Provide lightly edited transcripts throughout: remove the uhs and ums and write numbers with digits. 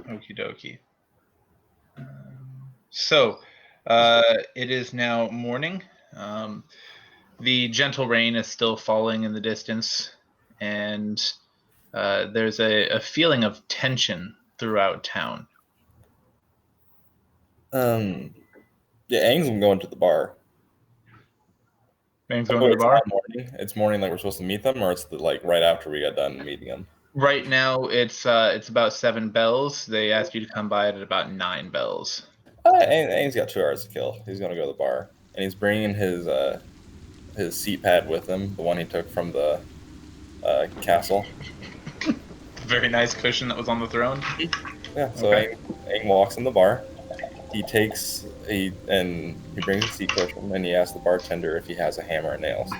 Okie dokie. So, it is now morning. The gentle rain is still falling in the distance, and there's a feeling of tension throughout town. Yeah, Aang's going to the bar. Aang's going to the bar? It's morning like we're supposed to meet them, or it's like right after we got done meeting them? Right now, it's about 7 bells. They asked you to come by at about 9 bells. Aang's got 2 hours to kill. He's going to go to the bar, and he's bringing his seat pad with him, the one he took from the castle. Very nice cushion that was on the throne. Yeah. So okay. Aang walks in the bar. He brings a seat cushion, and he asks the bartender if he has a hammer and nails.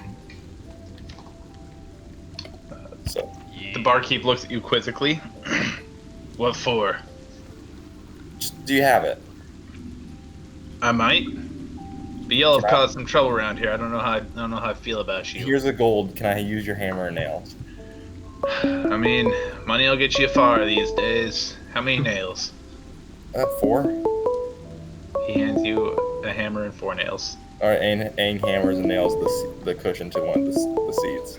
So the barkeep looks at you quizzically. What for? Do you have it? I might. But y'all have caused some trouble around here. I don't know how I feel about you. Here's a gold. Can I use your hammer and nails? I mean, money will get you far these days. How many nails? 4. He hands you a hammer and 4 nails. All right, Aang hammers and nails the cushion to one of the seats.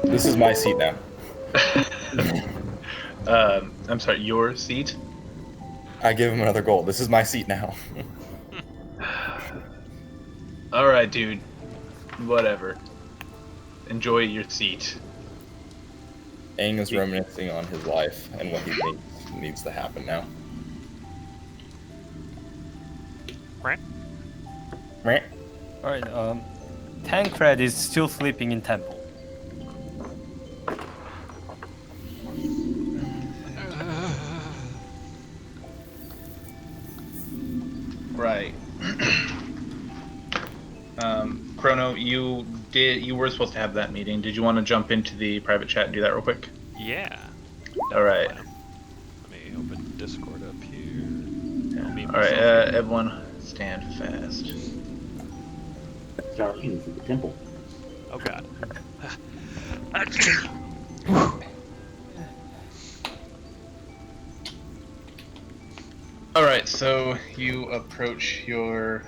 This is my seat now. I'm sorry, your seat? I give him another gold. This is my seat now. Alright, dude. Whatever. Enjoy your seat. Aang is reminiscing on his life and what he thinks needs to happen now. Right. Alright, Tancred is still sleeping in temple. Right. Chrono, you were supposed to have that meeting. Did you want to jump into the private chat and do that real quick? Yeah. Alright. Let me open Discord up here. Alright, everyone stand fast. Start looking for the temple. Oh god. Alright, so you approach your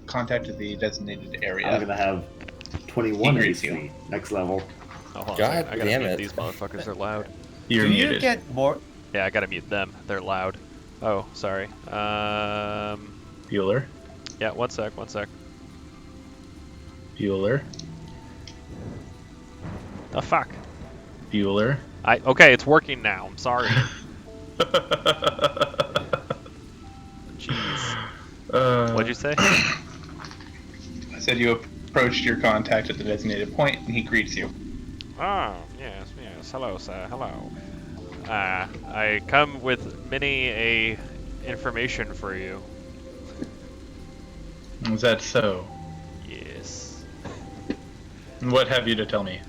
contact at the designated area. I'm gonna have 21 AC, next level. Oh, hold on God I gotta mute these motherfuckers, they're loud. You're Do muted. you get more? Yeah, I gotta mute them, they're loud. Oh, sorry. Bueller? Yeah, one sec. Bueller? Oh, fuck. Bueller? Okay, it's working now, I'm sorry. Jeez. What'd you say? I said you approached your contact at the designated point, and he greets you. Oh, yes, hello, sir, hello. I come with many information for you. Is that so? Yes. What have you to tell me?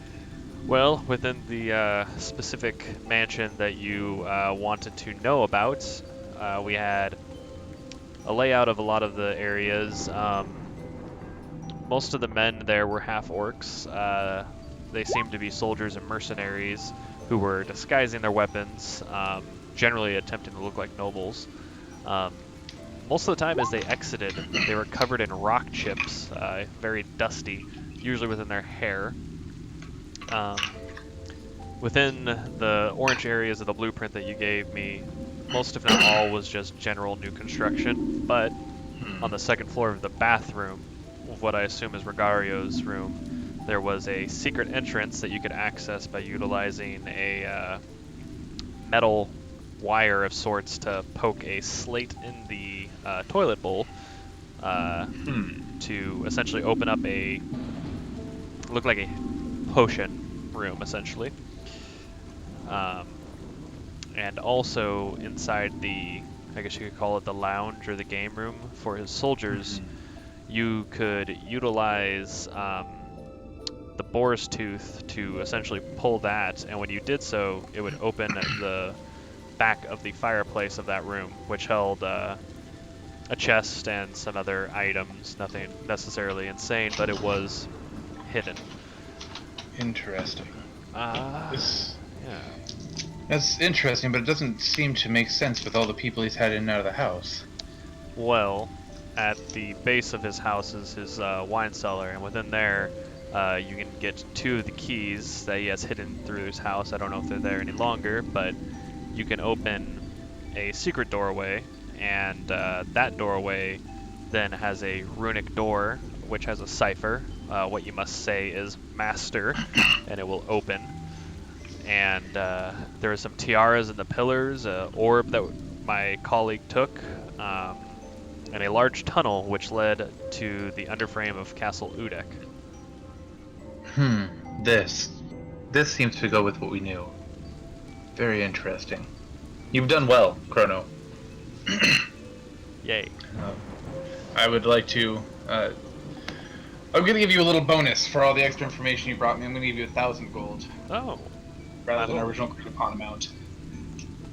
Well, within the specific mansion that you wanted to know about, we had a layout of a lot of the areas. Most of the men there were half orcs. They seemed to be soldiers and mercenaries who were disguising their weapons, generally attempting to look like nobles. Most of the time as they exited, they were covered in rock chips, very dusty, usually within their hair. Within the orange areas of the blueprint that you gave me, most if not all was just general new construction, but on the second floor of the bathroom, what I assume is Regario's room, there was a secret entrance that you could access by utilizing a metal wire of sorts to poke a slate in the toilet bowl to essentially open up look like a potion room, essentially. And also inside I guess you could call it the lounge or the game room for his soldiers, you could utilize the boar's tooth to essentially pull that, and when you did so, it would open the back of the fireplace of that room, which held a chest and some other items, nothing necessarily insane, but it was hidden. Interesting. Yeah. That's interesting, but it doesn't seem to make sense with all the people he's had in and out of the house. Well, at the base of his house is his wine cellar, and within there, you can get 2 of the keys that he has hidden through his house. I don't know if they're there any longer, but you can open a secret doorway, and that doorway then has a runic door, which has a cipher. What you must say is master, and it will open. And there are some tiaras in the pillars, an orb that my colleague took, and a large tunnel which led to the underframe of Castle Udek. This seems to go with what we knew. Very interesting. You've done well, Chrono. Yay. I would like to... I'm going to give you a little bonus for all the extra information you brought me. I'm going to give you 1,000 gold. Oh. Rather than our original coupon amount.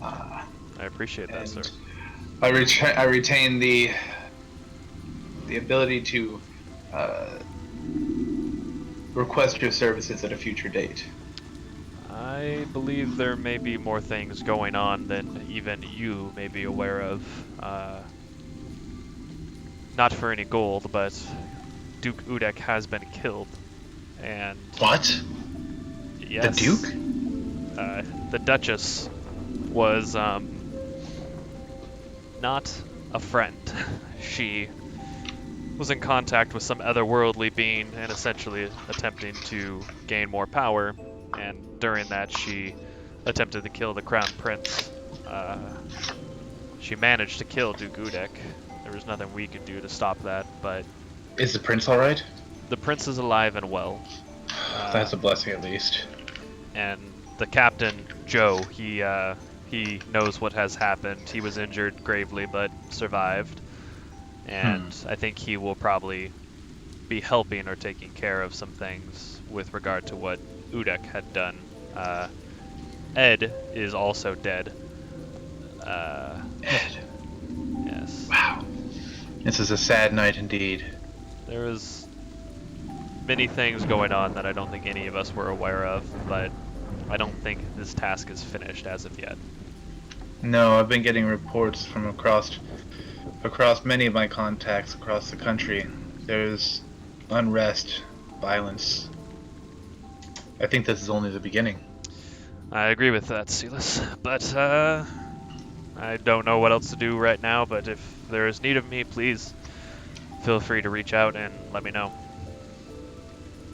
I appreciate that, sir. I retain the ability to request your services at a future date. I believe there may be more things going on than even you may be aware of. Not for any gold, but Duke Udek has been killed. And What? yes, The Duke? The Duchess was not a friend. She was in contact with some otherworldly being and essentially attempting to gain more power, and during that she attempted to kill the Crown Prince. She managed to kill Duke Udek. There was nothing we could do to stop that, but... Is the prince alright? The prince is alive and well. That's a blessing at least. And the captain, Joe, he knows what has happened. He was injured gravely, but survived. And I think he will probably be helping or taking care of some things with regard to what Udek had done. Ed is also dead. Ed. Yes. Wow. This is a sad night indeed. There was many things going on that I don't think any of us were aware of, but I don't think this task is finished as of yet. No, I've been getting reports from across many of my contacts across the country. There's unrest, violence. I think this is only the beginning. I agree with that, Silas, but I don't know what else to do right now, but if there is need of me, please feel free to reach out and let me know.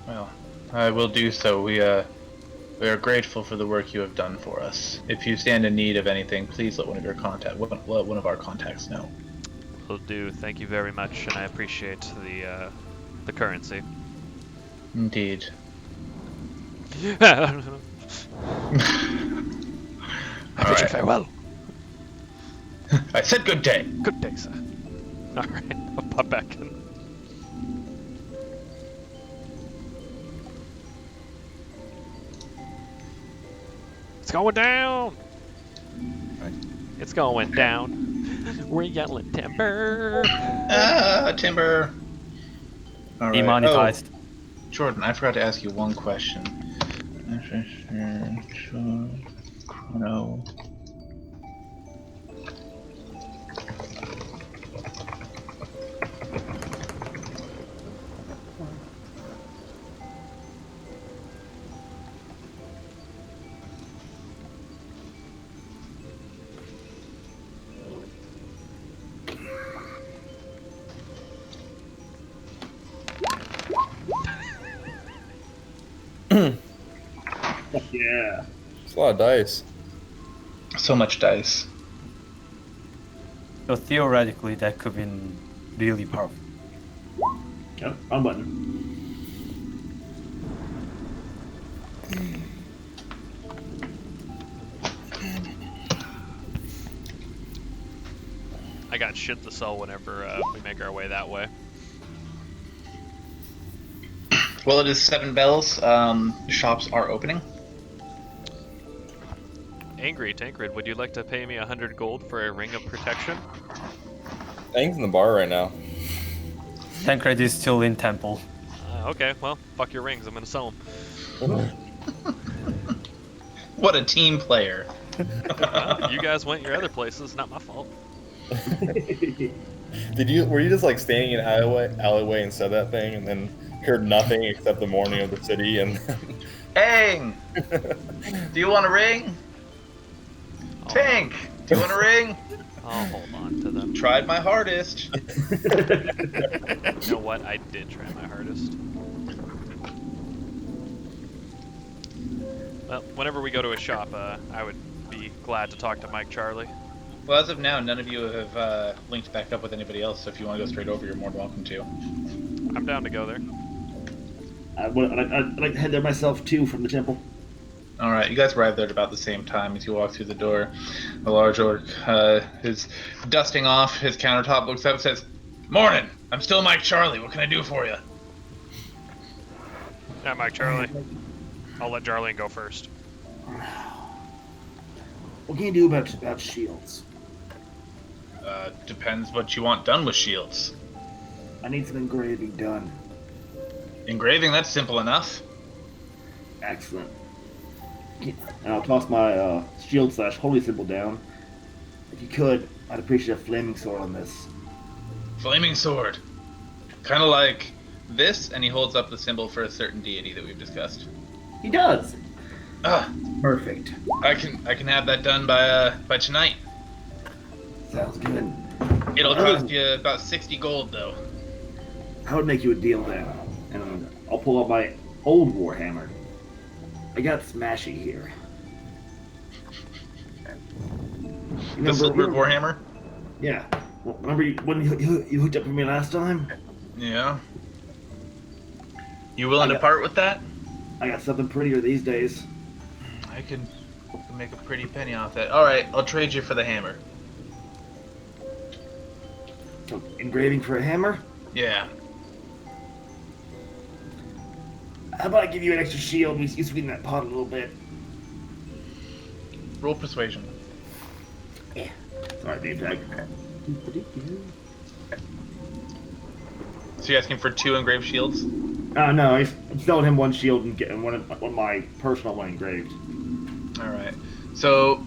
Well, I will do so. We are grateful for the work you have done for us. If you stand in need of anything, please let one of our contacts know. Will do. Thank you very much, and I appreciate the currency. Indeed. I bid you farewell. I said good day. Good day, sir. All right, I'll pop back in. It's going down. It's going down. We're yelling timber. Timber. All right. Demonetized. Oh, Jordan, I forgot to ask you one question. Chrono. Yeah. It's a lot of dice. So much dice. So theoretically, that could be really powerful. Yep, wrong button. I got shit to sell whenever we make our way that way. Well, it is 7 bells. Shops are opening. Angry Tancred, would you like to pay me 100 gold for a ring of protection? Thing's in the bar right now. Tancred is still in temple. Okay, well, fuck your rings. I'm gonna sell them. What a team player. Well, you guys went your other places, not my fault. Were you just like standing in an alleyway and said that thing and then heard nothing except the morning of the city and Hang! Do you want a ring? Tank! Do you want a ring? I'll hold on to them. Tried my hardest. You know what? I did try my hardest. Well, whenever we go to a shop, I would be glad to talk to Mike Charlie. Well, as of now, none of you have linked back up with anybody else, so if you want to go straight over, you're more than welcome to. I'm down to go there. I'd like to head there myself too from the temple. Alright, you guys arrive there at about the same time as you walk through the door. The large orc is dusting off his countertop, looks up and says, "Morning! I'm still Mike Charlie. What can I do for you?" Yeah, Mike Charlie. I'll let Jarlene go first. What can you do about shields? Depends what you want done with shields. I need some engraving done. Engraving, that's simple enough. Excellent. And I'll toss my shield/holy symbol down. If you could, I'd appreciate a flaming sword on this. Flaming sword. Kind of like this, and he holds up the symbol for a certain deity that we've discussed. He does. Ah, Perfect. I can have that done by tonight. Sounds good. It'll cost you about 60 gold, though. I would make you a deal then, and I'll pull out my old warhammer. I got Smashy here. The silver warhammer? Yeah. Well, remember when you hooked up with me last time? Yeah. You willing to part with that? I got something prettier these days. I can make a pretty penny off that. Alright, I'll trade you for the hammer. So, engraving for a hammer? Yeah. How about I give you an extra shield? You sweeten that pot a little bit. Roll persuasion. Yeah. Sorry, name tag. So you're asking for 2 engraved shields? No, I'm selling him one shield and getting one of my personal one engraved. Alright. So,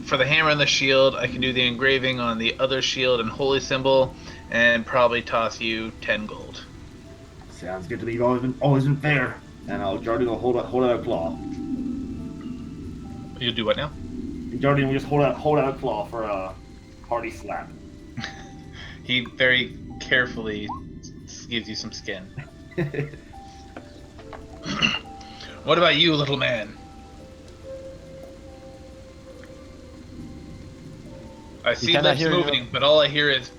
for the hammer and the shield, I can do the engraving on the other shield and holy symbol, and probably toss you 10 gold. Sounds good to me. You've always been fair. And Jardine will hold out a claw. You'll do what now? And Jardine will just hold out a claw for a hearty slap. He very carefully gives you some skin. What about you, little man? I see lips moving, but all I hear is...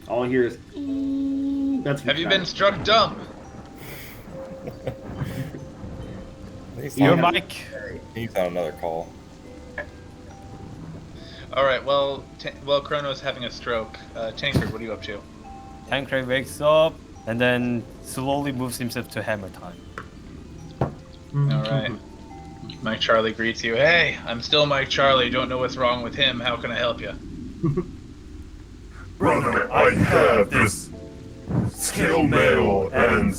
All I hear is... That's Have you been struck dumb? You're Mike. He's on another call. Alright, well, Chrono's having a stroke. Tankard, what are you up to? Tancred wakes up and then slowly moves himself to hammer time. Alright. Mike Charlie greets you. Hey, I'm still Mike Charlie. Don't know what's wrong with him. How can I help you? Brother, I have this scale mail and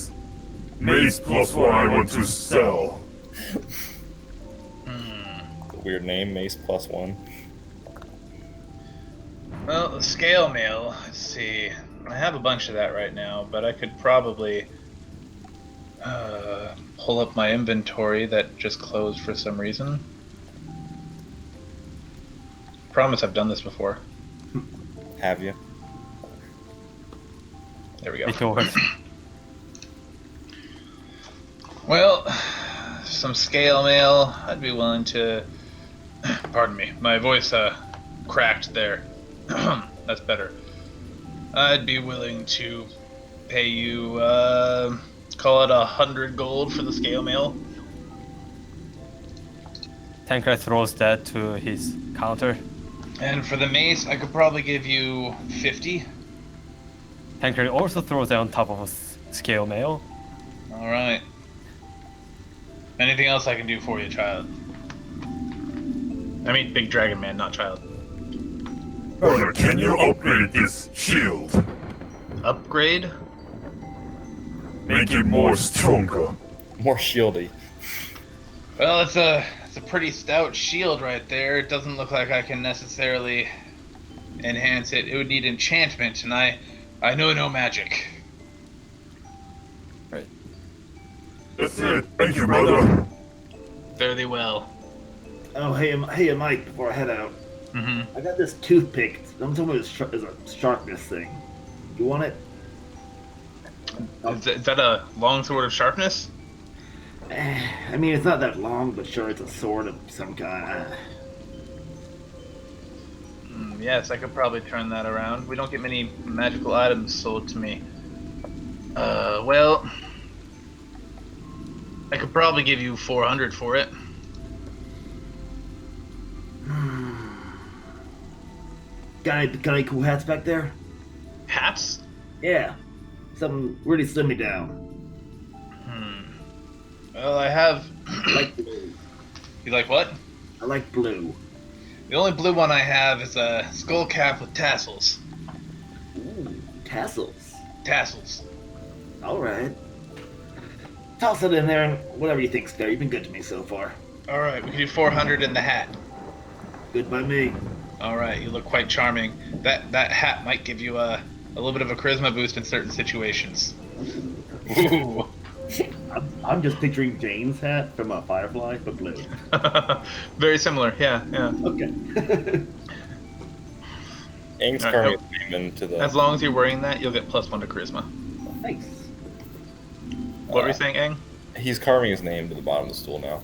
mace +1 I want to sell. Weird name, Mace +1. Well, the scale mail, let's see. I have a bunch of that right now, but I could probably pull up my inventory that just closed for some reason. Promise I've done this before. Have you? There we go. It works. Well, some scale mail. I'd be willing to... Pardon me, my voice cracked there. That's better. I'd be willing to pay you, call it 100 gold for the scale mail. Tancred throws that to his counter. And for the mace, I could probably give you 50. Tancred also throws that on top of a scale mail. Alright. Anything else I can do for you, child? I mean, big dragon man, not child. Brother, can you upgrade this shield? Upgrade? Make it more stronger. More shieldy. Well, it's a pretty stout shield right there. It doesn't look like I can necessarily enhance it. It would need enchantment, and I know no magic. Right. That's it. Thank you, brother. Fare thee well. Oh, hey, Mike. Before I head out, Mm-hmm. I got this toothpick. I'm talking about is a sharpness thing. You want it? Is that a long sword of sharpness? I mean, it's not that long, but sure, it's a sword of some kind. Yes, I could probably turn that around. We don't get many magical items sold to me. Well, I could probably give you 400 for it. Got any cool hats back there? Hats? Yeah. Something really slim me down. Well, I have. I like blue. You like what? I like blue. The only blue one I have is a skull cap with tassels. Ooh, tassels. Tassels. All right. Toss it in there and whatever you think's fair. You've been good to me so far. All right, we can do 400 in the hat. Good by me. All right, you look quite charming. That hat might give you a little bit of a charisma boost in certain situations. Ooh. I'm just picturing Jane's hat from Firefly, but blue. Very similar, yeah. Okay. Aang's Alright, carving his name into the. As long as you're wearing that, you'll get +1 to charisma. Thanks. What were you saying, Aang? He's carving his name to the bottom of the stool now.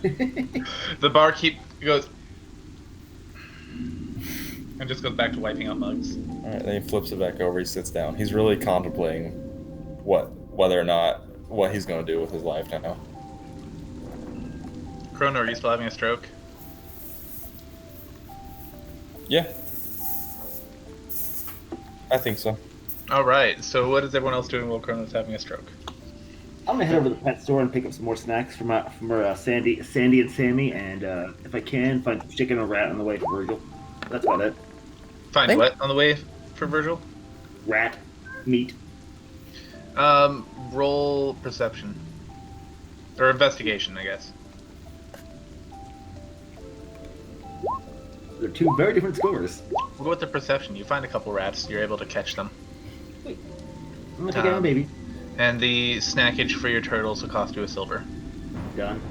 The barkeep goes and just goes back to wiping out mugs. Alright, then he flips it back over. He sits down. He's really contemplating whether or not what he's going to do with his life now. Chrono, are you still having a stroke? Yeah, I think so. All right. So what is everyone else doing while Chrono's having a stroke? I'm gonna head over to the pet store and pick up some more snacks from Sandy and Sammy, and if I can, find some chicken or rat on the way to Virgil. That's about it. Find what on the way for Virgil? Rat, meat. Roll perception or investigation, I guess. They're two very different scores. We'll go with the perception. You find a couple rats, you're able to catch them. I'm gonna take it out, baby. And the snackage for your turtles will cost you a silver. Done.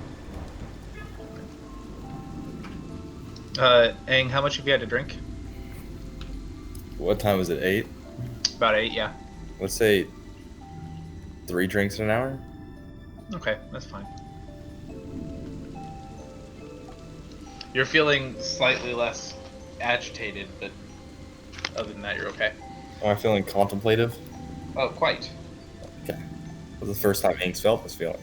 Aang, how much have you had to drink? What time is it? 8? About 8, yeah. Let's say 3 drinks in an hour? Okay, that's fine. You're feeling slightly less agitated, but other than that, you're okay. Am I feeling contemplative? Oh, quite. Okay. This is the first time Aang's felt this feeling.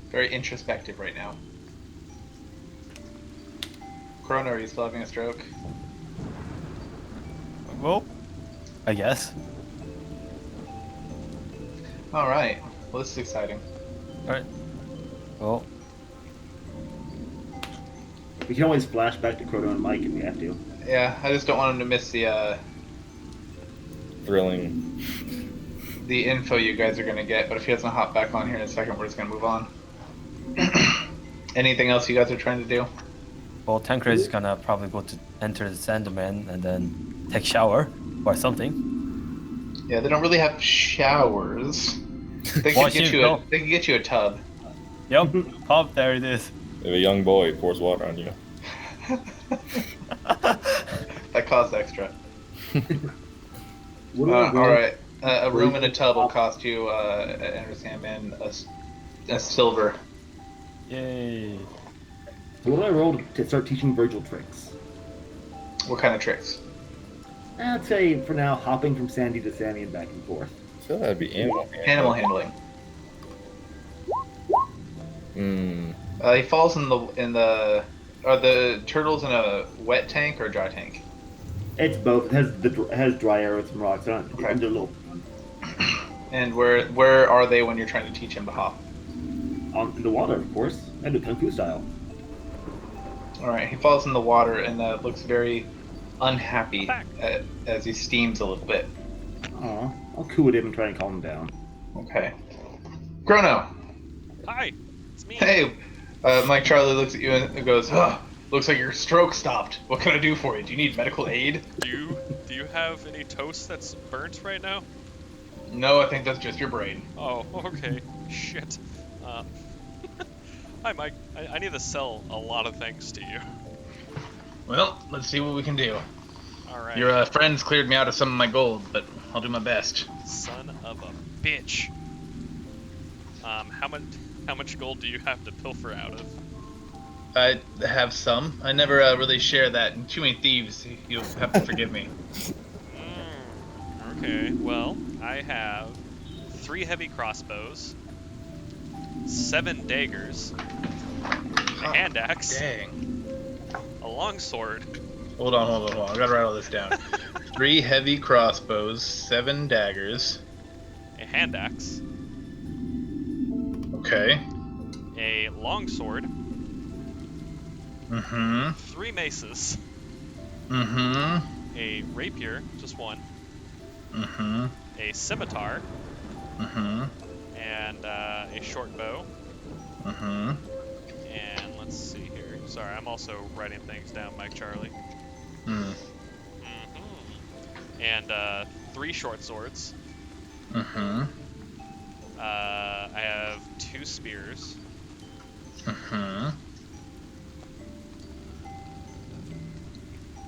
Very introspective right now. Chrono, are you still having a stroke? Well, I guess. All right. Well, this is exciting. All right. Well, We can always flash back to Croto and Mike if we have to. Yeah, I just don't want him to miss the Thrilling. info you guys are gonna get. But if he doesn't hop back on here in a second, we're just gonna move on. Anything else you guys are trying to do? well, Tancred is gonna probably go to enter the Sandman and then take shower or something. Yeah, they don't really have showers. They can Wash get you, you a go. they can get you a tub. Yep, pop, there it is. If a young boy pours water on you. That costs extra. What do I roll? All right, a room and a tub will cost you, Enter Sandman, a silver. Yay. So what do I roll to start teaching Virgil tricks? What kind of tricks? I'd say for now, hopping from Sandy to Sammy and back and forth. I feel that'd be animal. Animal handling. Hmm. He falls in the. Are the turtles in a wet tank or a dry tank? It's both. It has dry air with some rocks on it. Okay. They're little And where are they when you're trying to teach him to hop? in the water, of course. I do kung fu style. All right, he falls in the water and looks very unhappy as he steams a little bit. Aw, I'll coo at him and try and calm him down. Okay. Chrono. Hi, it's me. Hey. Mike Charlie looks at you and goes, looks like your stroke stopped. What can I do for you? Do you need medical aid? Do you have any toast that's burnt right now? No, I think that's just your brain. Oh, okay. Shit. Hi, Mike. I need to sell a lot of things to you. Well, let's see what we can do. All right. Your friends cleared me out of some of my gold, but I'll do my best. Son of a bitch. How much gold do you have to pilfer out of? I have some. I never really share that. And too many thieves. You'll have to forgive me. Okay. Well, I have 3 heavy crossbows, 7 daggers, a hand axe, Dang. a longsword. Hold on. I gotta write all this down. 3 heavy crossbows, 7 daggers. A hand axe, Okay. a longsword, Mm-hmm. 3 maces, Mm-hmm. a rapier, just one, Mm-hmm. a scimitar, Mm-hmm. and a short bow. Mm-hmm. And let's see here. Sorry, I'm also writing things down, Mike Charlie. Mm. And 3 short swords. Mm-hmm. I have 2 spears. Mm-hmm.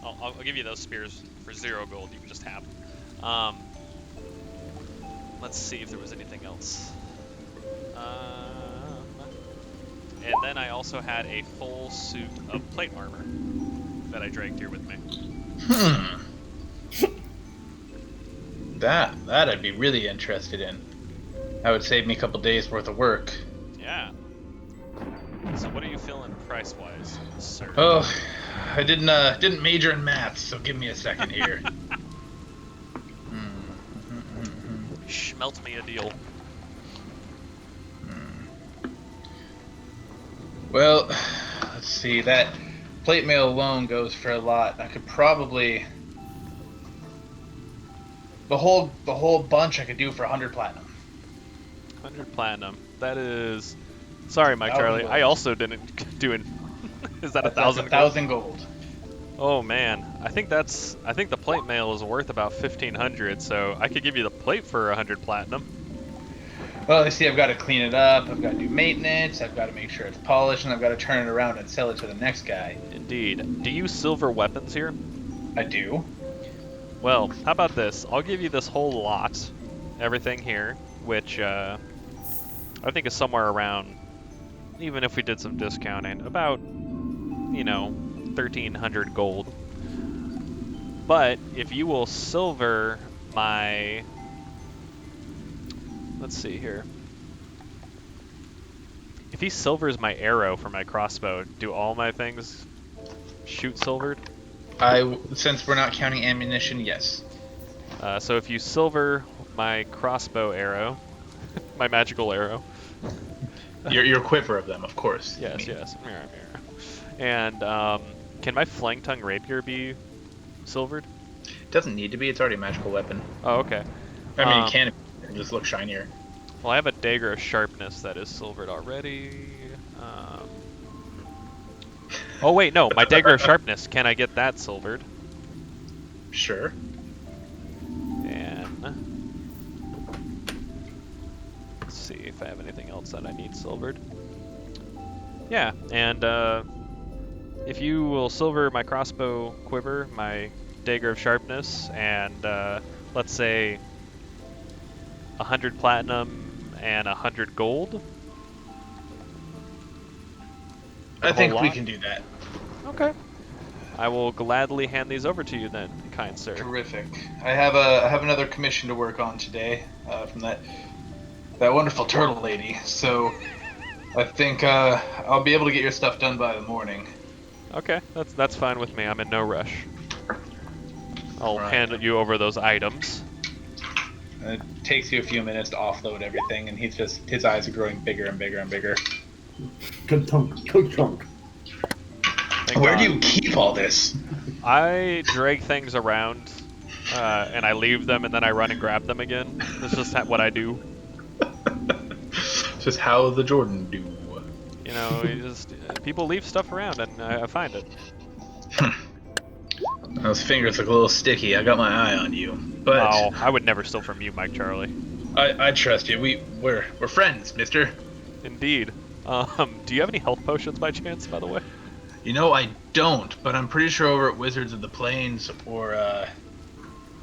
I'll give you those spears for 0 gold. You can just have them. Let's see if there was anything else. And then I also had a full suit of plate armor that I dragged here with me. That I'd be really interested in. That would save me a couple days worth of work. Yeah. So what are you feeling price-wise, sir? Oh, I didn't major in maths, so give me a second here. Schmelt me a deal. Well, let's see. That plate mail alone goes for a lot. I could probably the whole bunch I could do for 100 platinum. 100 platinum. That is... Sorry, Mike 1,000 Charlie. gold. I also didn't do it. Is that That's 1,000 gold? 1,000 gold. Oh man, I think the plate mail is worth about 1,500. So I could give you the plate for 100 platinum. Well, you see, I've got to clean it up. I've got to do maintenance. I've got to make sure it's polished, and I've got to turn it around and sell it to the next guy. Indeed. Do you silver weapons here? I do. Well, how about this? I'll give you this whole lot, everything here, which I think is somewhere around, even if we did some discounting, about, 1,300 gold. But if you will silver my... Let's see here. If he silvers my arrow for my crossbow, do all my things shoot silvered? Since we're not counting ammunition, yes. So if you silver my crossbow arrow, my magical arrow. Your quiver of them, of course. Yes, yes. And can my flank tongue rapier be silvered? It doesn't need to be. It's already a magical weapon. Oh, okay. I mean, it can just look shinier. Well, I have a dagger of sharpness that is silvered already. Oh wait, no, my dagger of sharpness. Can I get that silvered? Sure. And let's see if I have anything else that I need silvered. Yeah, and if you will silver my crossbow quiver, my dagger of sharpness, and let's say 100 platinum and 100 gold. I think we can do that. Okay. I will gladly hand these over to you then, kind sir. Terrific. I have another commission to work on today from that wonderful turtle lady. So I think I'll be able to get your stuff done by the morning. Okay, that's fine with me. I'm in no rush. I'll Right. hand you over those items. It takes you a few minutes to offload everything, and his eyes are growing bigger and bigger and bigger. Tunk. Thank Where God. do you keep all this? I drag things around, and I leave them, and then I run and grab them again. That's just what I do. Just how the Jordan do. You know, you just people leave stuff around, and I find it. Those fingers look a little sticky. I got my eye on you, but Oh, I would never steal from you, Mike Charlie. I trust you. We're friends, Mister. Indeed. Do you have any health potions by chance, by the way? You know I don't, but I'm pretty sure over at Wizards of the Plains or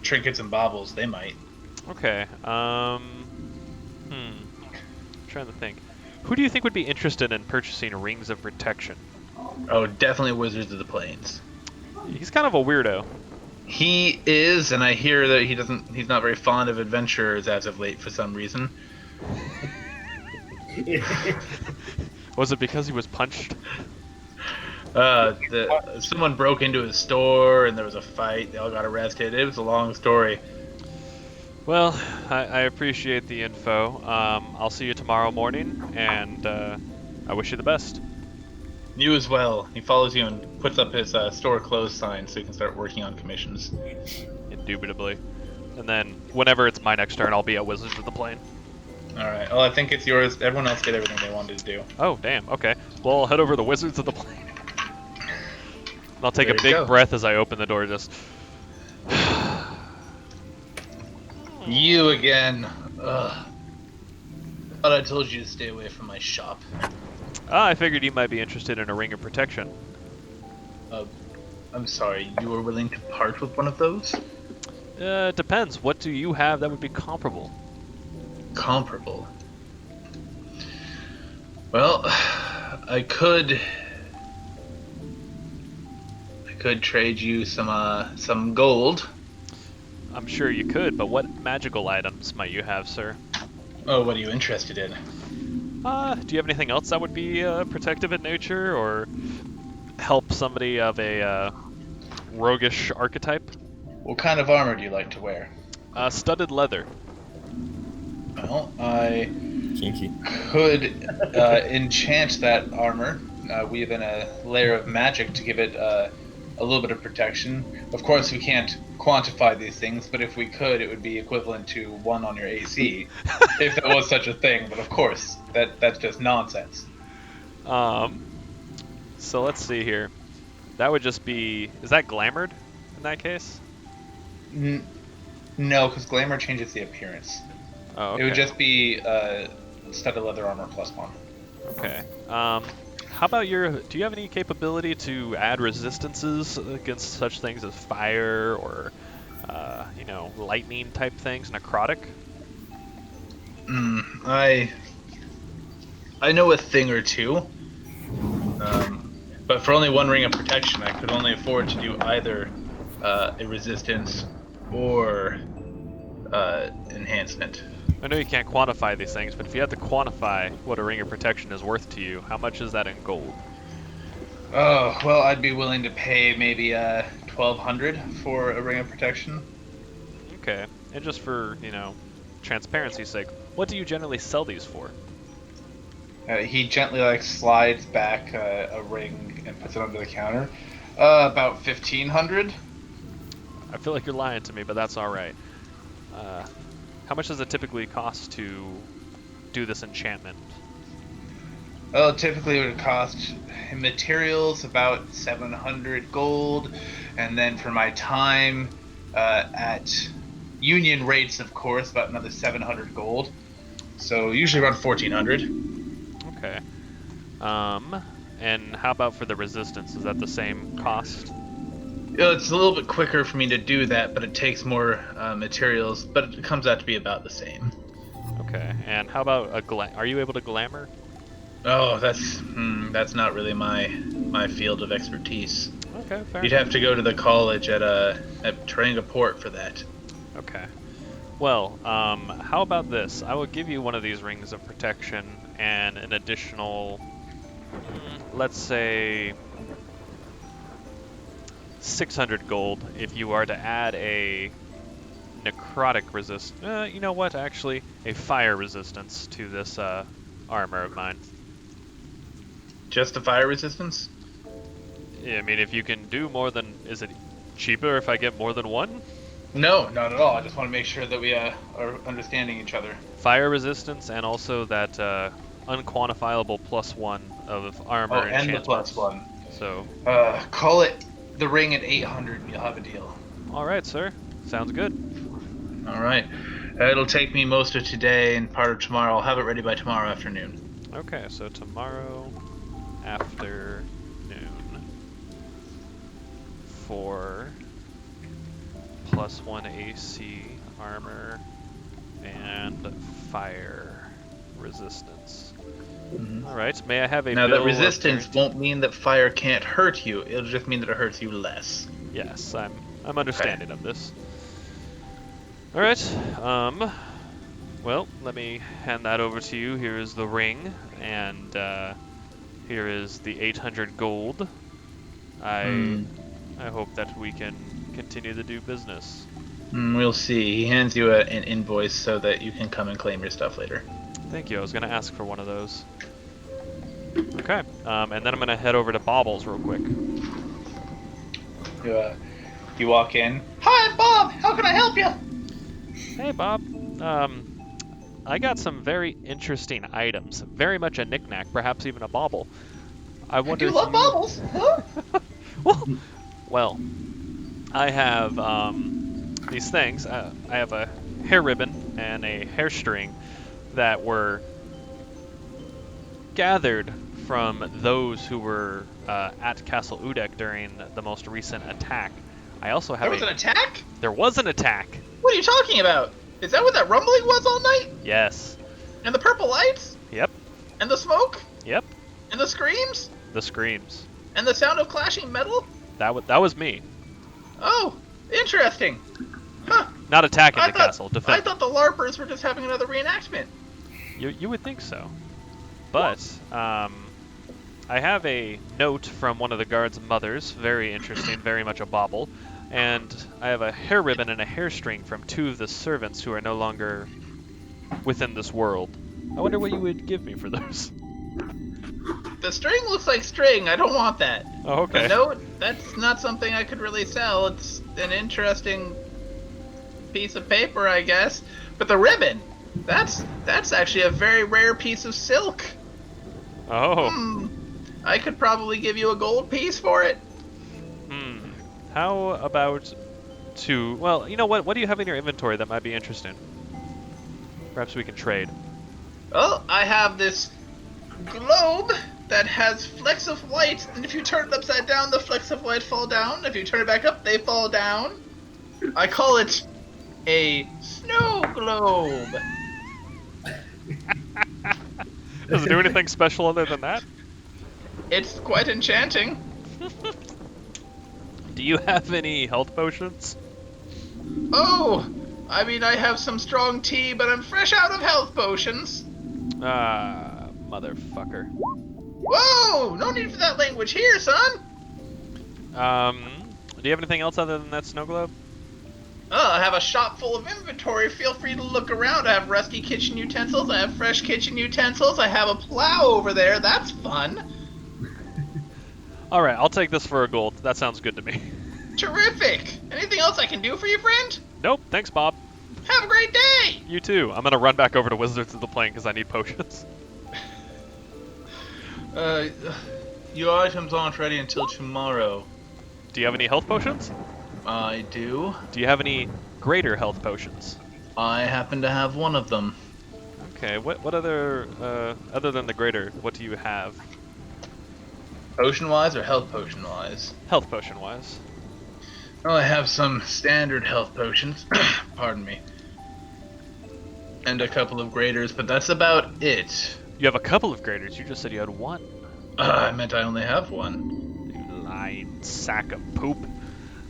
Trinkets and Baubles they might. Okay. Trying to think. Who do you think would be interested in purchasing rings of protection? Oh, definitely Wizards of the Plains. He's kind of a weirdo. He is, and I hear that he's not very fond of adventurers as of late for some reason. Was it because he was punched? Someone broke into his store and there was a fight. They all got arrested. It was a long story. Well, I appreciate the info. I'll see you tomorrow morning, and I wish you the best. You as well. He follows you and puts up his store closed sign so he can start working on commissions. Indubitably. And then, whenever it's my next turn, I'll be at Wizards of the Plain. Alright, well I think it's yours. Everyone else did everything they wanted to do. Oh, damn, okay. Well, I'll head over to the Wizards of the Plain. And I'll take There a you big go. breath as I open the door, just... You again. Ugh. Thought I told you to stay away from my shop. I figured you might be interested in a ring of protection. I'm sorry, you were willing to part with one of those? Depends. What do you have that would be comparable? Comparable. Well, I could trade you some gold. I'm sure you could, but what magical items might you have, sir? Oh, what are you interested in? Do you have anything else that would be protective in nature, or help somebody of a roguish archetype? What kind of armor do you like to wear? Studded leather. Well, I Kinky. could enchant that armor, weave in a layer of magic to give it a little bit of protection. Of course, we can't quantify these things, but if we could, it would be equivalent to 1 on your AC, if there was such a thing. But of course, that's just nonsense. So let's see here. That would just be... Is that glamored in that case? No, because glamour changes the appearance. Oh, okay. It would just be studded leather armor +1. Okay. How about do you have any capability to add resistances against such things as fire or, lightning type things, necrotic? I know a thing or two, but for only 1 ring of protection, I could only afford to do either a resistance or enhancement. I know you can't quantify these things, but if you had to quantify what a ring of protection is worth to you, how much is that in gold? Oh, well, I'd be willing to pay maybe 1,200 for a ring of protection. Okay. And just for, transparency's sake, what do you generally sell these for? He gently slides back a ring and puts it under the counter. About 1,500. I feel like you're lying to me, but that's all right. How much does it typically cost to do this enchantment? Well, typically it would cost materials about 700 gold, and then for my time at union rates, of course, about another 700 gold. So usually around 1,400. Okay. And how about for the resistance? Is that the same cost? It's a little bit quicker for me to do that, but it takes more materials, but it comes out to be about the same. Okay. And how about are you able to glamour? Oh, that's not really my field of expertise. Okay, fair. You'd have to go to the college at Taranga Port for that. Okay. Well, how about this? I will give you one of these rings of protection and an additional, let's say, 600 gold if you are to add a necrotic you know what, actually, a fire resistance to this armor of mine. Just a fire resistance? Yeah, I mean, if you can do more than... Is it cheaper if I get more than 1? No, not at all. I just want to make sure that we are understanding each other. Fire resistance and also that unquantifiable +1 of armor Oh, and the enchantments. +1. So, Call it the ring at 800 and you'll have a deal. all right, sir. Sounds good. All right. It'll take me most of today and part of tomorrow. I'll have it ready by tomorrow afternoon. Okay, so tomorrow afternoon for +1 AC armor and fire resistance. Mhm. All right. May I have a Now, bill that of resistance guarantee- won't mean that fire can't hurt you. It'll just mean that it hurts you less. Yes, I'm understanding of this. All right. Well, let me hand that over to you. Here is the ring, and here is the 800 gold. I hope that we can continue to do business. We'll see. He hands you an invoice so that you can come and claim your stuff later. Thank you. I was gonna ask for one of those. Okay. And then I'm gonna head over to Baubles real quick. You walk in. Hi, I'm Bob. How can I help you? Hey, Bob. I got some very interesting items. Very much a knickknack, perhaps even a bauble. I wonder Do you if love baubles? Huh? Well, I have these things. I have a hair ribbon and a hair string that were gathered from those who were at Castle Udek during the most recent attack. I also have There was an attack? There was an attack. What are you talking about? Is that what that rumbling was all night? Yes. And the purple lights? Yep. And the smoke? Yep. And the screams? The screams. And the sound of clashing metal? That was me. Oh, interesting. Huh. Not attacking the castle. I Defend. thought the LARPers were just having another reenactment. You would think so. But I have a note from one of the guards' mothers. Very interesting. Very much a bauble. And I have a hair ribbon and a hair string from two of the servants who are no longer within this world. I wonder what you would give me for those. The string looks like string. I don't want that. Oh, okay. The note, that's not something I could really sell. It's an interesting piece of paper, I guess. But the ribbon, that's actually a very rare piece of silk. Oh. I could probably give you a gold piece for it. How about well, you know what? What do you have in your inventory that might be interesting? Perhaps we can trade. Well, I have this globe that has flecks of light, and if you turn it upside down, the flecks of light fall down. If you turn it back up, they fall down. I call it a snow globe. Does it do anything special other than that? It's quite enchanting. Do you have any health potions? Oh, I mean, I have some strong tea, but I'm fresh out of health potions. Ah, motherfucker. Whoa, no need for that language here, son. Do you have anything else other than that snow globe? Oh, I have a shop full of inventory. Feel free to look around. I have rusty kitchen utensils. I have fresh kitchen utensils. I have a plow over there. That's fun. All right, I'll take this for a gold. That sounds good to me. Terrific. Anything else I can do for you, friend? Nope, thanks, Bob. Have a great day. You too. I'm gonna run back over to Wizards of the Plane because I need potions. Your items aren't ready until tomorrow. Do you have any health potions? I do. Do you have any greater health potions? I happen to have one of them. Okay, what other, other than the greater, what do you have? Potion-wise or health potion-wise? Health potion-wise. Well, I have some standard health potions. Pardon me. And a couple of graders, but that's about it. You have a couple of graders. You just said you had one. I meant I only have one. You lying sack of poop.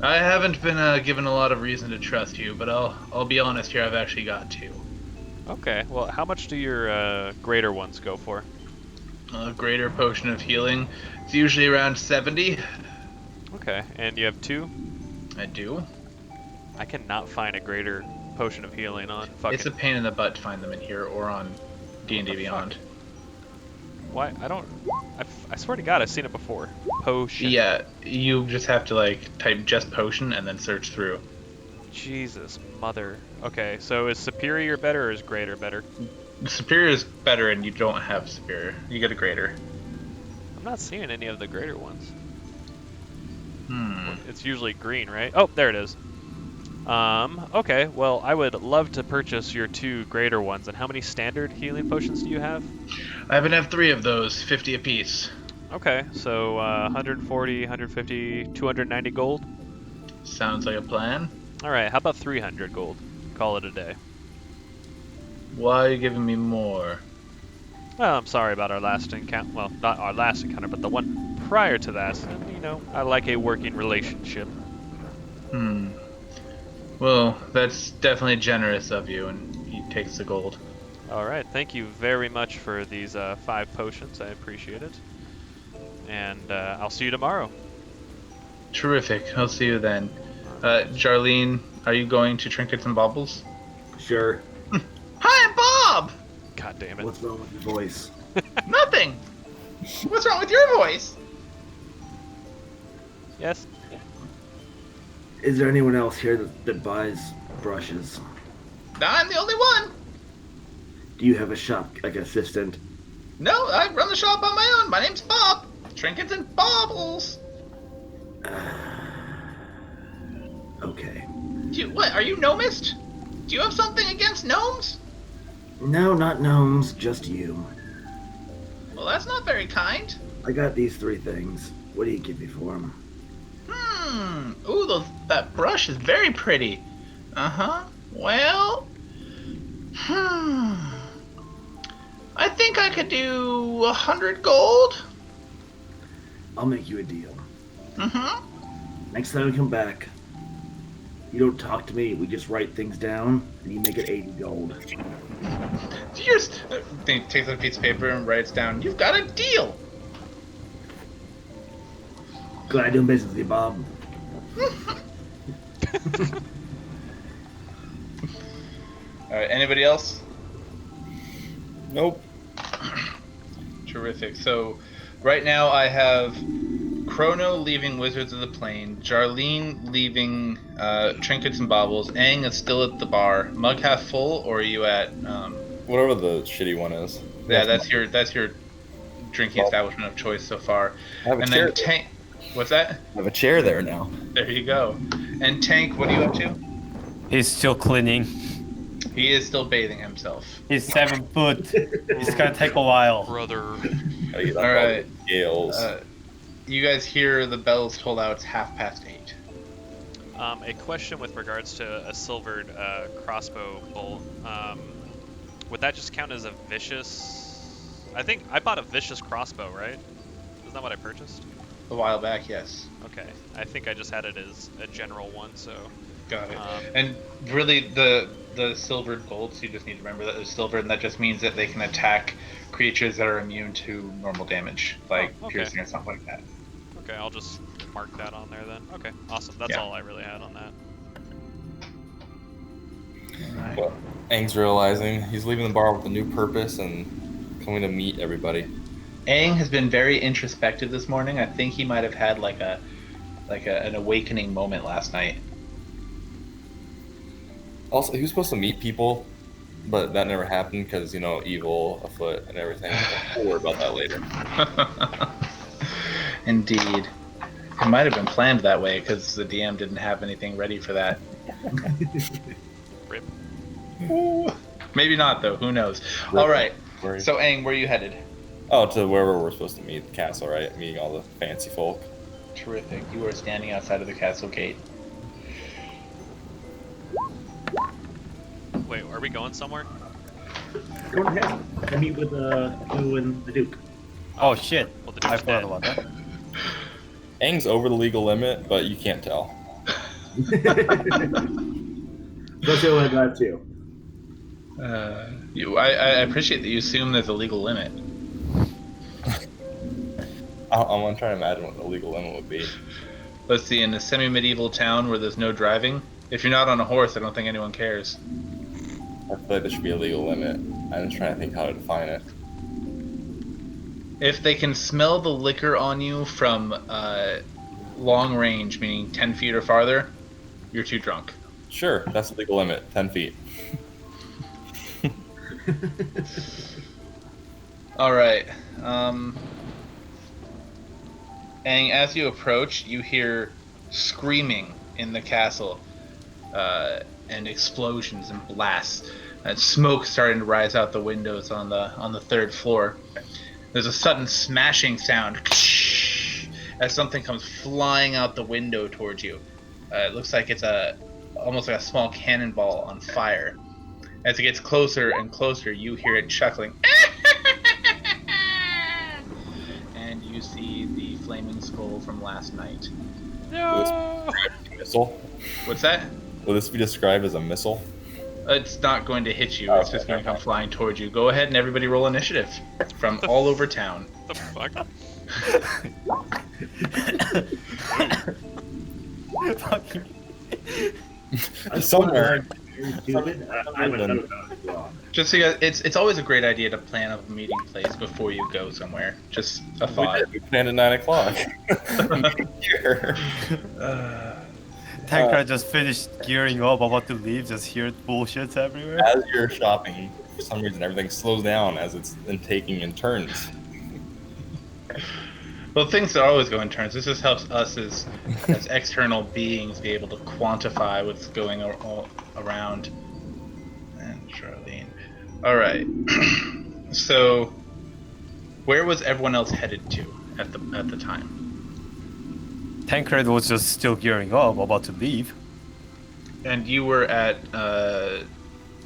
I haven't been given a lot of reason to trust you, but I'll be honest here. I've actually got two. Okay. Well, how much do your greater ones go for? A greater potion of healing. It's usually around 70. Okay. And you have two? I do. I cannot find a greater potion of healing on fucking... It's a pain in the butt to find them in here or on D&D Beyond. Fuck? Why? I don't... I swear to God, I've seen it before. Potion. Yeah, you just have to like type just potion and then search through. Jesus, mother. Okay, so is superior better or is greater better? Superior is better, and you don't have superior. You get a greater. I'm not seeing any of the greater ones. Hmm. It's usually green, right? Oh, there it is. Okay, well, I would love to purchase your 2 greater ones. And how many standard healing potions do you have? I happen to have 3 of those, 50 apiece. Okay, so 140, 150, 290 gold. Sounds like a plan. All right, how about 300 gold? Call it a day. Why are you giving me more? Well, I'm sorry about our last encounter. Well, not our last encounter, but the one prior to that. And, you know, I like a working relationship. Hmm. Well, that's definitely generous of you, and he takes the gold. All right, thank you very much for these 5 potions. I appreciate it. And I'll see you tomorrow. Terrific. I'll see you then. Jarlene, are you going to Trinkets and Baubles? Sure. Hi, I'm Bob! God damn it. What's wrong with your voice? Nothing! What's wrong with your voice? Yes? Is there anyone else here that buys brushes? I'm the only one! Do you have a shop, like assistant? No, I run the shop on my own. My name's Bob. Trinkets and Baubles. Okay. What, are you gnomist? Do you have something against gnomes? No, not gnomes, just you. Well, that's not very kind. I got these 3 things. What do you give me for them? Ooh, that brush is very pretty. Uh-huh. Well, I think I could do 100 gold. I'll make you a deal. Mm-hmm. Next time we come back, you don't talk to me, we just write things down, and you make it 80 gold. He just takes a piece of paper and writes down, "You've got a deal." Glad doing business with you, Bob. Alright, anybody else? Nope. Terrific. So, right now I have Chrono leaving Wizards of the Plain, Jarlene leaving Trinkets and Baubles, Aang is still at the bar. Mug half full, or are you at? Whatever the shitty one is. Yeah, that's your drinking establishment of choice so far. I have a And chair. then Tank. What's that? I have a chair there now. There you go. And Tank, what are you up to? He's still cleaning. He is still bathing himself. He's 7 foot. It's gonna take a while. Brother. Gotta get up All all right. the scales. You guys hear the bells toll out. It's 8:30. A question with regards to a silvered crossbow bolt. Would that just count as a vicious? I think I bought a vicious crossbow, right? Isn't that what I purchased? A while back, yes. Okay, I think I just had it as a general one, so. Got it. And really, the silvered bolts, you just need to remember that they're silvered, and that just means that they can attack creatures that are immune to normal damage, like okay. piercing or something like that. Okay, I'll just mark that on there then. Okay, awesome. That's all I really had on that. Right. Well, Aang's realizing he's leaving the bar with a new purpose and coming to meet everybody. Aang has been very introspective this morning. I think he might have had an awakening moment last night. Also, he was supposed to meet people, but that never happened because, you know, evil afoot and everything. We'll worry about that later. Indeed. It might have been planned that way because the DM didn't have anything ready for that. Rip. Ooh. Maybe not, though. Who knows? Rip. All right. Worry. So, Aang, where are you headed? Oh, to wherever we're supposed to meet, the castle, right? Meeting all the fancy folk. Terrific. You are standing outside of the castle gate. Wait, are we going somewhere? Go ahead. I meet with you and the Duke. Oh shit! Well, the I dude's forgot dead. about that. Aang's over the legal limit, but you can't tell. Let's go ahead drive too. I appreciate that you assume there's a legal limit. I'm gonna try to imagine what the legal limit would be. Let's see, in a semi-medieval town where there's no driving, if you're not on a horse, I don't think anyone cares. I feel like there should be a legal limit. I'm just trying to think how to define it. If they can smell the liquor on you from long range, meaning 10 feet or farther, you're too drunk. Sure, that's the legal limit, 10 feet. All right. And as you approach, you hear screaming in the castle, and explosions and blasts, and smoke starting to rise out the windows on the third floor. There's a sudden smashing sound as something comes flying out the window towards you. It looks like it's almost like a small cannonball on fire. As it gets closer and closer, you hear it chuckling. And you see the flaming skull from last night. No. Missile? What's that? Will this be described as a missile? It's not going to hit you. It's just going to come flying towards you. Go ahead and everybody roll initiative from all over town. The fuck? Somewhere. Stupid. I would never. Just so you guys, it's always a great idea to plan a meeting place before you go somewhere. Just a thought. We planned at 9 o'clock. Here. Tancred just finished gearing up, about to leave, just hear bullshits everywhere. As you're shopping, for some reason everything slows down as it's in taking in turns. Well, things are always going in turns. This just helps us as external beings be able to quantify what's going all around. And Charlene. All right. So, where was everyone else headed to at the time? Tancred was just still gearing up, about to leave. And you were at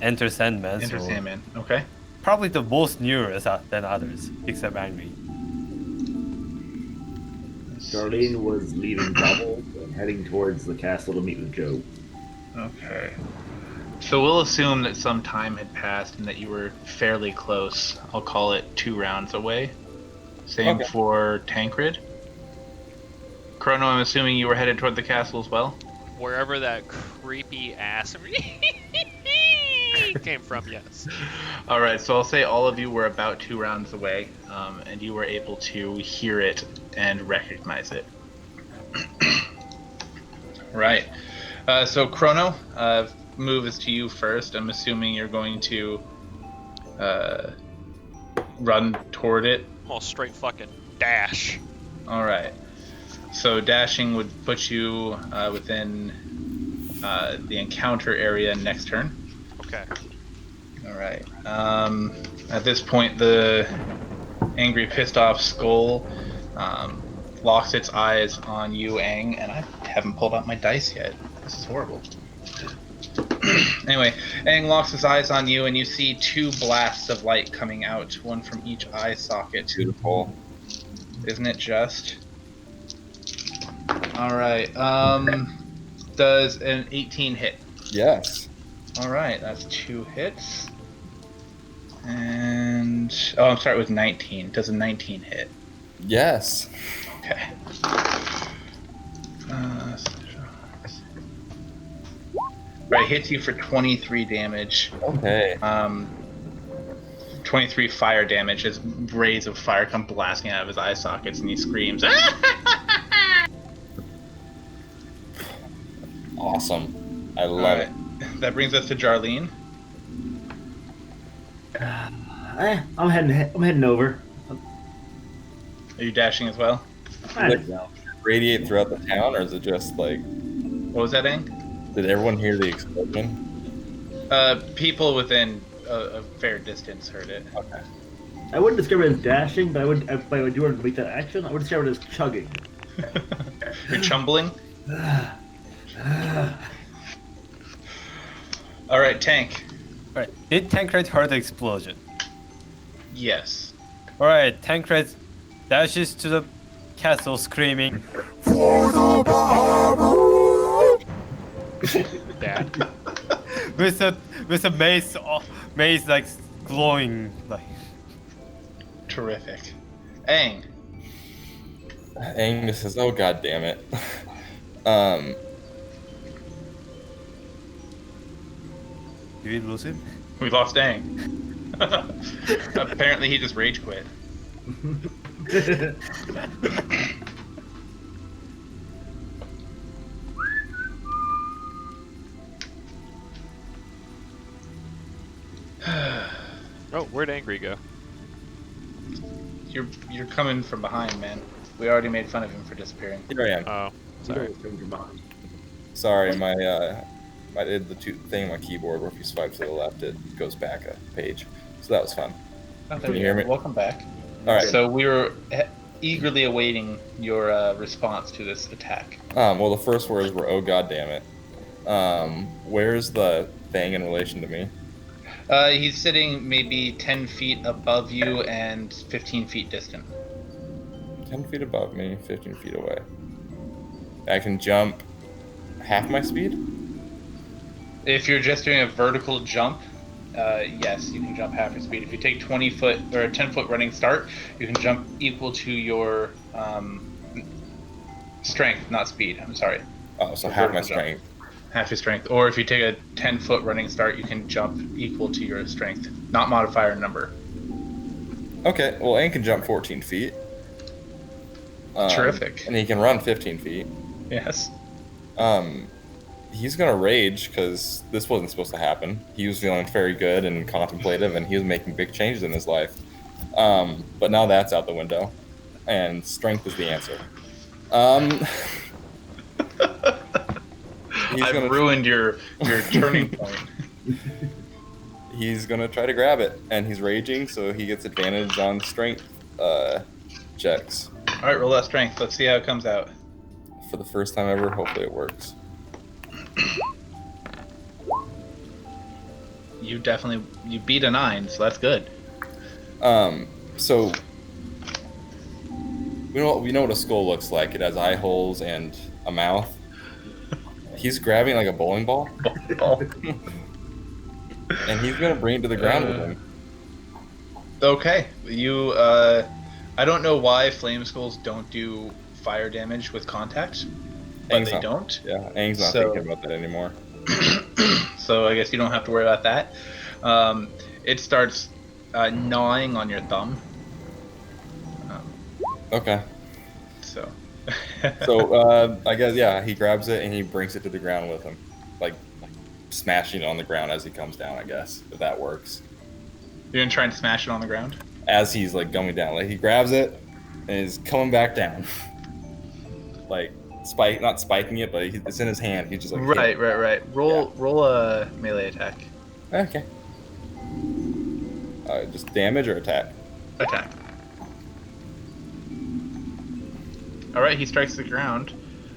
Enter Sandman. Enter so Sandman. Okay. probably the most nearest than others, except Angry. Charlene was leaving Bubble and heading towards the castle to meet with Joe. Okay. So we'll assume that some time had passed and that you were fairly close. I'll call it 2 rounds away. Same Okay. for Tancred. Chrono, I'm assuming you were headed toward the castle as well? Wherever that creepy ass came from, yes. Alright, so I'll say all of you were about 2 rounds away, and you were able to hear it and recognize it. Right. So Chrono, move is to you first. I'm assuming you're going to run toward it. Well, straight fucking dash. Alright. So dashing would put you within the encounter area next turn. Okay. Alright. At this point, the angry, pissed off skull locks its eyes on you, Aang, and I haven't pulled out my dice yet. This is horrible. Anyway, Aang locks his eyes on you, and you see 2 blasts of light coming out, one from each eye socket. Beautiful. Isn't it just? Alright, does an 18 hit? Yes. Alright, that's 2 hits. And... oh, I'm sorry, it was 19. Does a 19 hit? Yes. Okay. Right, hits you for 23 damage. Okay. 23 fire damage as rays of fire come blasting out of his eye sockets, and he screams. Awesome. I love it. That brings us to Jarlene. I'm heading over. Are you dashing as well? Might as well. Radiate throughout the town, or is it just like? What was that, Aang? Did everyone hear the explosion? People within a fair distance heard it. Okay. I wouldn't describe it as dashing, but if I would do make that action, I would describe it as chugging. You're chumbling? Alright, Tank. Right. Did Tancred hear the explosion? Yes. Alright, Tancred dashes to the castle screaming. For the Bahamas! Dad. with a mace like glowing like. Terrific. Aang. Aang says, "Oh god damn it." Did we lose him? We lost Aang. Apparently he just rage quit. Where'd Angry go? You're coming from behind, man. We already made fun of him for disappearing. Here I am. Oh, sorry. Sorry, I did the thing on my keyboard where if you swipe to the left, it goes back a page. So that was fun. Oh, there Can we you go. hear me? Welcome back. All right. So we were eagerly awaiting your response to this attack. Well, the first words were, "Oh God damn it." Where's the thing in relation to me? He's sitting maybe 10 feet above you and 15 feet distant. 10 feet above me, 15 feet away. I can jump half my speed? If you're just doing a vertical jump, yes, you can jump half your speed. If you take 20 foot or a 10 foot running start, you can jump equal to your strength, not speed. I'm sorry. Oh, so Your half my vertical jump. strength. Half your strength. Or if you take a 10 foot running start, you can jump equal to your strength, not modifier number. Okay, well, Aang can jump 14 feet. Terrific. And he can run 15 feet. Yes. He's gonna rage because this wasn't supposed to happen. He was feeling very good and contemplative, and he was making big changes in his life. But now that's out the window, and strength is the answer. I've ruined your turning point. He's gonna try to grab it, and he's raging, so he gets advantage on strength checks. All right, roll that strength. Let's see how it comes out. For the first time ever, hopefully it works. You beat a 9, so that's good. So we know what a skull looks like. It has eye holes and a mouth. He's grabbing like a bowling ball, and he's gonna bring it to the ground with him. Okay, I don't know why flame skulls don't do fire damage with contact, but they don't. Yeah, Aang's not thinking about that anymore. So I guess you don't have to worry about that. It starts gnawing on your thumb. Okay. So. I guess he grabs it and he brings it to the ground with him, like smashing it on the ground as he comes down. I guess if that works. You're gonna try and smash it on the ground? As he's like going down, like he grabs it and is coming back down, like not spiking it, but it's in his hand. He's just like right. Roll a melee attack. Okay. Just damage or attack? Attack. All right, he strikes the ground.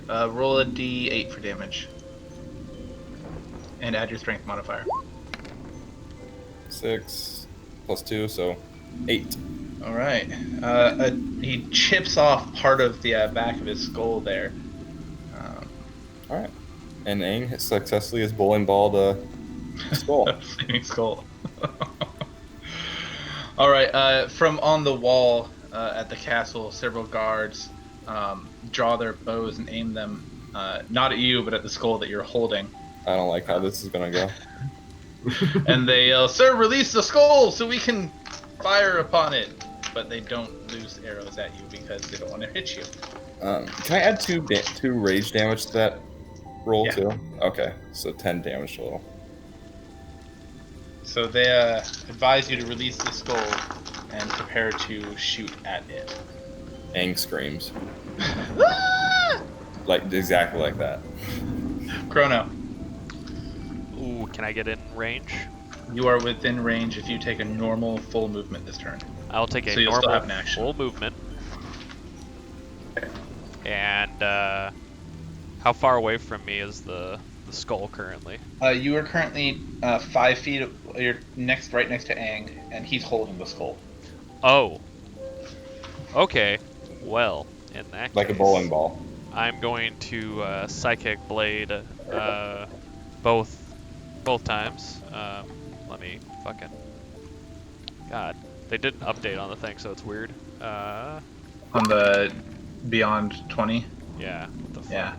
Roll a d8 for damage, and add your strength modifier. 6 plus 2, so 8. All right. He chips off part of the back of his skull there. All right. And Aang successfully has bowling balled a skull. Flaming skull. All right. From on the wall at the castle, several guards draw their bows and aim them, not at you, but at the skull that you're holding. I don't like how this is gonna go. And they yell, "Sir, release the skull so we can fire upon it." But they don't lose arrows at you because they don't want to hit you. Can I add two rage damage to that roll too? Okay, so 10 damage total. So they advise you to release the skull and prepare to shoot at it. Aang screams. Like exactly like that. Chrono, Ooh, can I get in range? you are within range if you take a normal full movement this turn. I'll take a So you'll still have normal an action. full movement. And how far away from me is the skull currently? You are currently 5 feet. You're right next to Aang, and he's holding the skull. Oh. Okay. Well, in that Like case, a bowling ball. I'm going to psychic blade both times. Let me fucking. God, they didn't update on the thing, so it's weird. On the beyond 20. Yeah. What the fuck?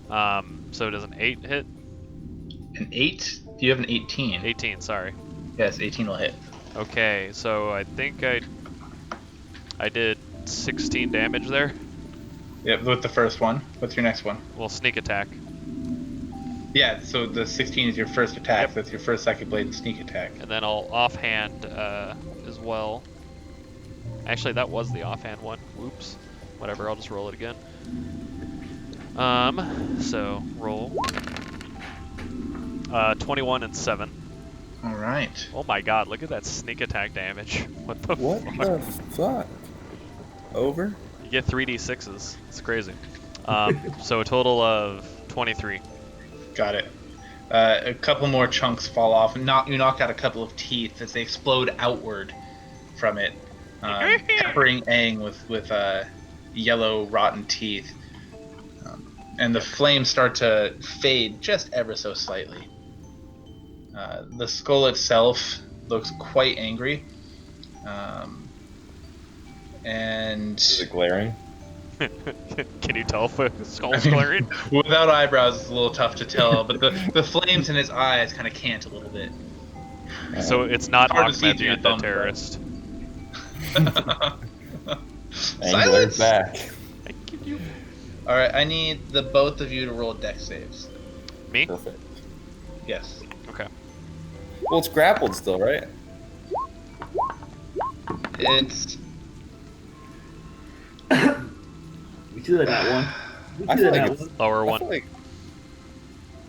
Yeah. So does an 8 hit? An 8? You have an 18. 18. Sorry. Yes, 18 will hit. Okay, so I think I did 16 damage there. Yep, with the first one. What's your next one? Well, sneak attack. Yeah, so the 16 is your first attack. Yep. That's your first psychic blade sneak attack. And then I'll offhand well. Actually, that was the offhand one. Whoops. Whatever, I'll just roll it again. So roll. 21 and 7. All right. Oh my god, look at that sneak attack damage. What the What fuck? the fuck? Over? You get 3d6s. It's crazy. So a total of 23. Got it. A couple more chunks fall off, and you knock out a couple of teeth as they explode outward from it, peppering Aang with yellow, rotten teeth. And the flames start to fade just ever so slightly. The skull itself looks quite angry. And Is it glaring? Can you tell if a skull's glaring? without eyebrows, it's a little tough to tell, but the flames in his eyes kind of cant a little bit. So it's not Hard to see Ahmed through the your thumbs, terrorist. Angler's back. Thank you. All right, I need the both of you to roll dex saves. Me? Perfect. Yes. Okay. Well, it's grappled still, right? It's We should have that one. We I should feel have like that it's. one. Lower I one. feel like.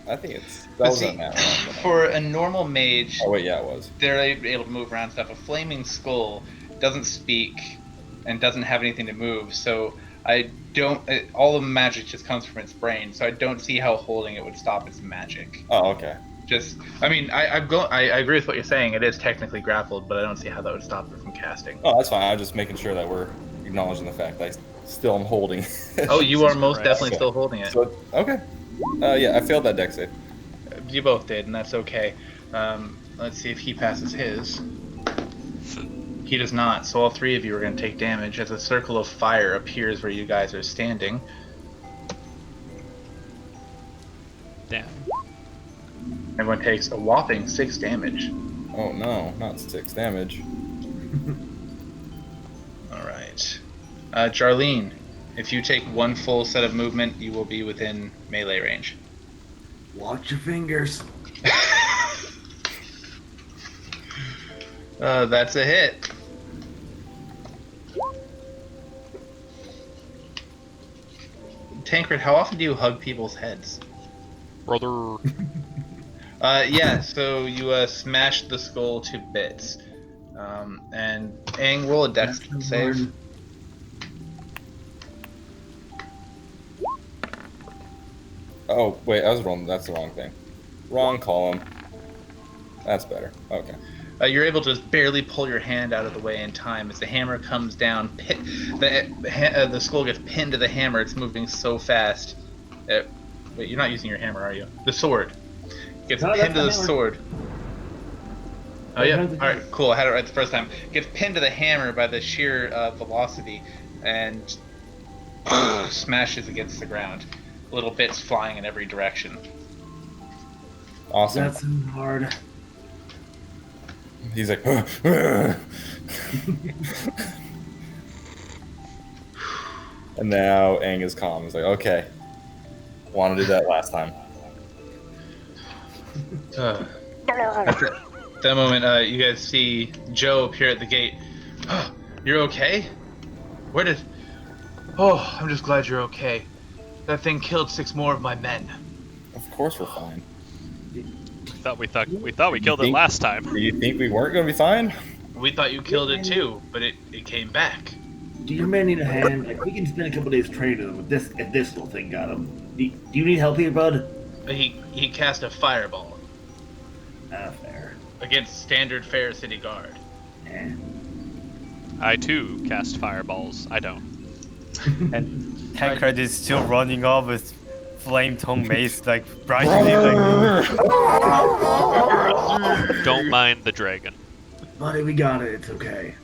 I think it's. That but was see, on that one. for a normal mage, Oh wait, yeah, it was. they're able to move around stuff. A flaming skull doesn't speak and doesn't have anything to move, so I don't. All the magic just comes from its brain, so I don't see how holding it would stop its magic. Oh, okay. Just, I mean, I agree with what you're saying. It is technically grappled, but I don't see how that would stop it from casting. Oh, that's fine. I'm just making sure that we're acknowledging the fact that I still am holding. Oh, you are Jesus most Christ. definitely still holding it. So, okay. Yeah, I failed that dex save. You both did, and that's okay. Let's see if he passes his. He does not, so all three of you are going to take damage as a circle of fire appears where you guys are standing. Damn. Everyone takes a whopping 6 damage. Oh no, not 6 damage. Alright. Jarlene, if you take one full set of movement, you will be within melee range. Watch your fingers. That's a hit. Tancred, how often do you hug people's heads? Brother. Yeah, so you smashed the skull to bits. And Aang, roll a dex save. Oh wait, I was wrong. That's the wrong thing. Wrong column. That's better. Okay. You're able to just barely pull your hand out of the way in time as the hammer comes down. The skull gets pinned to the hammer. It's moving so fast. Wait, you're not using your hammer, are you? The sword gets No, pinned to the that's the hammer. sword. Oh yeah. All right, cool. I had it right the first time. Gets pinned to the hammer by the sheer velocity and smashes against the ground. Little bits flying in every direction. Awesome. That's hard. He's like. And now Aang is calm. He's like, okay. Want to do that last time. At that moment, you guys see Joe appear at the gate. You're okay? Where did... Oh, I'm just glad you're okay. That thing killed 6 more of my men. Of course we're fine. We thought we killed it last time. Do you think we weren't going to be fine? We thought you killed it too, but it came back. Do your men need a hand? Like, we can spend a couple days training them with this if this little thing got him. Do you need help here, bud? He cast a fireball Fair. against standard Fair City Guard. Eh. I too cast fireballs. I don't. And Tancred is still running off with flame tongue mace, like brightly. Like... Don't mind the dragon. Buddy, we got it. It's okay.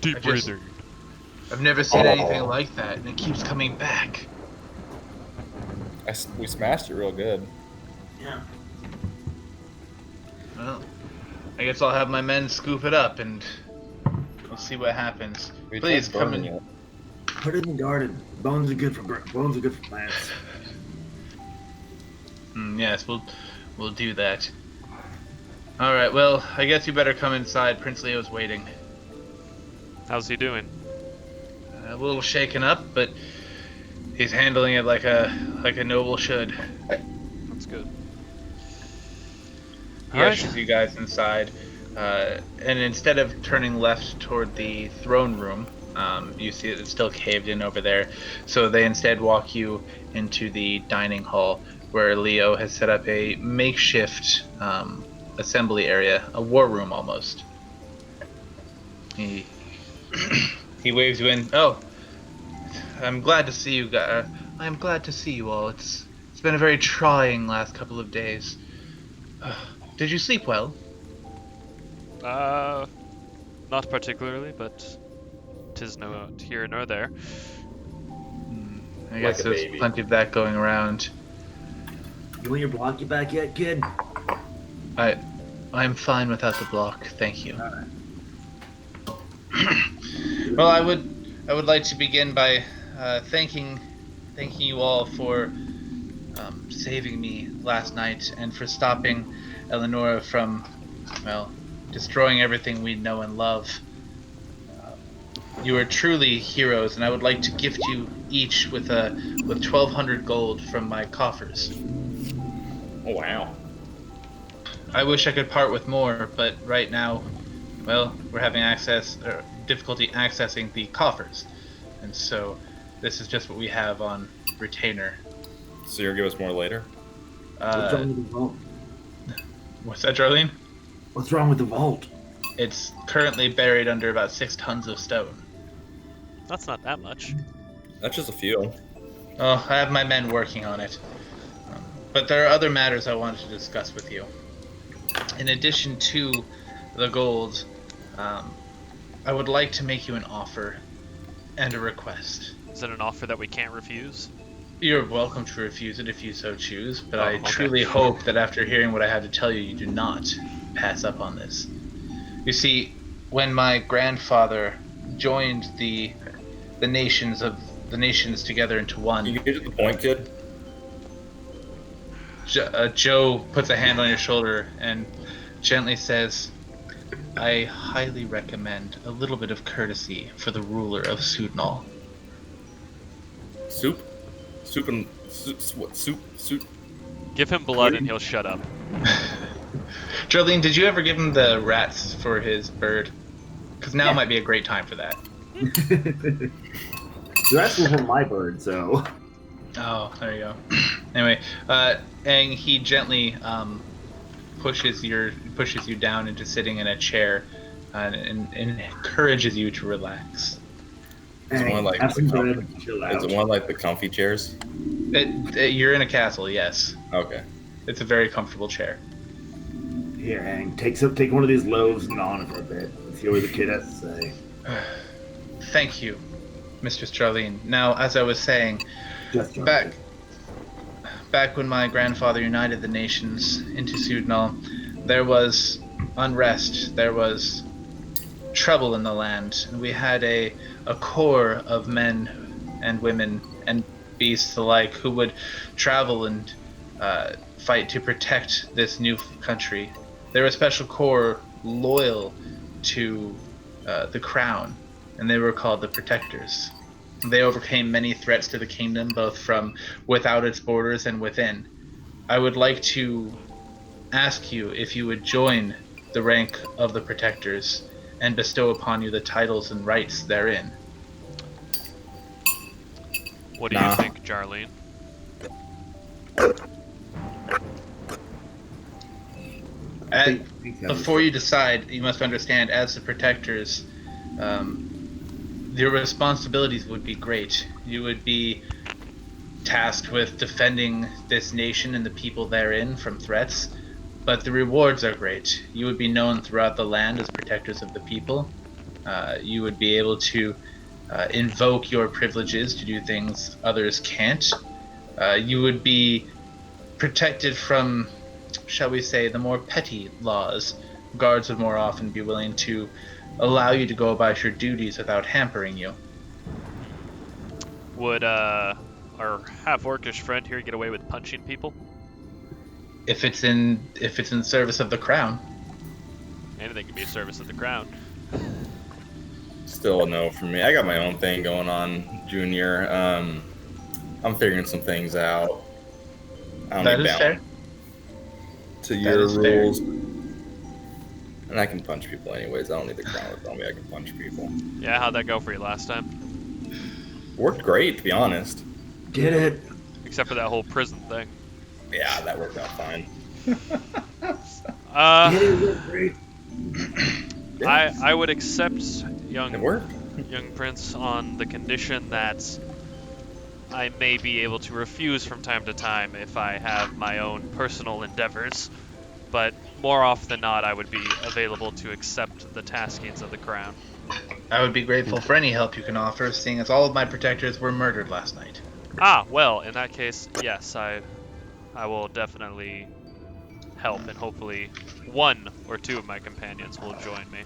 Deep I just- breathing. I've never seen anything like that, and it keeps coming back. We smashed it real good. Yeah. Well, I guess I'll have my men scoop it up, and we'll see what happens. We Please tried come burning in. it. Put it in the garden. Bones are good for plants. Yes, we'll do that. All right. Well, I guess you better come inside. Prince Leo's waiting. How's he doing? A little shaken up, but he's handling it like a noble should. That's good. He All right. ushers you guys inside, and instead of turning left toward the throne room, you see it's still caved in over there. So they instead walk you into the dining hall, where Leo has set up a makeshift assembly area, a war room almost. He he waves you in. Oh, I'm glad to see you guys. I'm glad to see you all. It's been a very trying last couple of days. Did you sleep well? Not particularly, but 'tis no here nor there. I guess there's plenty of that going around. You want your blocky back yet, kid? I'm fine without the block, thank you. Alright. Well, I would like to begin by thanking you all for saving me last night and for stopping Eleonora from, well, destroying everything we know and love. You are truly heroes, and I would like to gift you each with 1,200 gold from my coffers. Oh wow. I wish I could part with more, but right now, well, we're having difficulty accessing the coffers, and so this is just what we have on retainer. So you'll give us more later? What's wrong with the vault? What's that, Darlene? What's wrong with the vault? It's currently buried under about 6 tons of stone. That's not that much. That's just a few. Oh, I have my men working on it. But there are other matters I wanted to discuss with you. In addition to the gold, I would like to make you an offer and a request. Is it an offer that we can't refuse? You're welcome to refuse it if you so choose, but I Okay. truly hope that after hearing what I have to tell you, you do not pass up on this. You see, when my grandfather joined the nations together into one, You get to the point, kid? Joe puts a hand on your shoulder and gently says, I highly recommend a little bit of courtesy for the ruler of Sudnal. Soup? Soup and... What? Soup? Give him blood and he'll shut up. Jolene, did you ever give him the rats for his bird? Because now might be a great time for that. That's from my bird, so. Oh, there you go. Anyway, and he gently pushes you down into sitting in a chair and encourages you to relax. Is it one like have some the bread comfy, and chill is it out. one like the comfy chairs? You're in a castle, yes. Okay. It's a very comfortable chair. Here, Hank, take one of these loaves and gnaw on it for a bit. Let's hear what the kid has to say. Thank you, Mistress Charlene. Now, as I was saying, Just back when my grandfather united the nations into Sudnal, there was unrest, there was trouble in the land, and we had a corps of men and women and beasts alike who would travel and fight to protect this new country. They were a special corps loyal to the crown, and they were called the Protectors. They overcame many threats to the kingdom, both from without its borders and within. I would like to ask you if you would join the rank of the Protectors and bestow upon you the titles and rights therein. What do you think, Jarlene? Before you decide, you must understand, as the Protectors, your responsibilities would be great. You would be tasked with defending this nation and the people therein from threats, but the rewards are great. You would be known throughout the land as protectors of the people. You would be able to invoke your privileges to do things others can't. You would be protected from, shall we say, the more petty laws. Guards would more often be willing to allow you to go about your duties without hampering you. Would our half-orcish friend here get away with punching people? If it's in service of the crown. Anything can be a service at the crown. Still a no for me. I got my own thing going on, Junior. I'm figuring some things out. I don't That need is fair. bound to That your is fair. rules. And I can punch people anyways. I don't need the crown to tell me I can punch people. Yeah, how'd that go for you last time? Worked great, to be honest. Get it? Except for that whole prison thing. Yeah, that worked out fine. Get it worked great. I would accept It young worked. Prince on the condition that I may be able to refuse from time to time if I have my own personal endeavors, but more often than not, I would be available to accept the taskings of the crown. I would be grateful for any help you can offer, seeing as all of my protectors were murdered last night. Ah, well, in that case, yes, I will definitely help, and hopefully one or two of my companions will join me.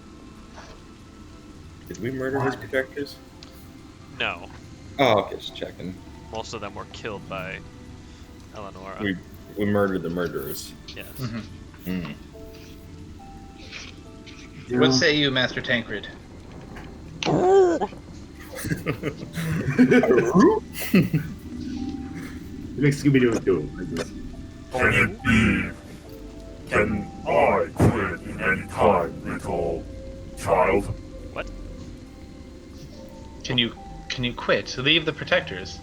Did we murder his protectors? No, Oh, okay, just checking. most of them were killed by Eleonora. We murdered the murderers. Yes. Mm-hmm. Mm. What say you, Master Tancred? It makes Scooby-Doo do it like this. Can it be? Can I quit in any time, little child? What? Can you quit? Leave the protectors.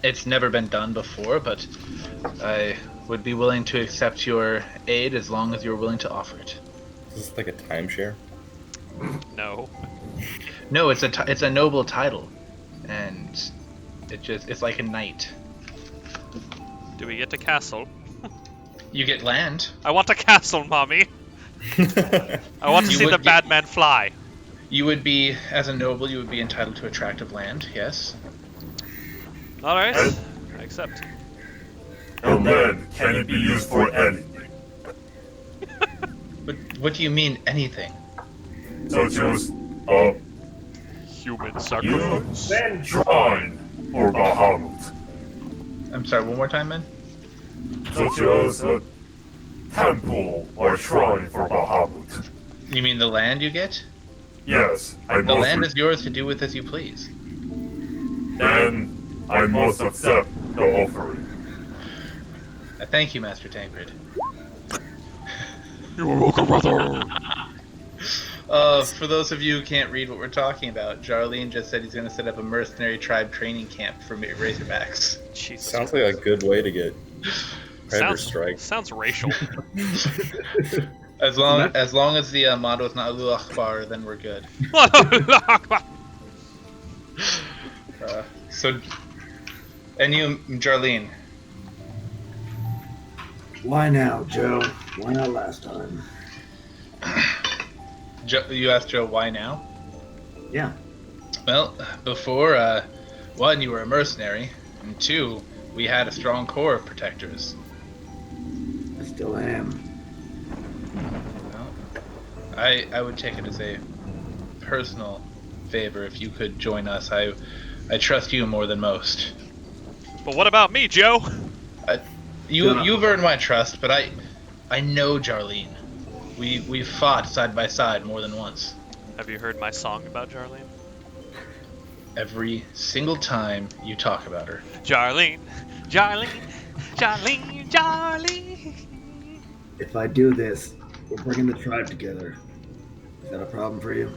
It's never been done before, but I would be willing to accept your aid as long as you're willing to offer it. Is this like a timeshare? No. No, it's a noble title, and it's like a knight. Do we get a castle? You get land. I want a castle, mommy. I want to You see would the get- bad man fly. You would be, as a noble, you would be entitled to a tract of land. Yes. All right, And- I accept. And then, can it be used for anything? But what do you mean anything? Such as Human you, sacrifice. shrine, or Bahamut. I'm sorry. One more time, man. Such as a temple or shrine for Bahamut. You mean the land you get? Yes, I The must. land is yours to do with as you please. Then I must accept the offering. Thank you, Master Tancred. You're welcome, brother. For those of you who can't read what we're talking about, Jarleen just said he's going to set up a mercenary tribe training camp for Razorbacks. Jesus. Sounds like a good way to get predator Sounds- strike. Sounds racial. As long as the motto is not Allahu Akbar, then we're good. And you, Jarleen, Why now, Joe? Why not last time? you asked Joe why now? Yeah. Well, before, one, you were a mercenary, and two, we had a strong core of protectors. I still am. Well, I would take it as a personal favor if you could join us. I trust you more than most. But what about me, Joe? You've earned my trust, but I know Jarleen. We've fought side by side more than once. Have you heard my song about Jarleen? Every single time you talk about her. Jarleen, Jarleen, Jarleen, Jarleen. If I do this, we're bringing the tribe together. Is that a problem for you?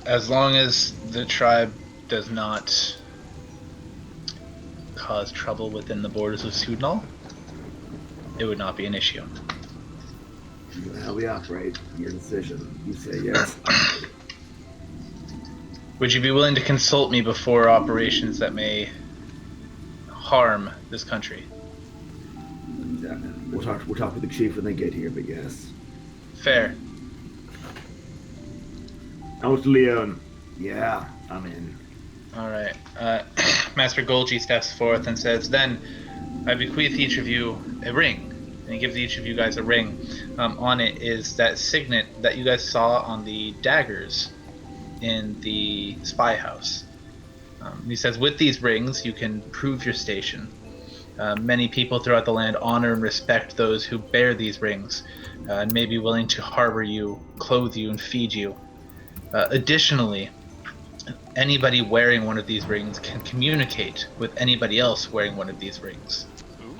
As long as the tribe does not cause trouble within the borders of Sudnal, it would not be an issue. You know how we operate. Your decision. You say yes. Would you be willing to consult me before operations that may harm this country? We'll talk with the chief when they get here, but yes. Fair. How much Leon? Yeah, I'm in. Alright. Master Golgi steps forth and says, "Then I bequeath each of you a ring." And he gives each of you guys a ring. On it is that signet that you guys saw on the daggers in the spy house. He says, "With these rings, you can prove your station. Many people throughout the land honor and respect those who bear these rings, and may be willing to harbor you, clothe you, and feed you. Additionally, anybody wearing one of these rings can communicate with anybody else wearing one of these rings. Ooh.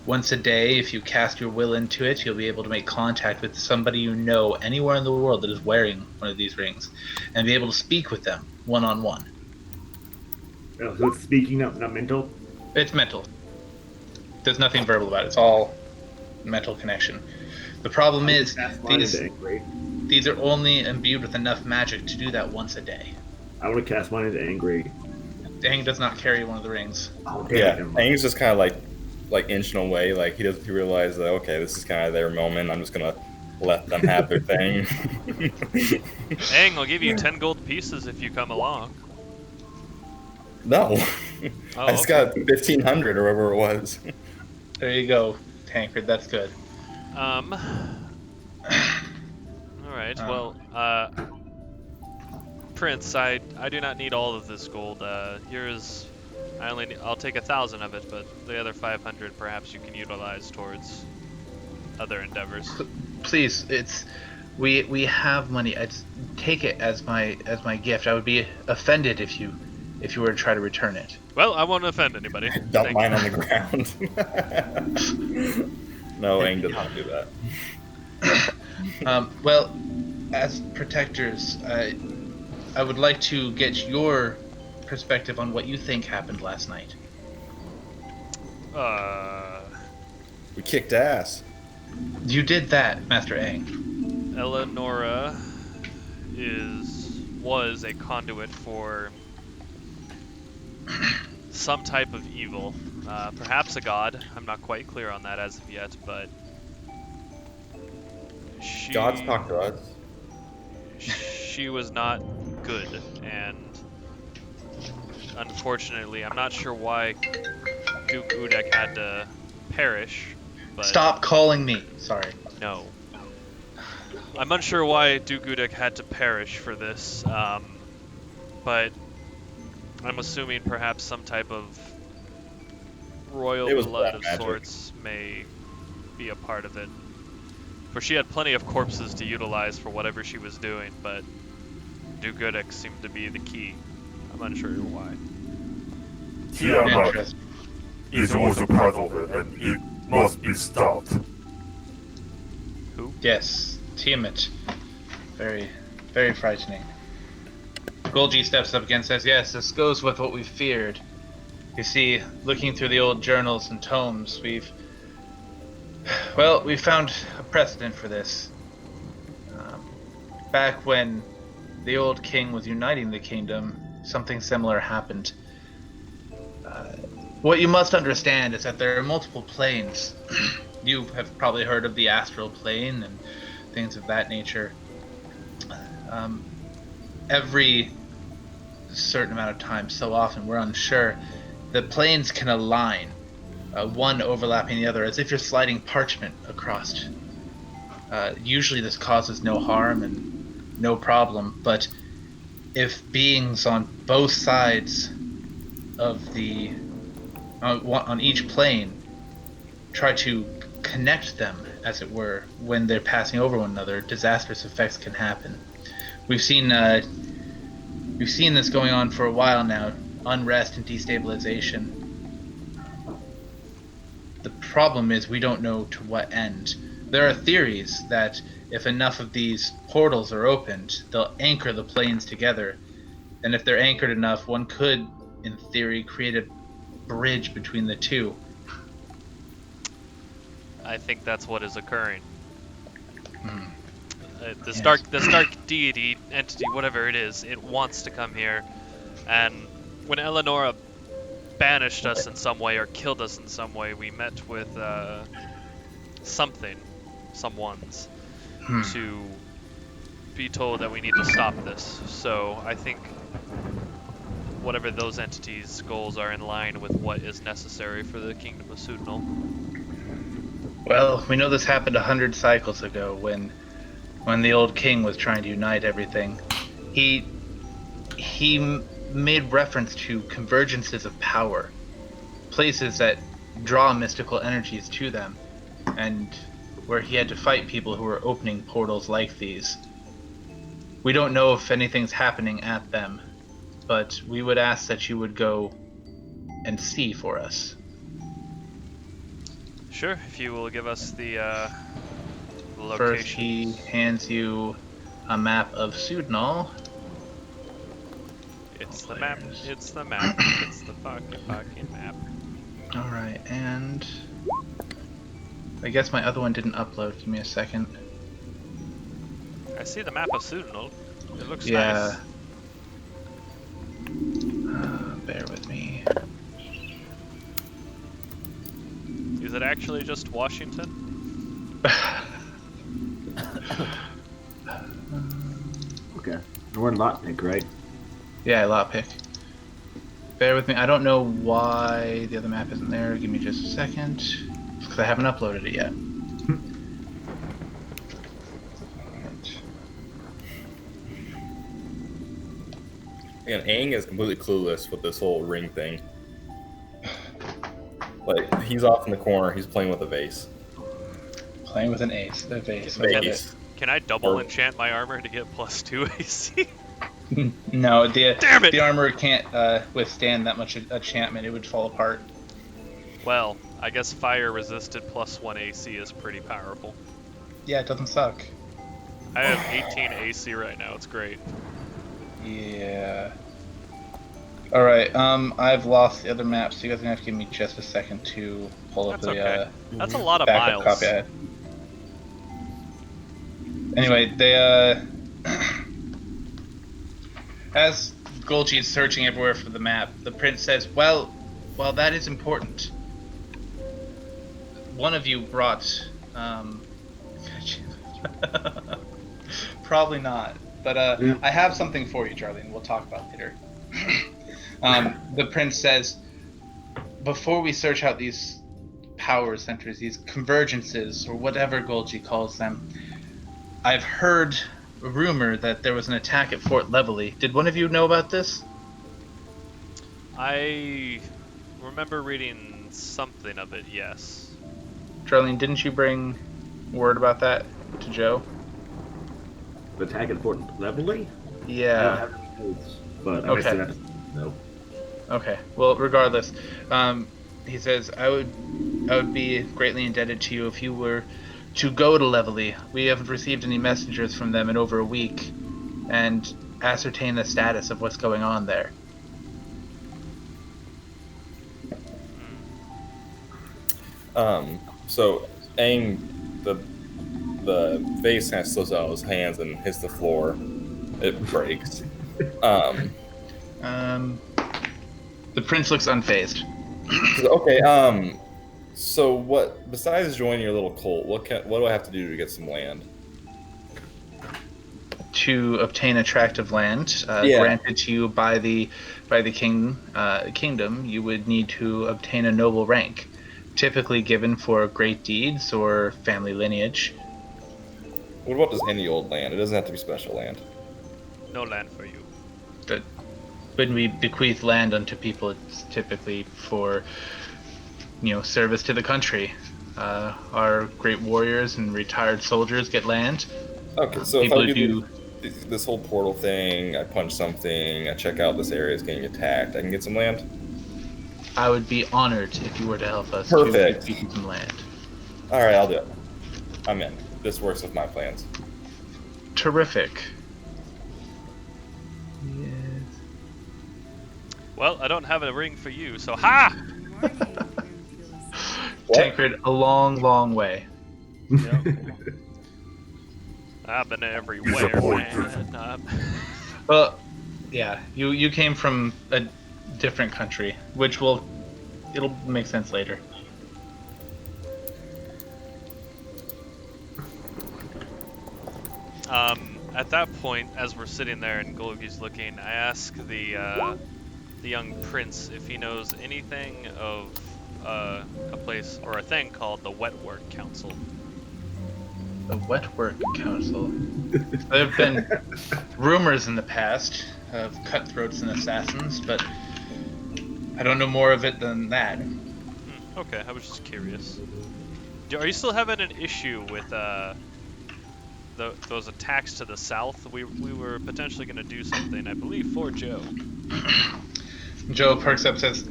Once a day, if you cast your will into it, you'll be able to make contact with somebody you know anywhere in the world that is wearing one of these rings, and be able to speak with them one-on-one. Oh, so it's speaking, not mental? It's mental. There's nothing verbal about it. It's all mental connection. The problem is, these are only imbued with enough magic to do that once a day. I want to cast mine into Angry. Aang does not carry one of the rings. Oh, Yeah, Aang's just kind of like inching away. Like he doesn't realize that okay, this is kind of their moment. I'm just gonna let them have their thing. Aang, I'll give you 10 gold pieces if you come along. No, Oh, I just got 1,500 or whatever it was. There you go, Tancred. That's good. All right. Well, Prince, I do not need all of this gold. Here's, I'll take 1,000 of it, but the other 500 perhaps you can utilize towards other endeavors. Please, we have money. I just take it as my gift. I would be offended if you were to try to return it. Well, I won't offend anybody. Dump Thank mine you. on the ground. No, Aang does not do that. Well, as protectors, I would like to get your perspective on what you think happened last night. We kicked ass. You did that, Master Aang. Eleonora was a conduit for some type of evil. Perhaps a god. I'm not quite clear on that as of yet, but Gods talk to us. she was not good, and unfortunately, I'm not sure why Duke Udek had to perish. But Stop calling me. Sorry. no. I'm unsure why Duke Udek had to perish for this, but I'm assuming perhaps some type of royal It was blood black of magic. sorts may be a part of it. For she had plenty of corpses to utilize for whatever she was doing, but Duke Udek seemed to be the key. I'm unsure why. Tiamat Interesting. is also part of it, and it must be stopped. Who? Yes, Tiamat. Very, very frightening. Golgi steps up again and says, yes, this goes with what we feared. You see, looking through the old journals and tomes, we found a precedent for this. Back when the old king was uniting the kingdom, something similar happened. What you must understand is that there are multiple planes. You have probably heard of the astral plane and things of that nature. Every certain amount of time, so often we're unsure, the planes can align, one overlapping the other, as if you're sliding parchment across. Usually this causes no harm and no problem, but if beings on both sides of the on each plane try to connect them, as it were, when they're passing over one another, disastrous effects can happen. We've seen this going on for a while now, unrest and destabilization. The problem is we don't know to what end. There are theories that if enough of these portals are opened, they'll anchor the planes together. And if they're anchored enough, one could, in theory, create a bridge between the two. I think that's what is occurring. The Yes. Stark deity, entity, whatever it is, it wants to come here. And when Eleonora banished us in some way or killed us in some way, we met with someone's, to be told that we need to stop this. So I think whatever those entities' goals are in line with what is necessary for the kingdom of Sudnal. Well, we know this happened 100 cycles ago when the old king was trying to unite everything. He made reference to convergences of power, places that draw mystical energies to them, and where he had to fight people who were opening portals like these. We don't know if anything's happening at them, but we would ask that you would go and see for us. Sure, if you will give us the location. First, he hands you a map of Sudnal. It's the map. It's the map. It's the fucking map. All right, and I guess my other one didn't upload. Give me a second. I see the map of Sudnal. It looks Yeah. nice. Bear with me. Is it actually just Washington? Okay. We're in Lockpick, right? Yeah, lockpick. Bear with me. I don't know why the other map isn't there. Give me just a second, because I haven't uploaded it yet. And Aang is completely clueless with this whole ring thing. Like, he's off in the corner, he's playing with a vase. Playing with an ace. A vase. I love Vase. Can I double Or- enchant my armor to get +2 AC? it. No, Damn it! the armor can't withstand that much enchantment. It would fall apart. Well, I guess fire resisted +1 AC is pretty powerful. Yeah, it doesn't suck. I have 18 AC right now. It's great. Yeah. All right. I've lost the other map, so you guys are gonna have to give me just a second to pull up That's the okay. That's a lot of backup miles. copy I had. Anyway, they as Golgi is searching everywhere for the map, the prince says, "Well, that is important. One of you brought, probably not, but Yeah. I have something for you, Charlie, and we'll talk about later." The prince says, "Before we search out these power centers, these convergences, or whatever Golgi calls them, I've heard a rumor that there was an attack at Fort Levelly. Did one of you know about this?" I remember reading something of it, yes. Charlene, didn't you bring word about that to Joe? The attack at Fort Levelly? I don't Yeah. have any notes, but I Okay. said that. No. Okay. Well, regardless, he says I would be greatly indebted to you if you were to go to Levelly. We haven't received any messengers from them in over a week, and ascertain the status of what's going on there. So Aang, the vase kind of slips out of his hands and hits the floor. It breaks. The prince looks unfazed. Okay. So what? Besides joining your little cult, what do I have to do to get some land? To obtain a tract of land granted to you by the kingdom, you would need to obtain a noble rank, typically given for great deeds or family lineage. What about just any old land? It doesn't have to be special land. No land for you. That when we bequeath land unto people, it's typically for service to the country. Our great warriors and retired soldiers get land. Okay, so if People I who do this whole portal thing, I punch something, I check out this area is getting attacked, I can get some land? I would be honored if you were to help us Perfect. to bequeath some land. Alright, I'll do it. I'm in. This works with my plans. Terrific. Yes. Well, I don't have a ring for you, so ha! What? Tancred, a long, long way. I've been everywhere, Disappointed. man. Well, yeah, you came from a different country, which it'll make sense later. At that point, as we're sitting there and Golgi's looking, I ask the young prince if he knows anything of a place or a thing called the Wetwork Council. The Wetwork Council. There have been rumors in the past of cutthroats and assassins, but I don't know more of it than that. Okay, I was just curious. Are you still having an issue with those attacks to the south? We were potentially going to do something, I believe, for Joe. Joe perks up, says,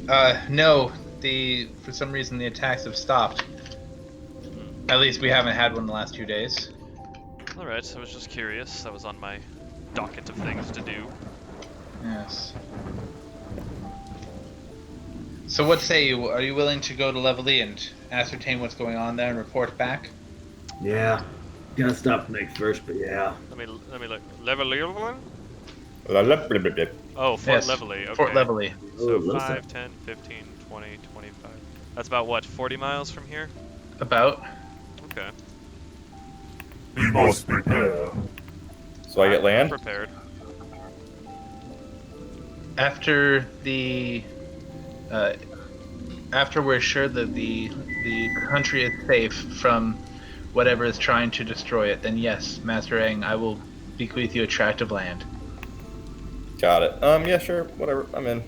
no, for some reason the attacks have stopped. At least we haven't had one in the last 2 days. Alright, I was just curious. That was on my docket of things to do. Yes. So what say you? Are you willing to go to Level E and ascertain what's going on there and report back? Yeah. Gotta stop the next first, but yeah. Let me look. Level? Blablabla. Oh, Fort Yes, Levelly. Okay. Fort Levelly. So Oh, 5, 10, 15, 20, 25. That's about what, 40 miles from here? About. Okay. We must prepare. So I get I'm land? prepared. After after we're sure that the country is safe from whatever is trying to destroy it, then yes, Master Aang, I will bequeath you a tract of land. Got it. Yeah, sure. Whatever. I'm in.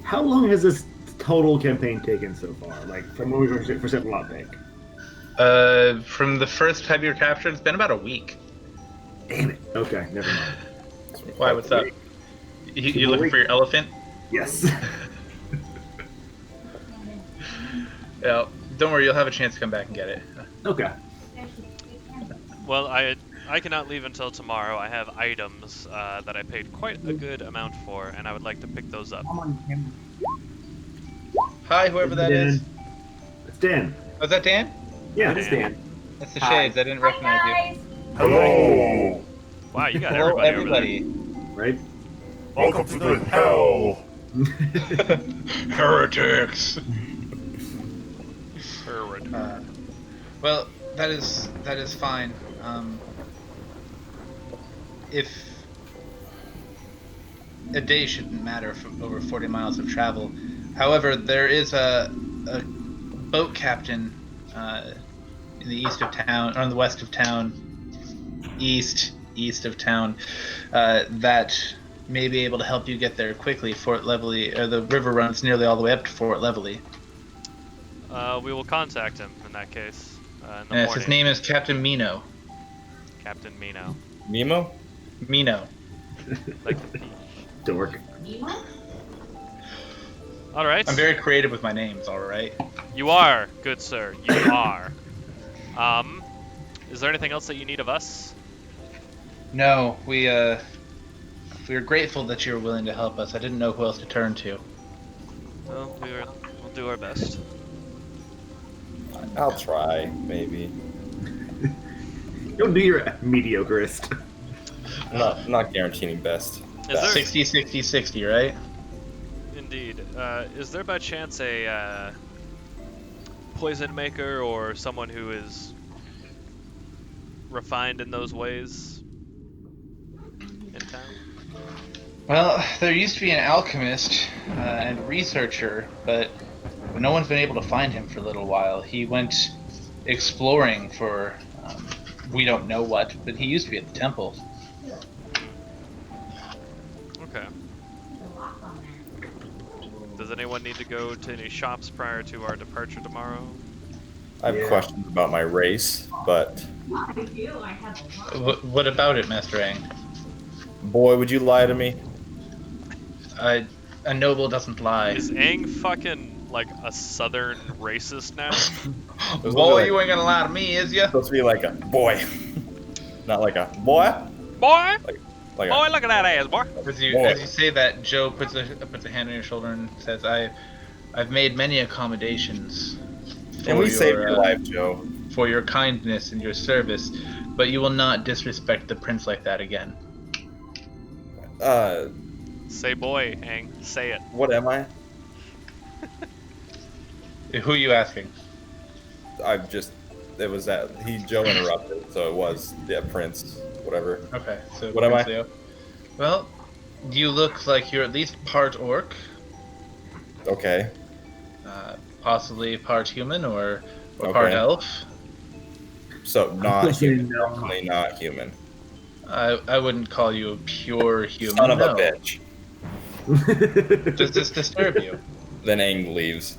How long has this total campaign taken so far? Like, from when we first set Lot Bank? From the first time you were captured, it's been about a week. Damn it. Okay, never mind. Why, what's up? You looking for your elephant? Yes. Yeah, don't worry, you'll have a chance to come back and get it. Okay. Well, I cannot leave until tomorrow. I have items that I paid quite a good amount for, and I would like to pick those up. Hi, whoever that is. It's Dan. Was that Dan? Yeah, it's Dan. That's the Shades. I didn't recognize you. Hello. Wow, you got Hello, everybody over Right? Welcome to the hell. Heretics. there. Well, that is fine. If a day shouldn't matter for over 40 miles of travel. However, there is a boat captain in the east of town, or in the west of town, east of town, that may be able to help you get there quickly. Fort Levelly, or the river runs nearly all the way up to Fort Levelly. We will contact him in that case in the Yes, morning. his name is Captain Mino. Captain Mino. Nemo? Mino. Like, Dork. all right. I'm very creative with my names, all right? You are, good sir. You are. Is there anything else that you need of us? No, we are grateful that you were willing to help us. I didn't know who else to turn to. Well, we'll do our best. I'll try, maybe. Don't do your mediocreest. Not guaranteeing best. Is there 60, 60, 60, right? indeed? Is there by chance a poison maker or someone who is refined in those ways in town? Well, there used to be an alchemist and researcher, but no one's been able to find him for a little while. He went exploring for we don't know what, but he used to be at the temple. Okay. Does anyone need to go to any shops prior to our departure tomorrow? I have questions about my race, but What about it, Master Aang? boy, would you lie to me? A noble doesn't lie. Is Aang fucking like a southern racist now? Boy, you ain't gonna lie to me, is ya? Supposed to be like a boy, not like a boy. Boy! Like Boy, look at that ass, boy! As you say that, Joe puts a hand on your shoulder and says, "I've made many accommodations. Can we save your life, Joe? For your kindness and your service, but you will not disrespect the prince like that again." Say boy, Aang. Say it. What am I? Who are you asking? It was that Joe interrupted, so it was Prince, whatever. Okay, so What am I? Leo. Well, you look like you're at least part orc, Okay. possibly part human or Okay. part elf. So not human. No. Definitely not human. I wouldn't call you a pure human. Son of no. a bitch. Does this disturb you? Then Aang leaves.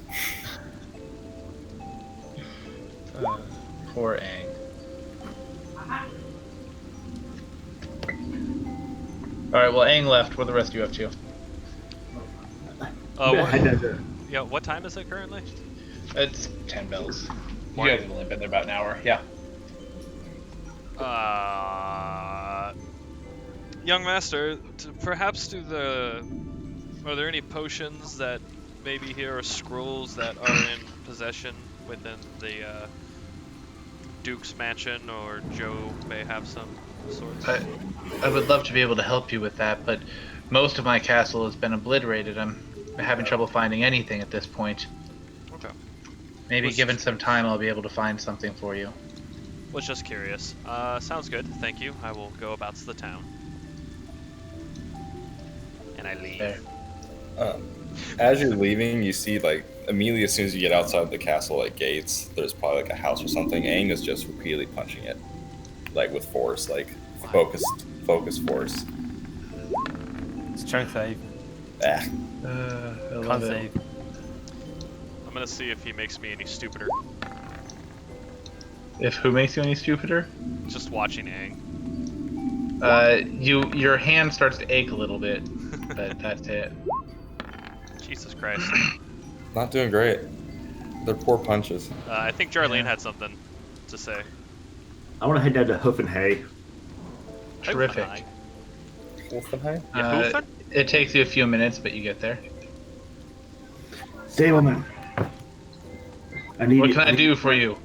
Poor Aang. Alright, well, Aang left. What are the rest of you up to? Yeah, what time is it currently? It's 10 bells. You Morning. guys have only been there about an hour. Yeah. Young master, are there any potions that maybe here are scrolls that are in possession within the Duke's mansion, or Joe may have some sorts? I would love to be able to help you with that, but most of my castle has been obliterated. I'm having trouble finding anything at this point. Okay. Maybe Was given just some curious. time, I'll be able to find something for you. Was just curious. Sounds good. Thank you. I will go about the town. And I leave. There. As you're leaving, you see like immediately as soon as you get outside the castle like gates, there's probably like a house or something. Aang is just repeatedly punching it, like with force, like focused force. Strength save. Ah. I love Con it. save. I'm gonna see if he makes me any stupider. If who makes you any stupider? Just watching Aang. Your hand starts to ache a little bit, but that's it. Jesus Christ. Not doing great. They're poor punches. I think Jarlene Yeah. had something to say. I want to head down to Hoof and Hay. Terrific. Wolfenheim? Yeah, It takes you a few minutes, but you get there. Stableman. What can I do for you?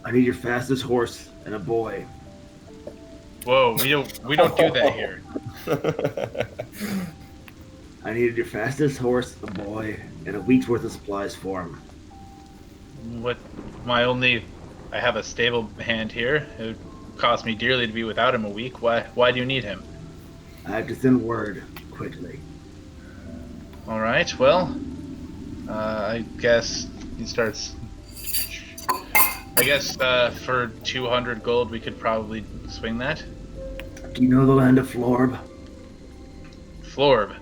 I need your fastest horse and a boy. Whoa, we don't do that here. I needed your fastest horse, a boy, and a week's worth of supplies for him. What? I have a stable hand here. It would cost me dearly to be without him a week. Why do you need him? I have to send word quickly. All right. Well, I guess he starts. I guess for 200 gold, we could probably swing that. Do you know the land of Florb? Florb.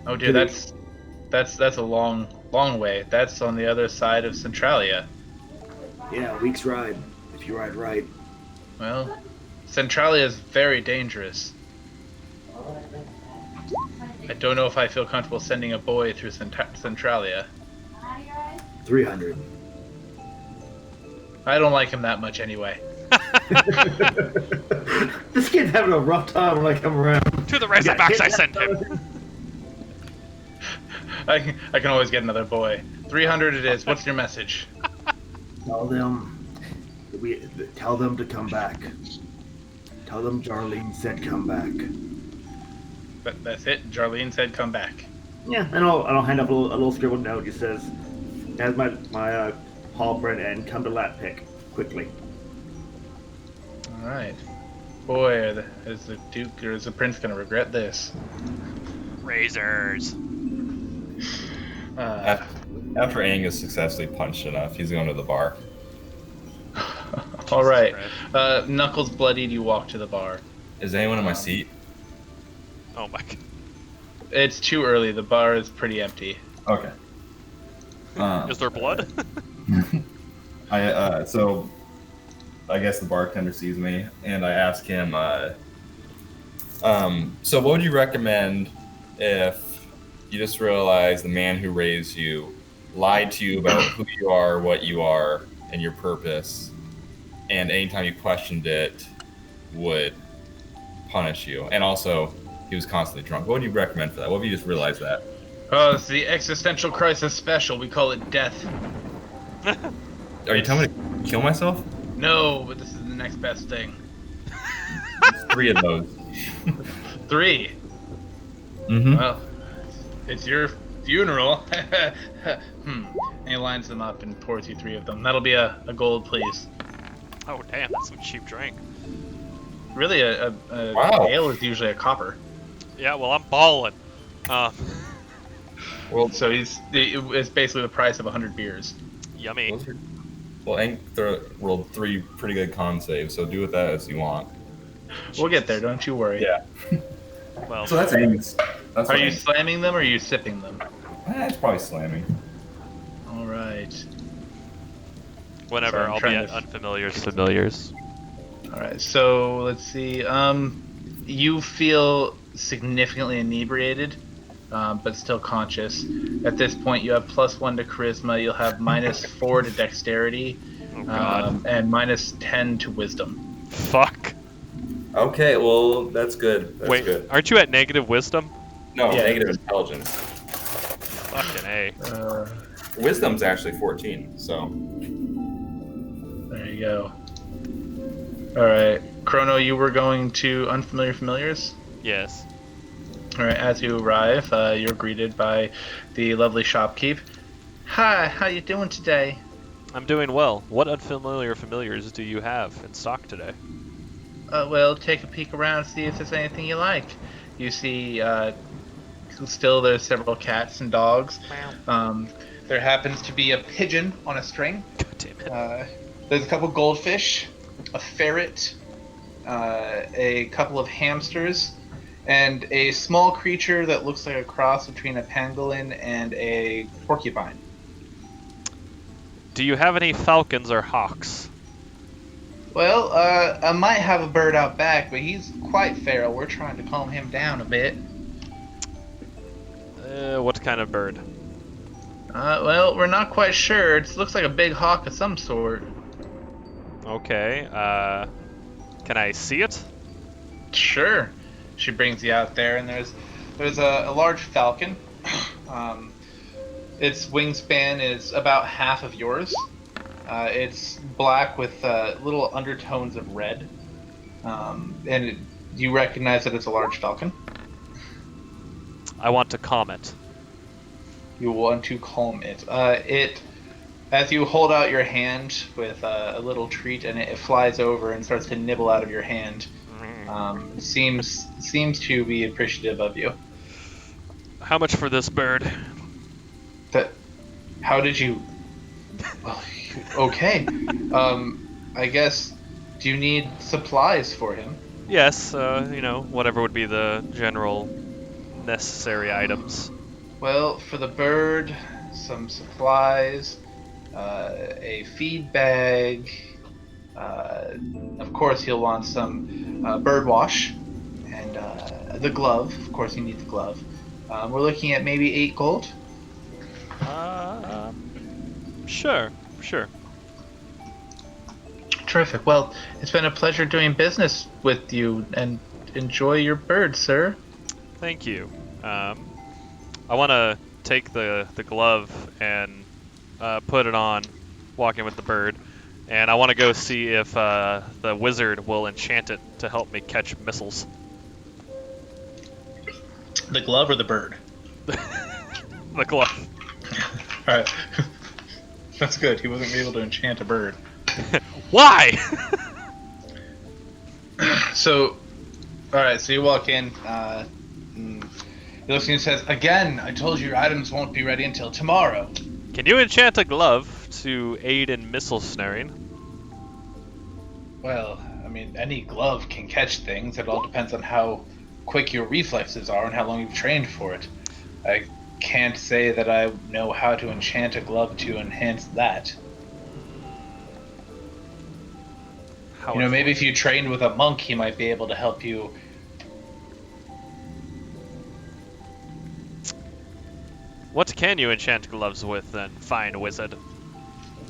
Oh dear, that's a long way. That's on the other side of Centralia. Yeah, a week's ride, if you ride right. Well, Centralia is very dangerous. I don't know if I feel comfortable sending a boy through Centralia. 300. I don't like him that much anyway. This kid's having a rough time when I come around. To the Razorbacks I send him. I can always get another boy. 300 it is. What's your message? Tell them to come back. Tell them Jarlene said come back. But that's it. Jarlene said come back. Yeah, and I'll hand up a little scribbled note. It says, "As my halberd and come to Lat Pick quickly." All right. Boy, is the Duke or is the Prince gonna regret this? Razors. After Aang has successfully punched enough, he's going to the bar. All right. Knuckles bloodied. You walk to the bar. Is anyone in my seat? Oh my god. It's too early. The bar is pretty empty. Okay. Is there blood? So I guess the bartender sees me, and I ask him, so what would you recommend if you just realized the man who raised you lied to you about who you are, what you are, and your purpose, and anytime you questioned it, would punish you, and also he was constantly drunk? What would you recommend for that? What if you just realized that? Oh, it's the existential crisis special. We call it death. Are you telling me to kill myself? No, but this is the next best thing. 3 of those. 3. Mm-hmm. Well, it's your funeral. And he lines them up and pours you 3 of them. That'll be a gold, please. Oh damn, that's some cheap drink. Really, a Wow. ale is usually a copper. Yeah, well I'm balling. Well, so it's basically the price of 100 beers. Yummy. Well, Aang rolled 3 pretty good con saves, so do with that as you want. We'll get there, don't you worry. Yeah. Well, So that's Aang's. That's Are what you Aang- slamming them or are you sipping them? It's probably slamming. All right. Whenever Sorry, I'm I'll be trying at to- unfamiliar's familiars. All right. So let's see. You feel significantly inebriated, but still conscious. At this point, you have +1 to charisma. You'll have -4 to dexterity, Oh god. and -10 to wisdom. Fuck. Okay, well, that's good. That's Wait, good. aren't you at negative wisdom? No, Yeah. negative intelligence. Fucking A. Wisdom's actually 14, so. There you go. All right, Chrono, you were going to unfamiliar familiars. Yes. All right, as you arrive, you're greeted by the lovely shopkeep. Hi, how you doing today? I'm doing well. What unfamiliar familiars do you have in stock today? Well, take a peek around, see if there's anything you like. You see, still there's several cats and dogs. There happens to be a pigeon on a string. God damn it. There's a couple goldfish, a ferret, a couple of hamsters, and a small creature that looks like a cross between a pangolin and a porcupine. Do you have any falcons or hawks? Well, I might have a bird out back, but he's quite feral. We're trying to calm him down a bit. What kind of bird? Well, we're not quite sure. It looks like a big hawk of some sort. Okay, can I see it? Sure. She brings you out there, and there's a large falcon. Its wingspan is about half of yours. It's black with little undertones of red, you recognize that it's a large falcon. I want to calm it. You want to calm it. As you hold out your hand with a little treat, and it flies over and starts to nibble out of your hand. Seems to be appreciative of you. How much for this bird? How did you? Okay. I guess. Do you need supplies for him? Yes, whatever would be the general necessary items. Well, for the bird, some supplies, a feed bag. Of course, he'll want some bird wash, and the glove. Of course, you need the glove. We're looking at maybe 8 gold. Sure. Terrific. Well, it's been a pleasure doing business with you, and enjoy your bird, sir. Thank you. I want to take the glove and put it on, walking with the bird, and I want to go see if the wizard will enchant it to help me catch missiles. The glove or the bird? The glove. All right. That's good. He wasn't able to enchant a bird. Why? So, all right. So you walk in. He looks and says, "Again, I told you your items won't be ready until tomorrow." Can you enchant a glove to aid in missile snaring? Well, I mean, any glove can catch things. It all depends on how quick your reflexes are and how long you've trained for it. I can't say that I know how to enchant a glove to enhance that. How Maybe if you trained with a monk, he might be able to help you. What can you enchant gloves with, then, fine wizard?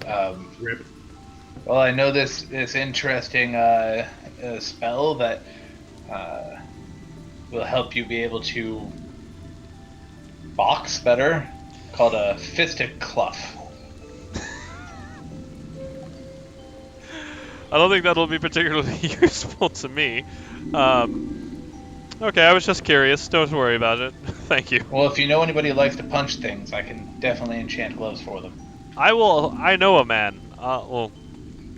Well, I know this interesting spell that will help you be able to box better, called a fistic cluff. I don't think that'll be particularly useful to me. Okay, I was just curious. Don't worry about it. Thank you. Well, if you know anybody who likes to punch things, I can definitely enchant gloves for them. I know a man. Well,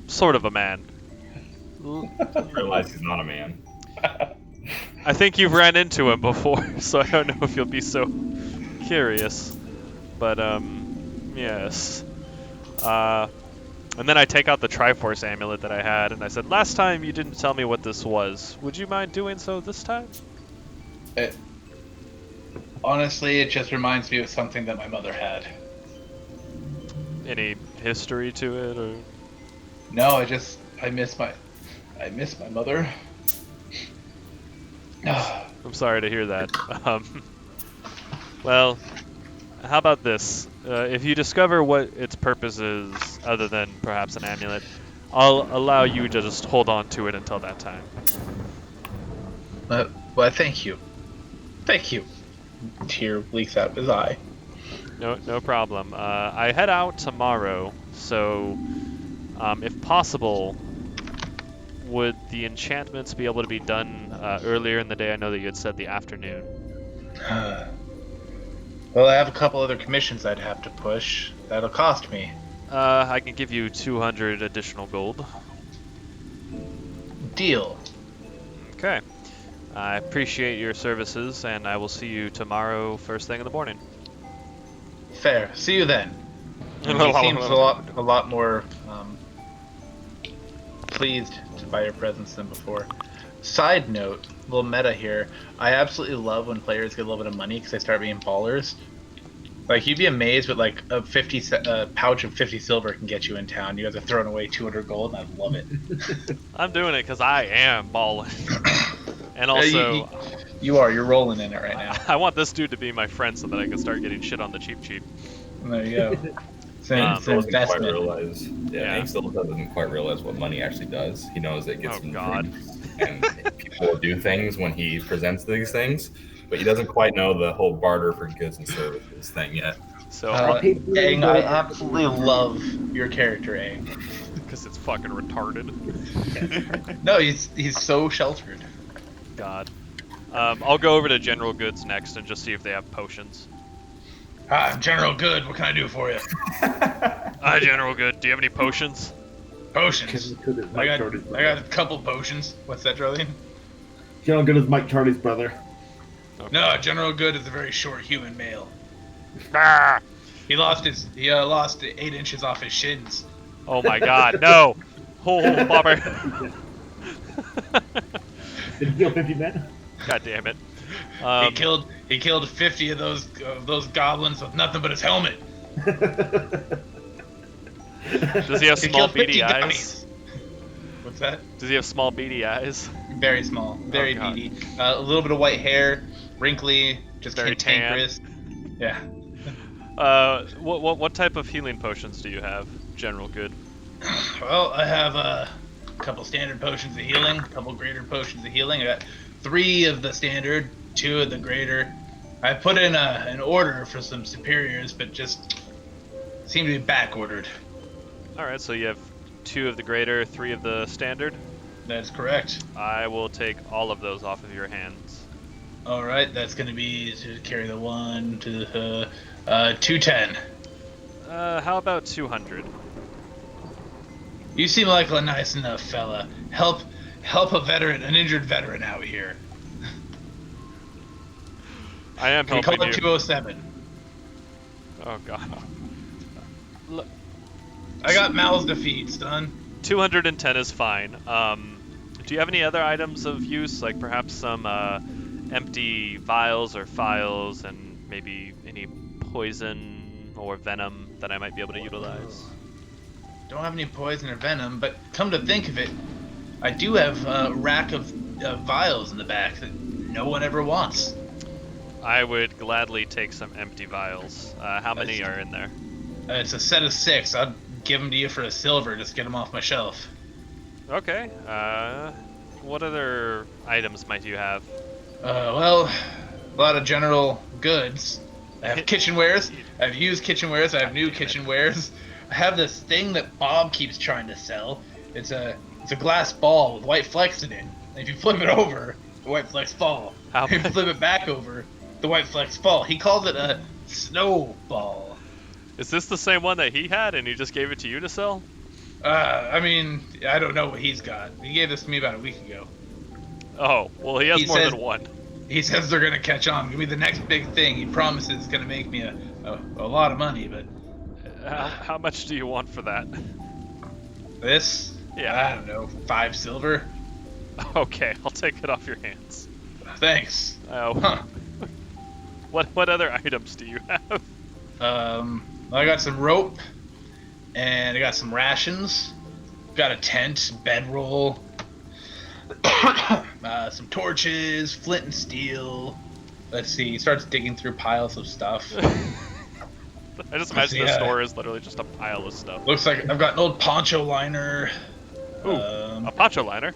sort of a man. I realize he's not a man. I think you've ran into him before, so I don't know if you'll be so curious. But, yes. And then I take out the Triforce amulet that I had, and I said, last time you didn't tell me what this was. Would you mind doing so this time? Honestly, it just reminds me of something that my mother had. Any history to it, or? No, I miss my mother. I'm sorry to hear that. Well, how about this? If you discover what its purpose is, other than perhaps an amulet, I'll allow you to just hold on to it until that time. Well, thank you. Thank you. Tear leaks out of his eye. No problem. I head out tomorrow, so if possible, would the enchantments be able to be done earlier in the day? I know that you had said the afternoon. Well, I have a couple other commissions I'd have to push. That'll cost me. I can give you 200 additional gold. Deal. Okay. I appreciate your services, and I will see you tomorrow first thing in the morning. Fair. See you then. And he seems a lot more pleased by your presence than before. Side note, little meta here. I absolutely love when players get a little bit of money because they start being ballers. Like, you'd be amazed what like a pouch of 50 silver can get you in town. You guys are throwing away 200 gold, and I love it. I'm doing it because I am balling. And also, you're rolling in it right now. I want this dude to be my friend so that I can start getting shit on the cheap. There you go. It's an investment. Hank still doesn't quite realize what money actually does. He knows it gets him drinks, and people will do things when he presents these things, but he doesn't quite know the whole barter for goods and services thing yet. So, Aang, I absolutely love your character, Aang. Because it's fucking retarded. No, he's so sheltered. God. I'll go over to General Goods next and just see if they have potions. General Good, what can I do for you? Hi, General Good. Do you have any potions? Potions? I got a couple potions. What's that, Darlene? General Good is Mike Charlie's brother. Okay. No, General Good is a very short human male. Ah! He lost 8 inches off his shins. Oh my God, no! Oh, bobber. Did he kill 50 men? God damn it. He killed 50 of those goblins with nothing but his helmet. Does he have small beady eyes? Gummies. What's that? Does he have small beady eyes? Very small, very beady. A little bit of white hair, wrinkly, just very cantankerous. Yeah. What type of healing potions do you have, General Good? Well, I have a couple standard potions of healing, a couple greater potions of healing. I got 3 of the standard, 2 of the greater. I put in an order for some superiors, but just seem to be back ordered. Alright, so you have 2 of the greater, 3 of the standard? That's correct. I will take all of those off of your hands. Alright, that's going to be to carry the 1 to the 210. How about 200? You seem like a nice enough fella. Help an injured veteran out here. I am Can we helping call you. it 207? Oh God. Look, I got mouths to feed, son. 210 is fine. Do you have any other items of use, like perhaps some empty vials or phials, and maybe any poison or venom that I might be able to utilize? Don't have any poison or venom, but come to think of it, I do have a rack of vials in the back that no one ever wants. I would gladly take some empty vials. How many are in there? It's a set of 6. I'll give them to you for a silver. Just get them off my shelf. Okay. What other items might you have? Well, a lot of general goods. I have kitchenwares. I have used kitchenwares. I have new kitchenwares. I have this thing that Bob keeps trying to sell. It's a glass ball with white flecks in it. And if you flip it over, the white flecks fall. If you flip it back over, the white flecks fall. He calls it a snowball. Is this the same one that he had and he just gave it to you to sell? I mean, I don't know what he's got. He gave this to me about a week ago. Oh, well, he has more than one. He says they're gonna catch on. Give me the next big thing. He promises it's gonna make me a lot of money, but how much do you want for that? This? Yeah. I don't know, 5 silver. Okay, I'll take it off your hands. Thanks. Oh. Huh. What other items do you have? I got some rope, and I got some rations. Got a tent, bedroll, some torches, flint and steel. Let's see. He starts digging through piles of stuff. I just imagine the Yeah. store is literally just a pile of stuff. Looks like I've got an old poncho liner. Ooh, a poncho liner.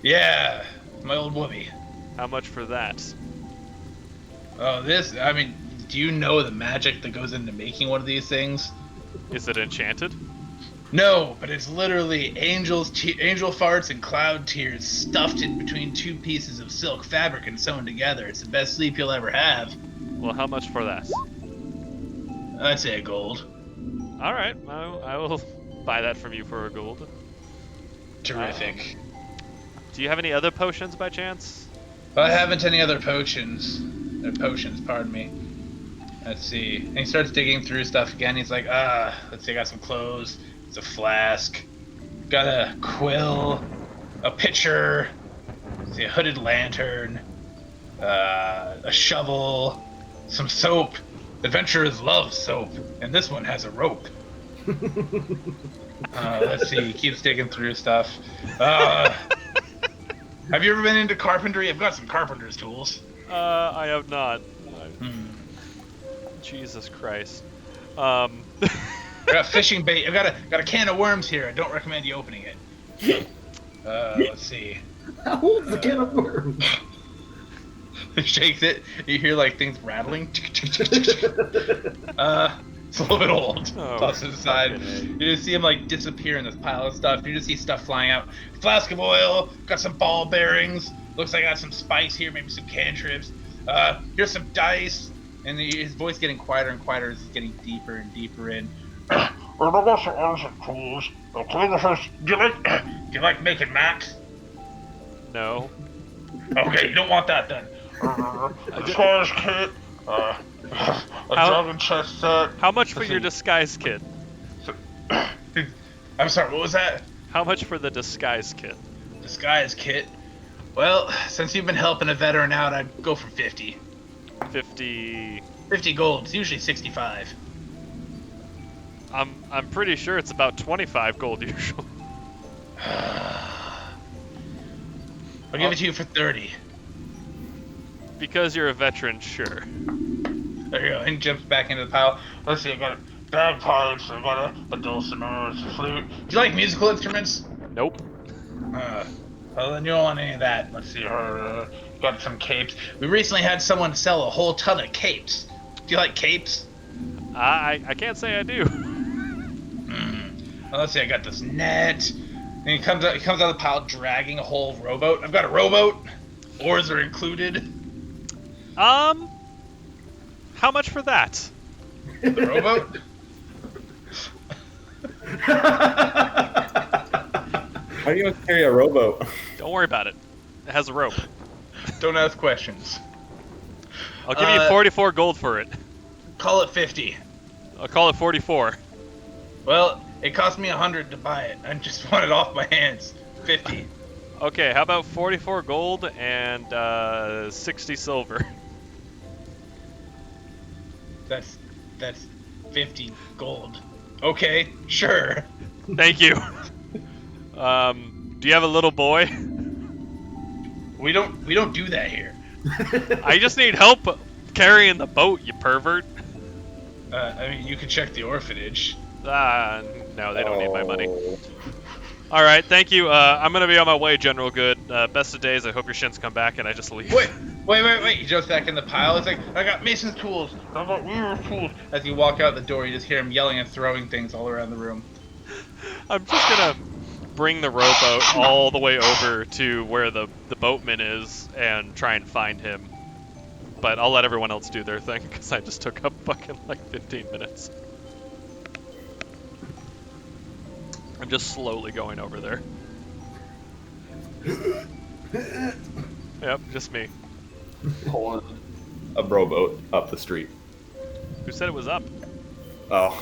Yeah, my old whoopee. How much for that? Oh, this. I mean, do you know the magic that goes into making one of these things? Is it enchanted? No, but it's literally angel farts and cloud tears stuffed in between two pieces of silk fabric and sewn together. It's the best sleep you'll ever have. Well, how much for that? I'd say a gold. All right, I will buy that from you for a gold. Terrific. Do you have any other potions by chance? I haven't any other potions. Potions, pardon me. Let's see. And he starts digging through stuff again. He's like, let's see, I got some clothes. It's a flask. Got a quill. A pitcher. Let's see, a hooded lantern. A shovel. Some soap. Adventurers love soap. And this one has a rope. Let's see, he keeps digging through stuff. Have you ever been into carpentry? I've got some carpenter's tools. I have not. Jesus Christ. I got fishing bait. I've got a can of worms here. I don't recommend you opening it. Let's see. How old's the can of worms? He shakes it. You hear like things rattling. It's a little bit old. Oh, Toss it aside. fucking You just see him like disappear in this pile of stuff. You just see stuff flying out. Flask of oil. Got some ball bearings. Looks like I got some spice here. Maybe some cantrips. Here's some dice. And his voice getting quieter and quieter as he's getting deeper and deeper in. I got some awesome tools. Do you like making maps? No. Okay, you don't want that then. A disguise kit, a dragon chest set. How much for your disguise kit? I'm sorry, what was that? How much for the disguise kit? Disguise kit? Well, since you've been helping a veteran out, I'd go for 50. 50. 50 gold, it's usually 65. I'm pretty sure it's about 25 gold usually. I'll give it to you for 30. Because you're a veteran, sure. There you go, and he jumps back into the pile. Let's see, I got bagpipes, I got a dulcimer, a flute. Do you like musical instruments? Nope. Well, then you don't want any of that. Let's see, got some capes. We recently had someone sell a whole ton of capes. Do you like capes? I can't say I do. Well, let's see, I got this net. And he comes out of the pile dragging a whole rowboat. I've got a rowboat. Oars are included. How much for that? The rowboat? How are you going to carry a rowboat? Don't worry about it. It has a rope. Don't ask questions. I'll give you 44 gold for it. Call it 50. I'll call it 44. Well, it cost me 100 to buy it. I just want it off my hands. 50. Okay, how about 44 gold and 60 silver? That's 50 gold. Okay, sure. Thank you. Do you have a little boy? We don't do that here. I just need help carrying the boat, you pervert. I mean, you could check the orphanage. No, they don't need my money. All right, thank you. I'm gonna be on my way, General Good. Best of days. I hope your shins come back and I just leave. Wait. He jumps back in the pile. It's like, I got Mason's tools. I got Weaver's tools. As you walk out the door, you just hear him yelling and throwing things all around the room. I'm just gonna bring the rowboat all the way over to where the boatman is and try and find him. But I'll let everyone else do their thing because I just took up fucking like 15 minutes. I'm just slowly going over there. Yep, just me. Pulling a rowboat up the street. Who said it was up? Oh.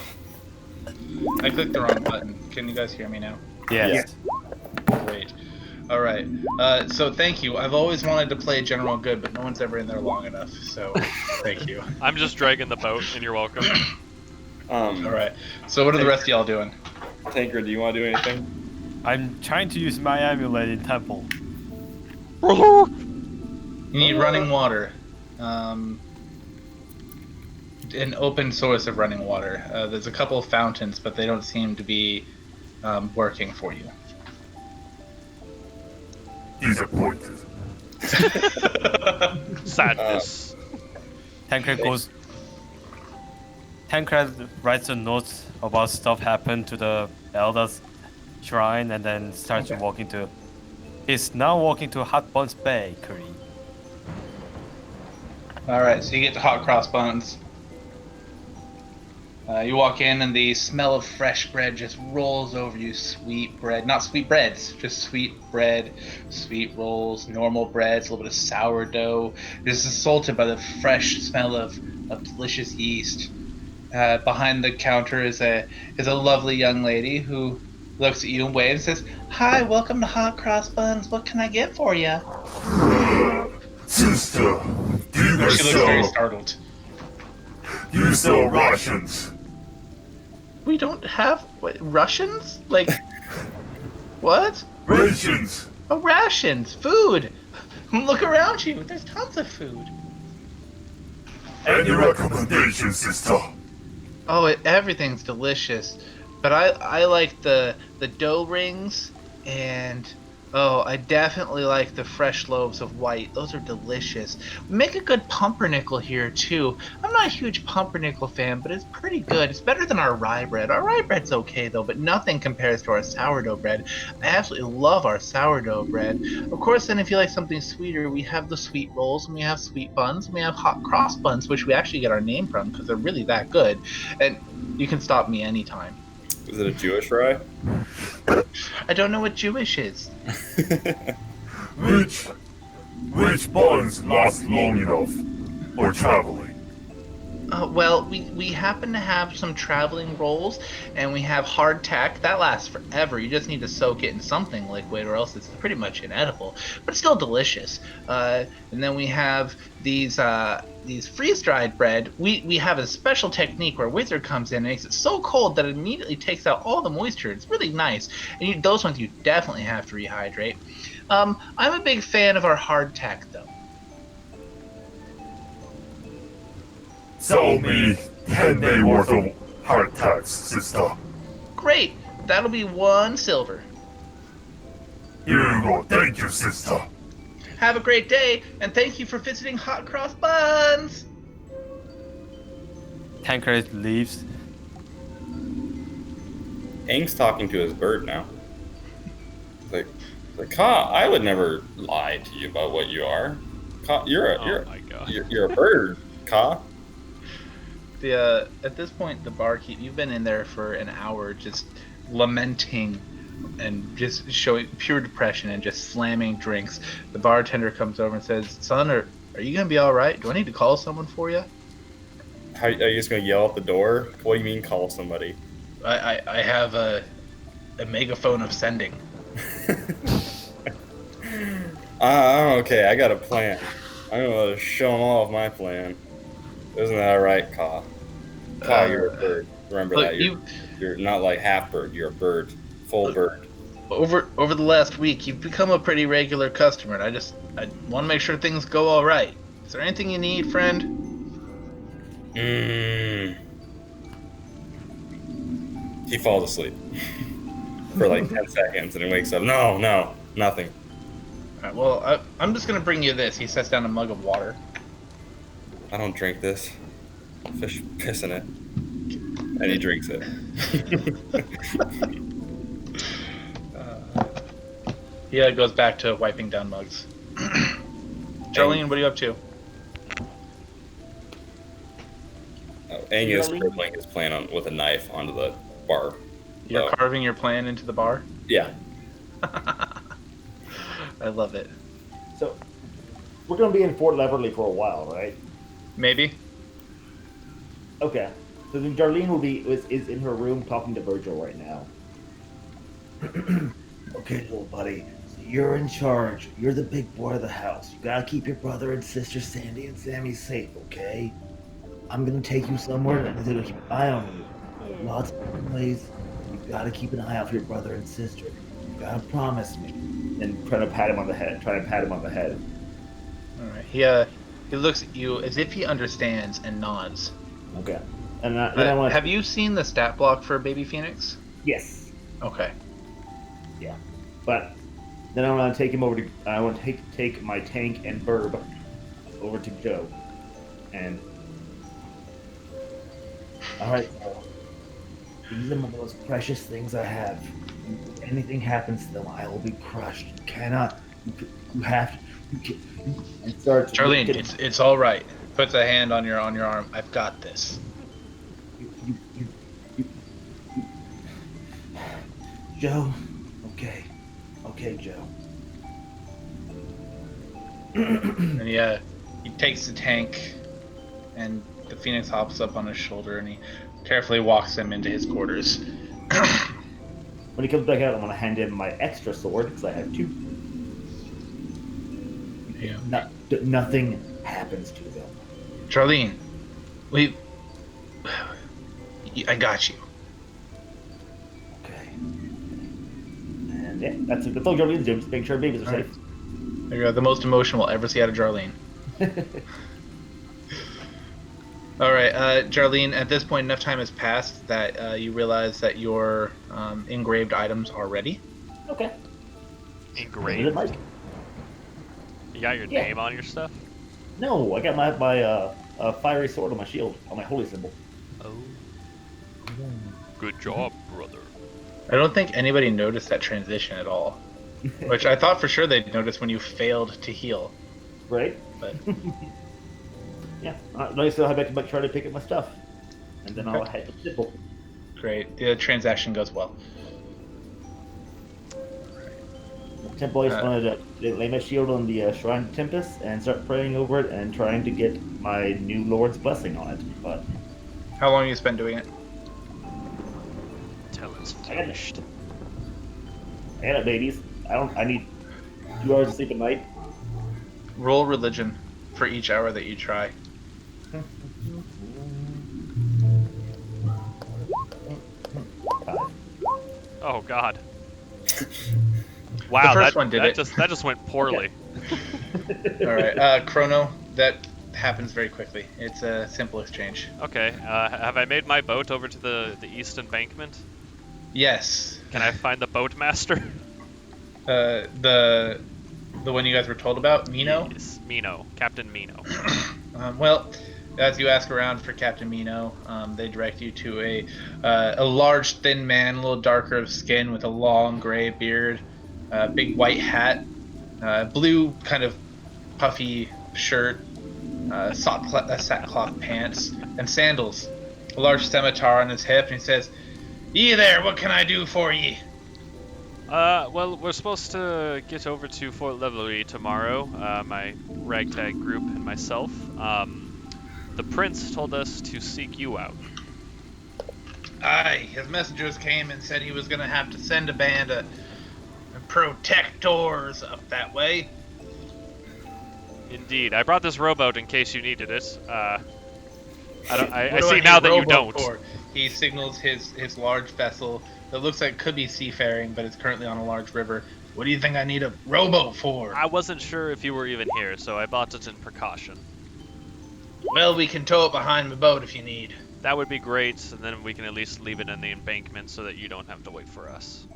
I clicked the wrong button. Can you guys hear me now? Yes. Great. All right. So thank you. I've always wanted to play General Good, but no one's ever in there long enough. So thank you. I'm just dragging the boat, and you're welcome. All right. So what are the rest of y'all doing? Tanker, do you want to do anything? I'm trying to use my amulet in temple. You need running water. An open source of running water. There's a couple of fountains, but they don't seem to be working for you. Disappointed. Sadness. Tancred writes a note about stuff happened to the Elder's shrine and then starts walking to. He's now walking to Hot Buns Bakery. All right, so you get to Hot Cross Buns. You walk in, and the smell of fresh bread just rolls over you. Sweet bread, not sweet breads, just sweet bread, sweet rolls, normal breads, a little bit of sourdough. Just assaulted by the fresh smell of delicious yeast. Behind the counter is a lovely young lady who looks at you and waves and says, "Hi, welcome to Hot Cross Buns. What can I get for you?" Sister, do you guys She looks very sell? startled. Do you sell rations? We don't have Russians? Like what? Rations. Oh, rations, food. Look around you. There's tons of food. Any recommendations, sister? Oh, everything's delicious, but I like the dough rings, and I definitely like the fresh loaves of white. Those are delicious. We make a good pumpernickel here too. I'm not a huge pumpernickel fan, but it's pretty good. It's better than our rye bread. Our rye bread's okay though, but nothing compares to our sourdough bread. I absolutely love our sourdough bread. Of course, then if you like something sweeter, we have the sweet rolls, and we have sweet buns, and we have hot cross buns, which we actually get our name from because they're really that good. And you can stop me anytime. Is it a Jewish rye? I don't know what Jewish is. Which bonds last long enough for traveling? Well, we happen to have some traveling rolls, and we have hardtack. That lasts forever. You just need to soak it in something liquid, or else it's pretty much inedible, but still delicious. And then we have these freeze-dried bread. We have a special technique where Wizard comes in and makes it so cold that it immediately takes out all the moisture. It's really nice. And those ones you definitely have to rehydrate. I'm a big fan of our hardtack, though. Sell me 10 day worth of hard tax, sister. Great. That'll be 1 silver. Here you go. Thank you, sister. Have a great day, and thank you for visiting Hot Cross Buns! Tancred leaves. Aang's talking to his bird now. Like, Ka, I would never lie to you about what you are. Ka, you're a bird, Ka. At this point, the barkeep, you've been in there for an hour just lamenting and just showing pure depression and just slamming drinks. The bartender comes over and says, "Son, are you going to be all right? Do I need to call someone for you?" How, are you just going to yell at the door? What do you mean call somebody? I have a megaphone of sending. I'm okay. I got a plan. I'm going to show them all of my plan. Isn't that right, Ka? Ka, you're a bird. Remember look, that. You're not like half bird. You're a bird. Full bird. Over the last week, you've become a pretty regular customer, and I want to make sure things go all right. Is there anything you need, friend? He falls asleep for like 10 seconds, and he wakes up. No, nothing. All right, well, I'm just going to bring you this. He sets down a mug of water. I don't drink this. Fish piss in it. And he drinks it. Yeah, it goes back to wiping down mugs. Jolene, what are you up to? Aang is scribbling his plan with a knife onto the bar. You're carving your plan into the bar? Yeah. I love it. So, we're going to be in Fort Leverly for a while, right? Maybe. Okay. So then Darlene is in her room talking to Virgil right now. Okay, little buddy. So You're in charge. You're the big boy of the house. You gotta keep your brother and sister Sandy and Sammy safe, okay? I'm gonna take you somewhere and they're gonna keep an eye on you. Lots of ways. You gotta keep an eye out for your brother and sister. You gotta promise me. And try to pat him on the head. All right. He looks at you as if he understands and nods. Okay. And then I want. Have you seen the stat block for Baby Phoenix? Yes. Okay. Yeah. But then I want to take him over to. I want to take my tank and Burb over to Joe. And. All right. These are the most precious things I have. If anything happens to them, I will be crushed. You cannot. You have. And starts. Charlene, it's all right. Puts a hand on your arm. I've got this. You. Joe. Okay, Joe. And he takes the tank, and the Phoenix hops up on his shoulder, and he carefully walks him into his quarters. When he comes back out, I'm gonna hand him my extra sword because I have two. Yeah. Nothing happens to them. Charlene, I got you. Okay. And yeah, that's all Jarlene's doing. Just making sure babies are safe. There you go. The most emotion we'll ever see out of Jarlene. All right, Jarlene. At this point, enough time has passed that you realize that your engraved items are ready. Okay. Engraved? You got your name on your stuff? No, I got my fiery sword on my shield, on my holy symbol. Oh. Good job, brother. I don't think anybody noticed that transition at all. Which I thought for sure they'd notice when you failed to heal. Right? But yeah, I still have to try to pick up my stuff. And then I'll head to the symbol. Great. The transaction goes well. Temple, I just wanted to lay my shield on the Shrine of Tempest and start praying over it and trying to get my new Lord's blessing on it. But how long have you spent doing it? Till it's finished. I got it, babies. I need 2 hours of sleep at night. Roll religion for each hour that you try. Oh God. Wow, that just went poorly. All right, Chrono. That happens very quickly. It's a simple exchange. Okay. Have I made my boat over to the east embankment? Yes. Can I find the boatmaster? The one you guys were told about, Mino. Yes, Mino, Captain Mino. Well, as you ask around for Captain Mino, they direct you to a large, thin man, a little darker of skin, with a long gray beard, big white hat, blue kind of puffy shirt, sackcloth pants, and sandals. A large scimitar on his hip, and he says, "Ye there, what can I do for ye?" Well, we're supposed to get over to Fort Levelry tomorrow, my ragtag group and myself. The prince told us to seek you out. Aye, his messengers came and said he was going to have to send a band of protectors up that way. Indeed. I brought this rowboat in case you needed it. I What do see need now a that you rowboat don't. for? He signals his large vessel that looks like it could be seafaring, but it's currently on a large river. What do you think I need a rowboat for? I wasn't sure if you were even here, so I bought it in precaution. Well, we can tow it behind the boat if you need. That would be great, and then we can at least leave it in the embankment so that you don't have to wait for us.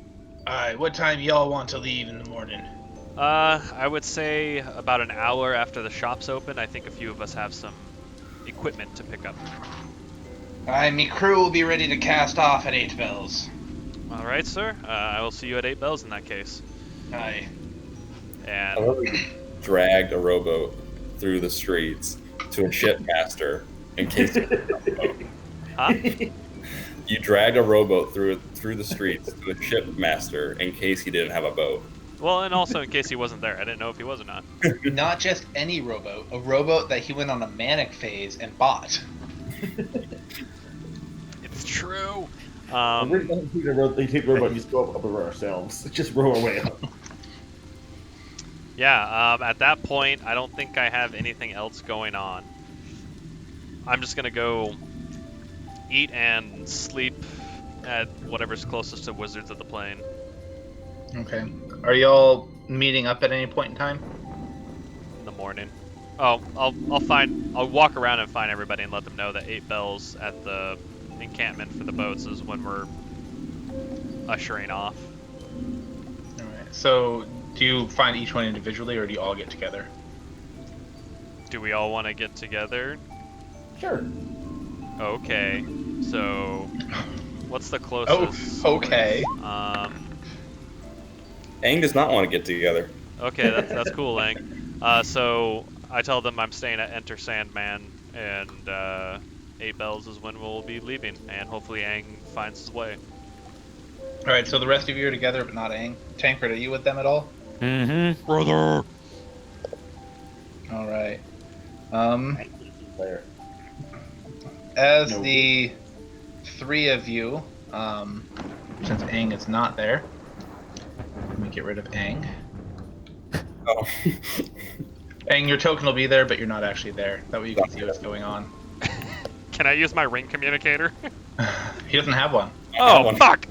Alright, what time y'all want to leave in the morning? I would say about an hour after the shop's open. I think a few of us have some equipment to pick up. Aye, me crew will be ready to cast off at 8 bells. All right, sir. I will see you at 8 bells in that case. Aye. And dragged a rowboat through the streets to a shipmaster in case. huh? You dragged a rowboat through the streets to a shipmaster in case he didn't have a boat. Well, and also in case he wasn't there. I didn't know if he was or not. Not just any rowboat, a rowboat that he went on a manic phase and bought. It's true. We're going to take the rowboat and just go up over ourselves. Just row our way up. Yeah, at that point, I don't think I have anything else going on. I'm just gonna go eat and sleep at whatever's closest to Wizards of the Plain. Okay. Are y'all meeting up at any point in time? In the morning. Oh, I'll walk around and find everybody and let them know that 8 bells at the encampment for the boats is when we're ushering off. Alright. So, do you find each one individually, or do you all get together? Do we all want to get together? Sure. Okay. So, what's the closest? Oh, okay. place? Aang does not want to get together. Okay, that's cool, Lang. So I tell them I'm staying at Enter Sandman, and 8 bells is when we'll be leaving, and hopefully Aang finds his way. Alright, so the rest of you are together, but not Aang. Tancred, are you with them at all? Mm-hmm. Brother. Alright. Player. As No. the 3 of you, since Aang is not there, let me get rid of Aang. Oh. Aang, your token will be there, but you're not actually there. That way you can see what's going on. Can I use my ring communicator? He doesn't have one. Oh, one. fuck!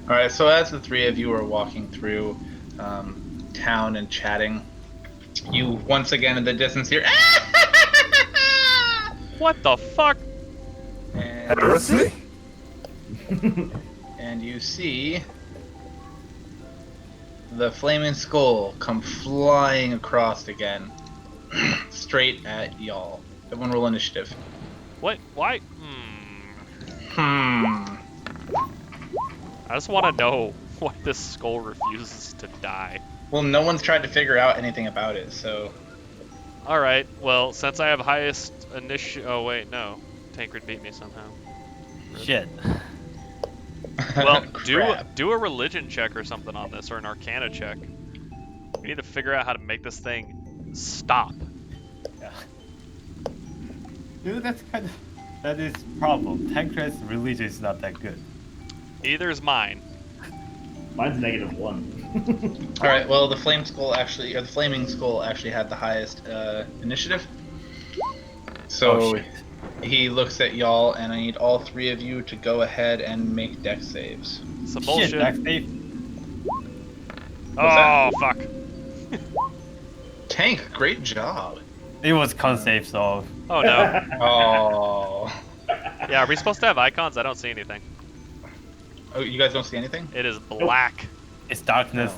Alright, so as the 3 of you are walking through town and chatting, you once again in the distance hear What the fuck? and, Heresy? and you see the flaming skull come flying across again, straight at y'all. Everyone roll initiative. What? Why? Hmm. I just want to know why this skull refuses to die. Well, no one's tried to figure out anything about it, so... Alright, well, since I have highest initiative... Oh, wait, no. Tancred beat me somehow. Shit. Well, Crap. do a religion check or something on this, or an arcana check. We need to figure out how to make this thing stop. Yeah. Dude, that is problem. Tancred's religion is not that good. Either is mine. Mine's -1. Alright, well, the flaming skull actually had the highest initiative. So Oh, shit. he looks at y'all, and I need all 3 of you to go ahead and make dex saves. Some bullshit. Shit, that's safe. Oh, fuck. Tank, great job. It was con save, so Oh, no. Oh. Yeah, are we supposed to have icons? I don't see anything. Oh, you guys don't see anything? It is black. it's darkness.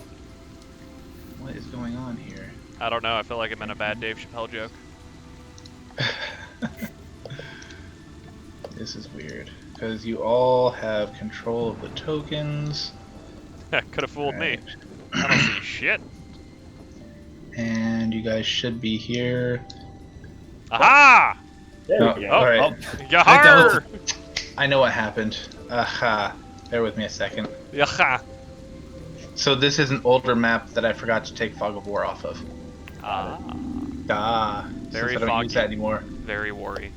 What is going on here? I don't know. I feel like I'm in a bad Dave Chappelle joke. This is weird, because you all have control of the tokens. Could have fooled me. Right. I don't see shit. And you guys should be here. Aha! There No, we go. all right. Oh, Yahar! I know what happened. Aha. Bear with me a second. Yaha! So this is an older map that I forgot to take Fog of War off of. Ah, Very Since I don't use foggy. that anymore. very worry.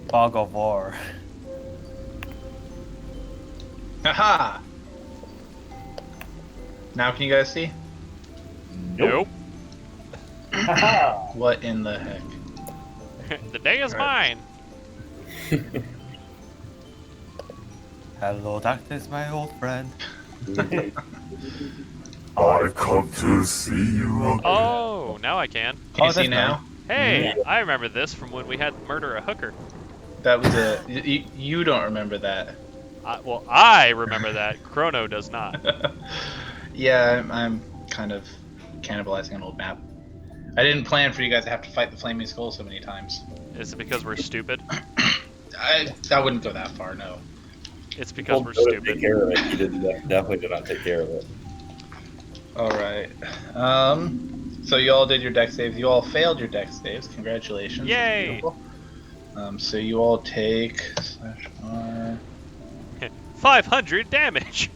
Fog of War. Haha! Now can you guys see? Nope. Haha. What in the heck? The day is Alright. mine. Hello, darkness, my old friend. I've come to see you again. Oh, now I can. Can you Oh, see that's now? Hey, I remember this from when we had Murder a Hooker. That was a... You don't remember that. Well, I remember that. Chrono does not. Yeah, I'm kind of cannibalizing an old map. I didn't plan for you guys to have to fight the Flaming Skull so many times. Is it because we're stupid? I wouldn't go that far, no. It's because we're Told Joe to stupid. Take care of it. He definitely did not take care of it. Alright. So you all did your dex saves. You all failed your dex saves. Congratulations. That's Yay! beautiful. So you all take /R. 500 damage!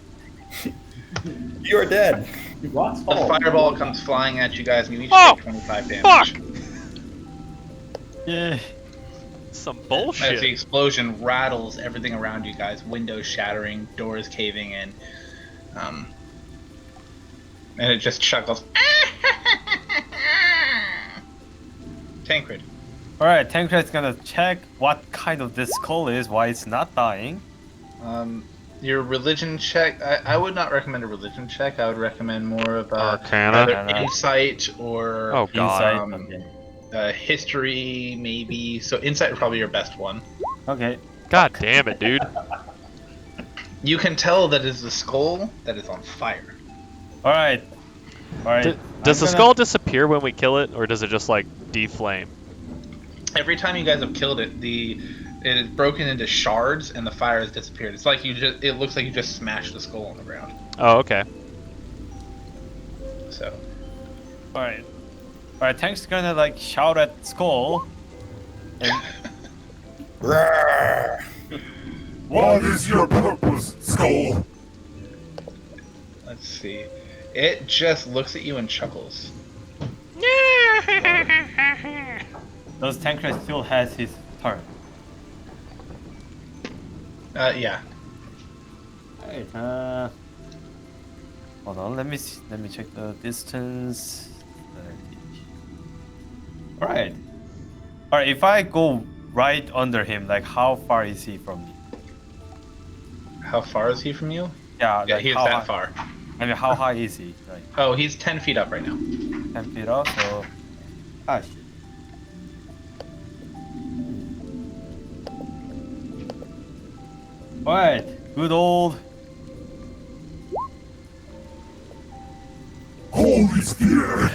You are dead. Rocks The fall. fireball comes flying at you guys, and you each Oh, take 25 damage. Fuck! Yeah. Some As the bullshit. explosion rattles everything around you guys, windows shattering, doors caving in. And it just chuckles. Tancred. Alright, Tancred's gonna check what kind of this skull is, why it's not dying. Your religion check. I would not recommend a religion check. I would recommend more of Arcana? either insight or Oh god. Insight. Okay. history, maybe. So insight would probably be your best one. Okay. God damn it, dude. You can tell that is the skull that is on fire. Alright. Alright. Does the skull disappear when we kill it, or does it just like deflame? Every time you guys have killed it, it is broken into shards and the fire has disappeared. It's like it looks like you just smashed the skull on the ground. Oh, okay. So. Alright. Alright, Tank's gonna like shout at skull. And What is your purpose, Skull? Let's see. It just looks at you and chuckles. does Tancred still has his turn? Yeah. Alright, hold on, let me check the distance. Alright. Alright, if I go right under him, like how far is he from me? How far is he from you? Yeah, Yeah, like he's how that high, far. I mean, how high is he? Like Oh, he's 10 feet up right now. 10 feet up, so... Ah, shit. Alright, good old... Holy Spirit!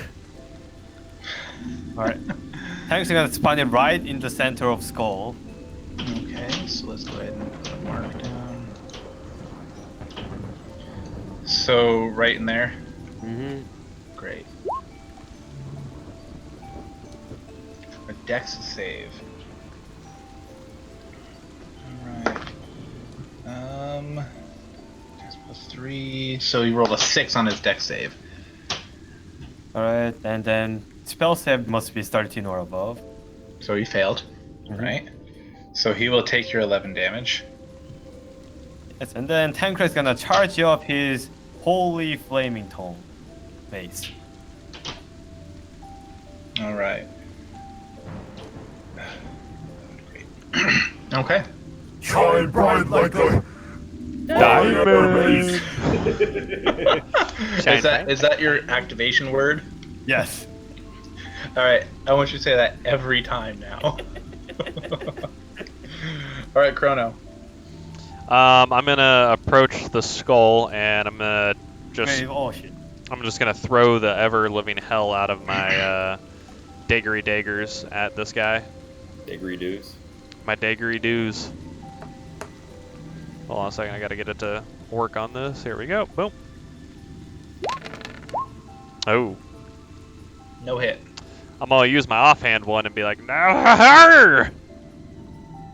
Alright. Tank's gonna spawn it right in the center of skull. Okay, so let's go ahead and put a mark down. So, right in there? Mm-hmm. Great. A dex save. Alright. Dex plus 3. So you rolled a 6 on his dex save. Alright, and then spell save must be 13 or above. So he failed. Mhm. Right? So he will take your 11 damage. Yes, and then Tancred's gonna charge up his holy flaming tongue base. Alright. Okay. Shine bright like a Diamond. Is that your activation word? Yes. Alright, I want you to say that every time now. Alright, Chrono. I'm gonna approach the skull and I'm gonna Wait, oh shit. I'm just gonna throw the ever living hell out of my daggers at this guy. Daggery doos. My daggery doos. Hold on a second, I gotta get it to work on this. Here we go. Boom. Oh. No hit. I'm gonna use my offhand one and be like, no,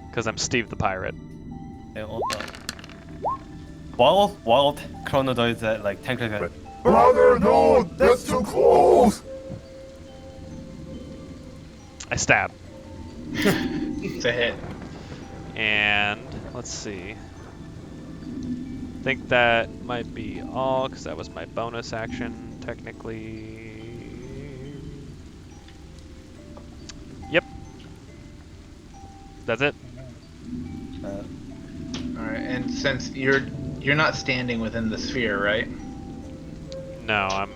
because I'm Steve the Pirate. Okay, hold on. While Chrono does that, like Tancred gonna... brother, no, that's too close. I stab. It's a hit. And let's see. I think that might be all, because that was my bonus action, technically. Yep. That's it. Alright, and since you're not standing within the sphere, right? No, I'm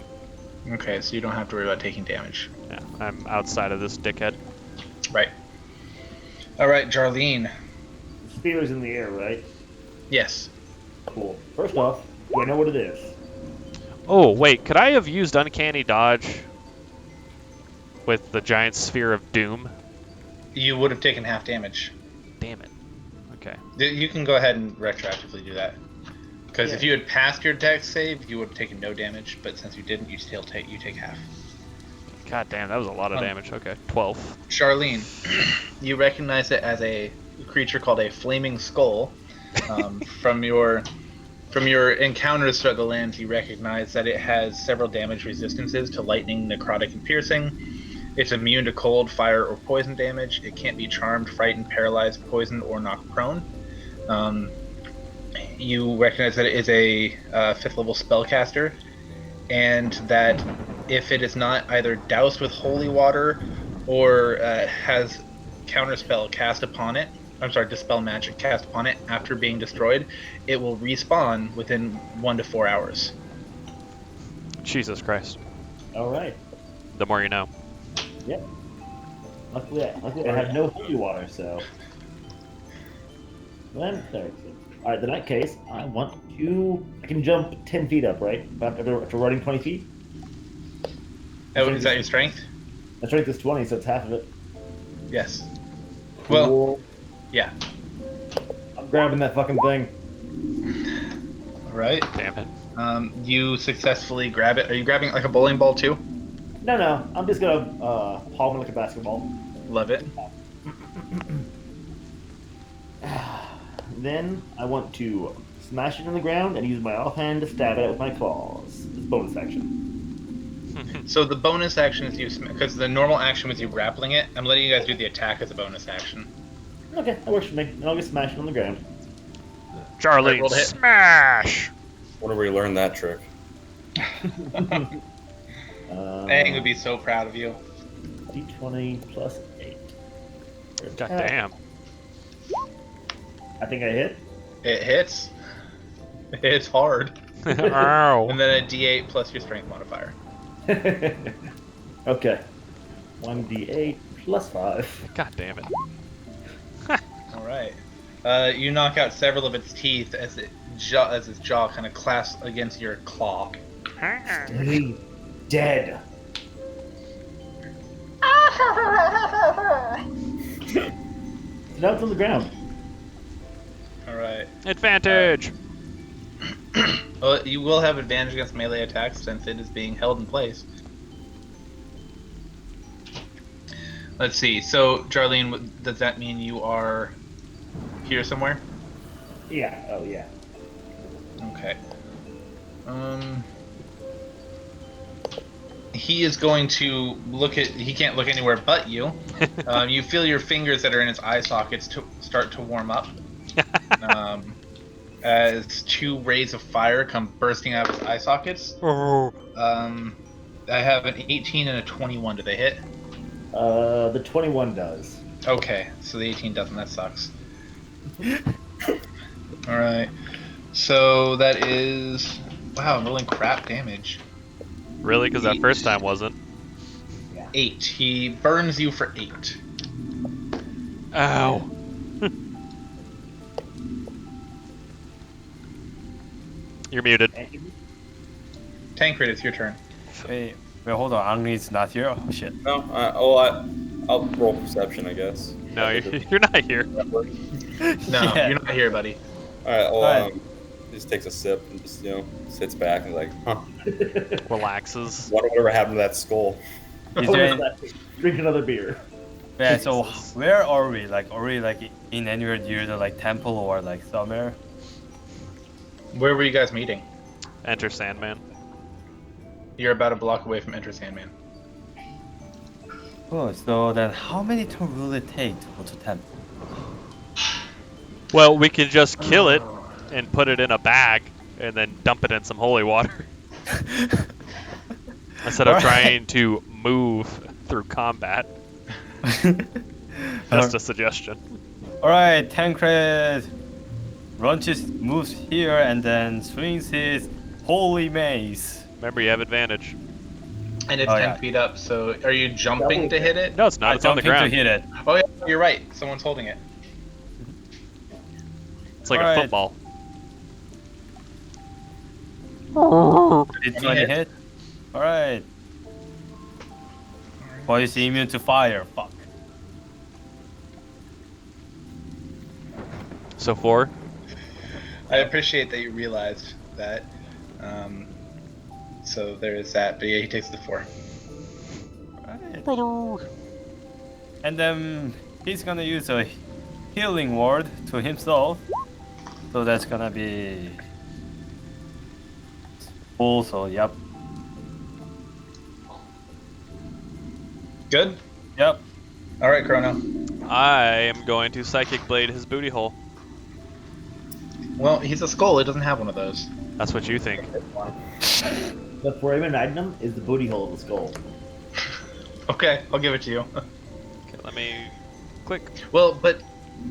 Okay, so you don't have to worry about taking damage. I'm outside of this dickhead. Right. Alright, Jarlene. The spear's in the air, right? Yes. Cool. First off, do I know what it is? Oh, wait, could I have used Uncanny Dodge with the giant sphere of doom? You would have taken half damage. Damn it. Okay. You can go ahead and retroactively do that. Because if Yeah. you had passed your dex save, you would have taken no damage, but since you didn't, you take half. God damn, that was a lot of damage. Okay, 12. Charlene, you recognize it as a creature called a flaming skull. From your encounters throughout the lands, you recognize that it has several damage resistances to lightning, necrotic, and piercing. It's immune to cold, fire, or poison damage. It can't be charmed, frightened, paralyzed, poisoned, or knocked prone. You recognize that it is a 5th level spellcaster, and that if it is not either doused with holy water or has counterspell cast upon it, dispel magic cast upon it after being destroyed, it will respawn within 1 to 4 hours. Jesus Christ. All right. The more you know. Yep. Luckily, I have no holy water, so. Then, there. All right. In that case, I can jump 10 feet up, right? After running 20 feet. Oh, is that your strength? My strength is 20, so it's half of it. Yes. Cool. Well, yeah. I'm grabbing that fucking thing. All right. Damn it. You successfully grab it. Are you grabbing it like a bowling ball too? No. I'm just gonna palm it like a basketball. Love it. Then I want to smash it on the ground and use my offhand to stab it with my claws. It's bonus action. So the bonus action is because the normal action was you grappling it. I'm letting you guys do the attack as a bonus action. Okay, that works for me. And I'll just smash it on the ground. Charlie, roll to hit. smash! Wonder where you learned that trick. Aang would be so proud of you. D20 plus 8. God damn. I think I hit. It hits. It hits hard. Ow. And then a D8 plus your strength modifier. Okay. 1d8 plus 5. God damn it. All right. You knock out several of its teeth as its jaw kind of clasps against your claw. Stay dead. Now it's on the ground. All right. Advantage! Well, you will have advantage against melee attacks since it is being held in place. Let's see. So, Jarlene, does that mean you are here somewhere? Yeah. Oh, yeah. Okay. He is going to he can't look anywhere but you. You feel your fingers that are in his eye sockets start to warm up. As 2 rays of fire come bursting out of his eye sockets. Oh. I have an 18 and a 21. Do they hit? The 21 does. Okay, so the 18 doesn't. That sucks. Alright. So that is... Wow, I'm rolling crap damage. Really? Because that first time wasn't. 8. He burns you for 8. Ow. You're muted. Tancred, it's your turn. Wait, hold on. Angri's not here? Oh, shit. No, I'll roll perception, I guess. No, you're not here. No, Yeah. you're not here, buddy. Alright, well, Alright. he just takes a sip and just, sits back and is like, huh. Relaxes. Whatever happened to that skull? Is there Drink another beer. yeah, so Jesus. where are we? Like, are we like in anywhere near the like temple or like somewhere? Where were you guys meeting? Enter Sandman. You're about a block away from Enter Sandman. Oh, so then how many turns will it take to go to temple? Well, we can just kill it and put it in a bag and then dump it in some holy water. Instead of Alright. trying to move through combat. Just a suggestion. Alright, Tancred moves here and then swings his holy mace. Remember, you have advantage. And it's 10 yeah. feet up, so are you jumping to hit it? No, it's not. It's on the jumped ground. in to hit it. Oh yeah, you're right. Someone's holding it. It's like Alright. a football. Did 20 20 hit. hit? Alright. Boy is immune to fire. Fuck. So 4. I appreciate that you realized that. So there is that, but yeah, he takes the 4. Alright. And then he's gonna use a healing word to himself. So that's gonna be full, so yep. Good? Yep. Alright, Chrono. I am going to Psychic Blade his booty hole. Well, he's a skull, he doesn't have one of those. That's what you think. the foramen magnum is the booty hole of the skull. Okay, I'll give it to you. Okay, let me click. Well, but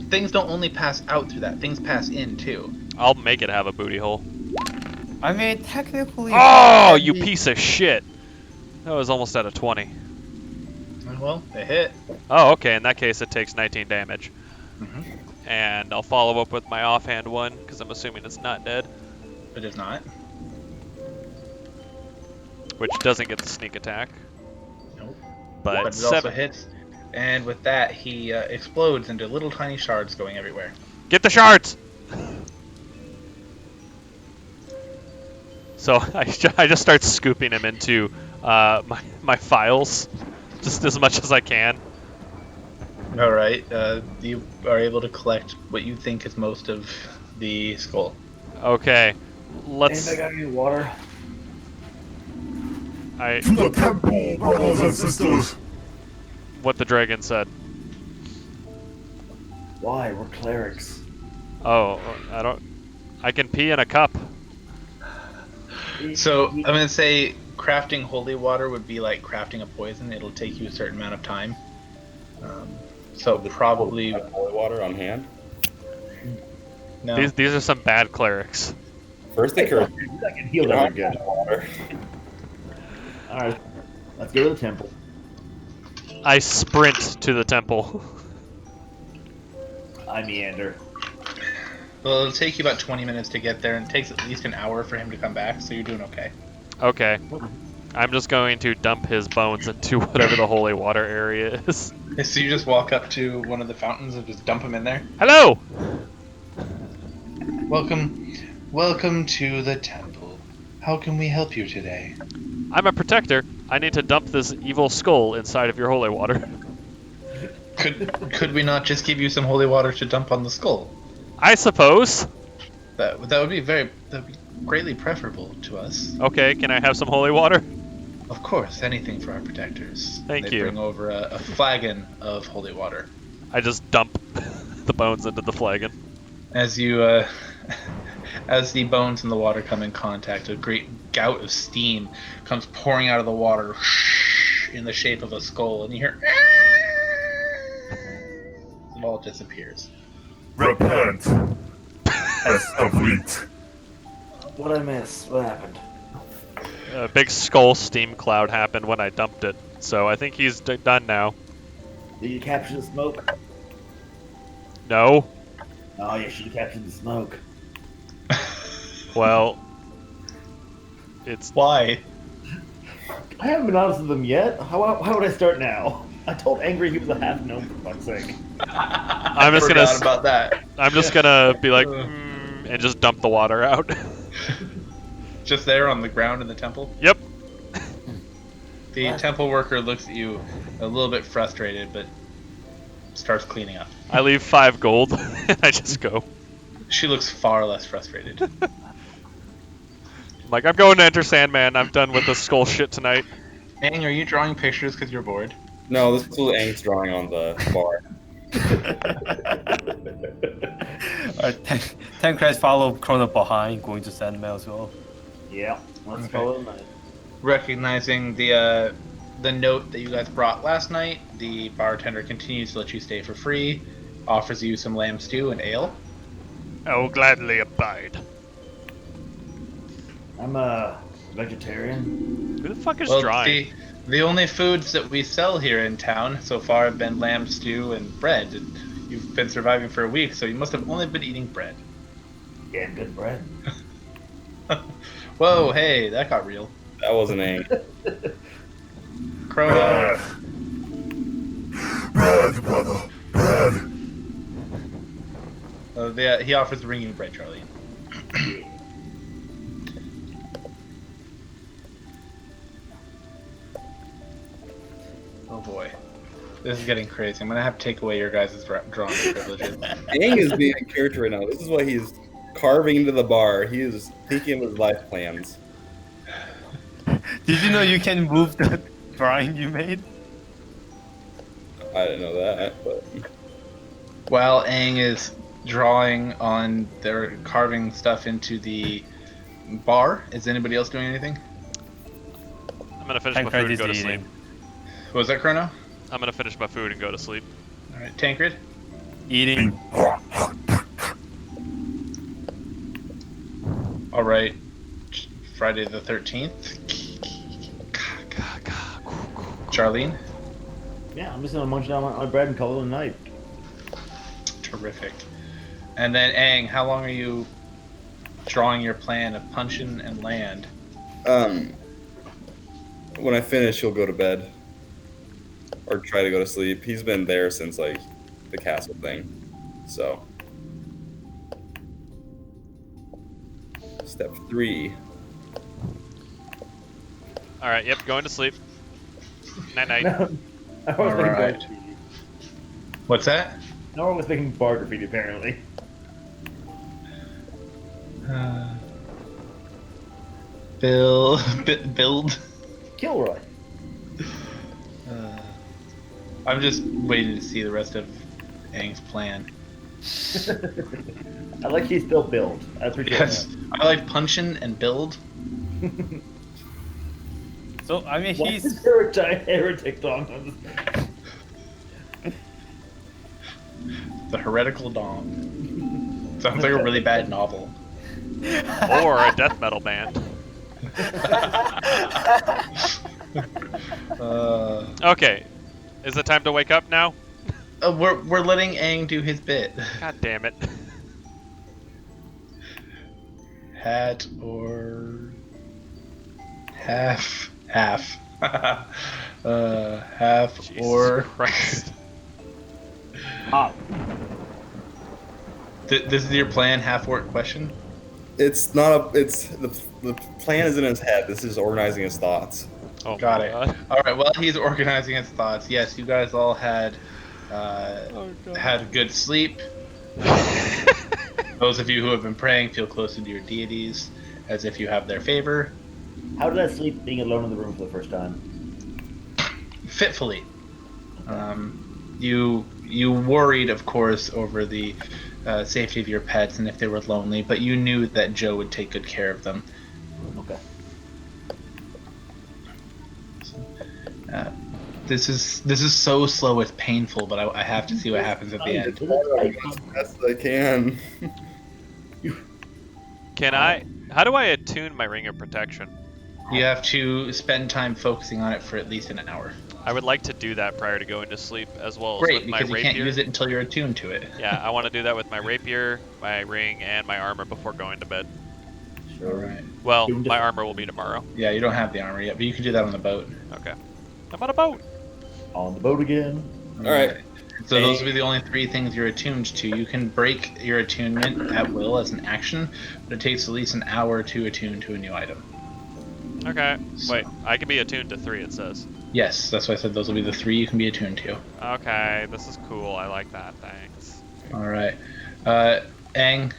things don't only pass out through that. Things pass in too. I'll make it have a booty hole. I mean, technically. Oh, you piece of shit! That was almost at a 20. Well, they hit. Oh, okay. In that case, it takes 19 damage. Mhm. And I'll follow up with my offhand one because I'm assuming it's not dead, It is not. which doesn't get the sneak attack. Nope. But, But it also 7. hits. And with that, he explodes into little tiny shards going everywhere. Get the shards! So I just start scooping him into my files, just as much as I can. All right. You are able to collect what you think is most of the skull. Okay, let's. Anybody got any water? To the temple, brothers and sisters. What the dragon said. Why? We're clerics. Oh, I can pee in a cup. So I'm gonna say crafting holy water would be like crafting a poison. It'll take you a certain amount of time. So probably Holy water on hand. no. These are some bad clerics. First they curse I can heal them again. water. All right, let's go to the temple. I sprint to the temple. I meander. Well, it'll take you about 20 minutes to get there, and it takes at least an hour for him to come back. So you're doing okay. Okay. I'm just going to dump his bones into whatever the holy water area is. So you just walk up to one of the fountains and just dump him in there. Hello! Welcome to the temple. How can we help you today? I'm a protector. I need to dump this evil skull inside of your holy water. Could we not just give you some holy water to dump on the skull? I suppose. That would be greatly preferable to us. Okay, can I have some holy water? Of course, anything for our protectors. Thank they you. Bring over a flagon of holy water. I just dump the bones into the flagon. As you, as the bones and the water come in contact, a great gout of steam comes pouring out of the water in the shape of a skull, and you hear it all disappears. Repent. As complete. What I miss? What happened? A big skull steam cloud happened when I dumped it, so I think he's done now. Did you capture the smoke? No? Oh, you should have captured the smoke. Well, it's... Why? I haven't been honest with them yet. How would I start now? I told Angry he was a half gnome for fuck's sake. I'm just gonna... Forgot about that. I'm just gonna be like, and just dump the water out. Just there on the ground in the temple? Yep. The temple worker looks at you a little bit frustrated, but starts cleaning up. I leave 5 gold, and I just go. She looks far less frustrated. I'm like, I'm going to enter Sandman. I'm done with the skull shit tonight. Ang, are you drawing pictures because you're bored? No, this is Ang's drawing on the bar. Alright, 10 credits follow Chrono behind, going to Sandman as well. Yeah, let's Okay. follow the night. Recognizing the note that you guys brought last night, the bartender continues to let you stay for free, offers you some lamb stew and ale. I will gladly abide. I'm a vegetarian. Who the fuck is Well, drawing? the only foods that we sell here in town so far have been lamb stew and bread. And you've been surviving for a week, so you must have only been eating bread. Yeah, good bread. Whoa, hey, that got real. That wasn't Ang. Chrono. Bread, brother. Bread. He offers to bring you bread, Charlie. Oh boy. This is getting crazy. I'm gonna have to take away your guys' drawing privileges. Ang is being a character right now. This is why he's carving into the bar. He is thinking of his life plans. Did you know you can move the drawing you made? I didn't know that, but While Aang is drawing on their carving stuff into the bar, is anybody else doing anything? gonna finish my Tancred food and is go to sleep. eating. What was that, Chrono? I'm gonna finish my food and go to sleep. All right, Tancred. Eating. All right, Friday the 13th. Charlene. Yeah, I'm just gonna munch down my bread and call it a night. Terrific. And then Aang, how long are you drawing your plan of Punchin and land? When I finish, he'll go to bed or try to go to sleep. He's been there since like the castle thing. So, step 3. All right. Yep. Going to sleep. Night night. I was All thinking bar right. graffiti. What's that? No one was thinking bar graffiti, apparently. Build. Kilroy. I'm just waiting to see the rest of Aang's plan. I like he's still build. I appreciate Yes, I like Punchin and build. that. So I mean, Why he's is there a giant heretic dog on this? The Heretical Dawn. Sounds like a really bad novel. Or a death metal band. Okay. Is it time to wake up now? We're letting Aang do his bit. God damn it. Hat or half. Half Jesus or Christ. Hop. This is your plan, half orc question? It's not a. It's the plan is in his head. This is organizing his thoughts. Oh Got my it. God. All right. Well, he's organizing his thoughts. Yes, you guys all had had good sleep. Those of you who have been praying feel closer to your deities, as if you have their favor. How did I sleep being alone in the room for the first time? Fitfully. You worried, of course, over the safety of your pets and if they were lonely, but you knew that Joe would take good care of them. Okay. This is so slow, it's painful, but I have to see what happens at the end. As best as I can. Can I? How do I attune my ring of protection? You have to spend time focusing on it for at least an hour. I would like to do that prior to going to sleep, as well as Great, with my because you rapier. can't use it until you're attuned to it. Yeah, I want to do that with my rapier, my ring, and my armor before going to bed. All right. Well, my armor will be tomorrow. Yeah, you don't have the armor yet, but you can do that on the boat. Okay. I'm on a boat. On the boat again. All right. So those will be the only 3 things you're attuned to. You can break your attunement at will as an action, but it takes at least an hour to attune to a new item. Okay. So- Wait, I can be attuned to 3, it says. Yes, that's why I said those will be the 3 you can be attuned to. Okay, this is cool. I like that. Thanks. All right. Aang,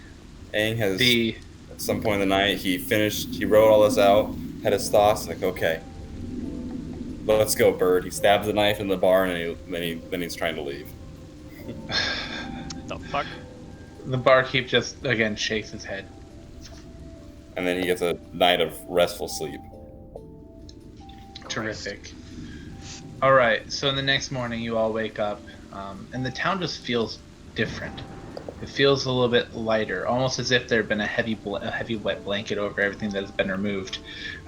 Aang has the at some point in the night he wrote all this out, had his thoughts, like, okay, let's go, bird. He stabs the knife in the barn and then he's trying to leave. The fuck? the barkeep just again shakes his head. And then he gets a night of restful sleep. Terrific. All right. So the next morning, you all wake up, and the town just feels different. It feels a little bit lighter, almost as if there had been a heavy wet blanket over everything that has been removed.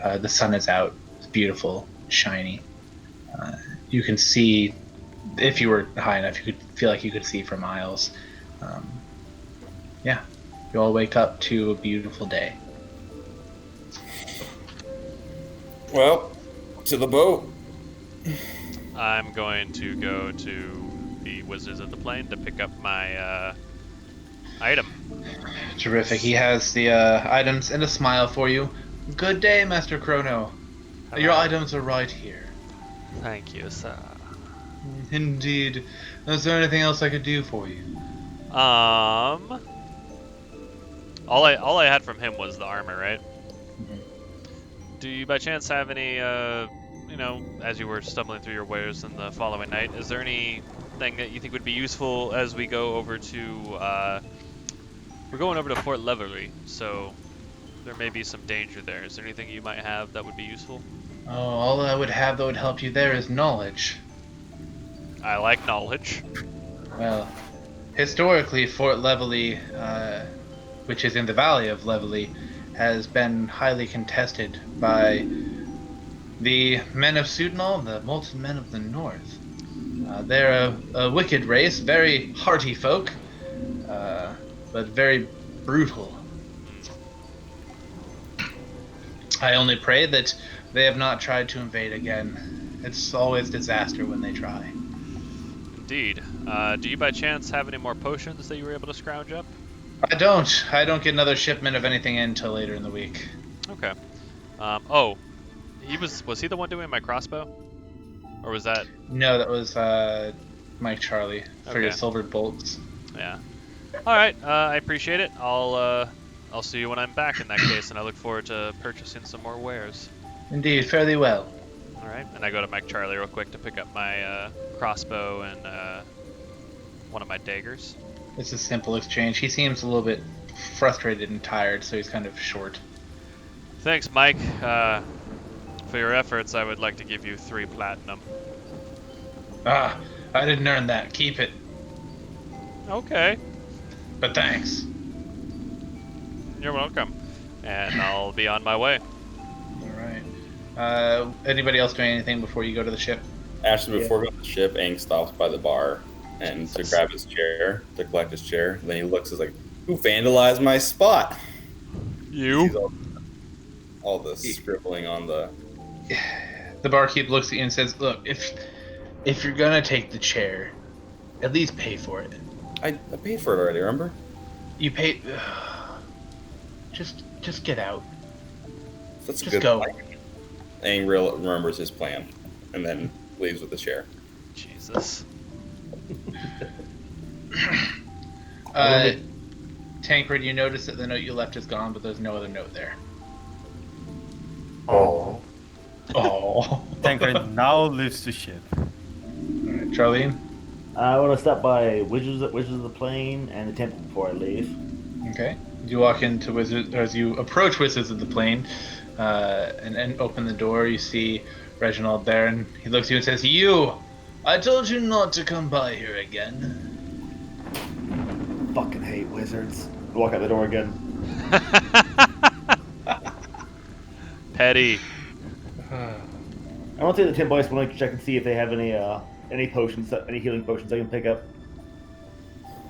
The sun is out. It's beautiful, shiny. You can see, if you were high enough, you could feel like you could see for miles. Yeah. You all wake up to a beautiful day. Well, to the boat. I'm going to go to the Wizards of the Plain to pick up my item. Terrific. He has the items and a smile for you. Good day, Master Chrono. Your items are right here. Thank you, sir. Indeed. Is there anything else I could do for you? All I had from him was the armor, right? Do you by chance have any, as you were stumbling through your wares in the following night, is there anything that you think would be useful as we go over to, we're going over to Fort Levery, so there may be some danger there. Is there anything you might have that would be useful? Oh, all I would have that would help you there is knowledge. I like knowledge. Well, historically, Fort Leveley, which is in the valley of Leveley, has been highly contested by the men of Sudnal, the Molten Men of the North. They're a wicked race, very hearty folk, but very brutal. I only pray that they have not tried to invade again. It's always disaster when they try. Indeed. Do you by chance have any more potions that you were able to scrounge up? I don't. I don't get another shipment of anything in until later in the week. Okay. Oh, was he the one doing my crossbow? Or was that... No, that was Mike Charlie for your Okay. silvered bolts. Yeah. Alright, I appreciate it. I'll see you when I'm back in that case, and I look forward to purchasing some more wares. Indeed, fairly well. Alright, and I go to Mike Charlie real quick to pick up my crossbow and one of my daggers. It's a simple exchange. He seems a little bit frustrated and tired, so he's kind of short. Thanks, Mike. For your efforts, I would like to give you 3 platinum. Ah, I didn't earn that. Keep it. Okay. But thanks. You're welcome. And I'll be on my way. Alright. Anybody else doing anything before you go to the ship? Actually, before going to the ship, Aang stops by the bar and to grab his chair, to collect his chair. And then he looks, is like, who vandalized my spot? You? Sees all the scribbling on the... The barkeep looks at you and says, "Look, if you're gonna take the chair, at least pay for it. I paid for it already, remember? You pay. Just get out. That's a Just good go." plan. Aang remembers his plan and then leaves with the chair. Jesus. Tancred, you notice that the note you left is gone, but there's no other note there. Oh. Oh. Tancred now leaves the ship. Alright, Charlene? I want to stop by Wizards of the Plain and the temple before I leave. Okay. You walk into Wizards, or as you approach Wizards of the Plain, and open the door, you see Reginald there, and he looks at you and says, "You! I told you not to come by here again." Fucking hate wizards. I walk out the door again. Petty. I want to say the Tim Boys want to check and see if they have any potions, any healing potions I can pick up.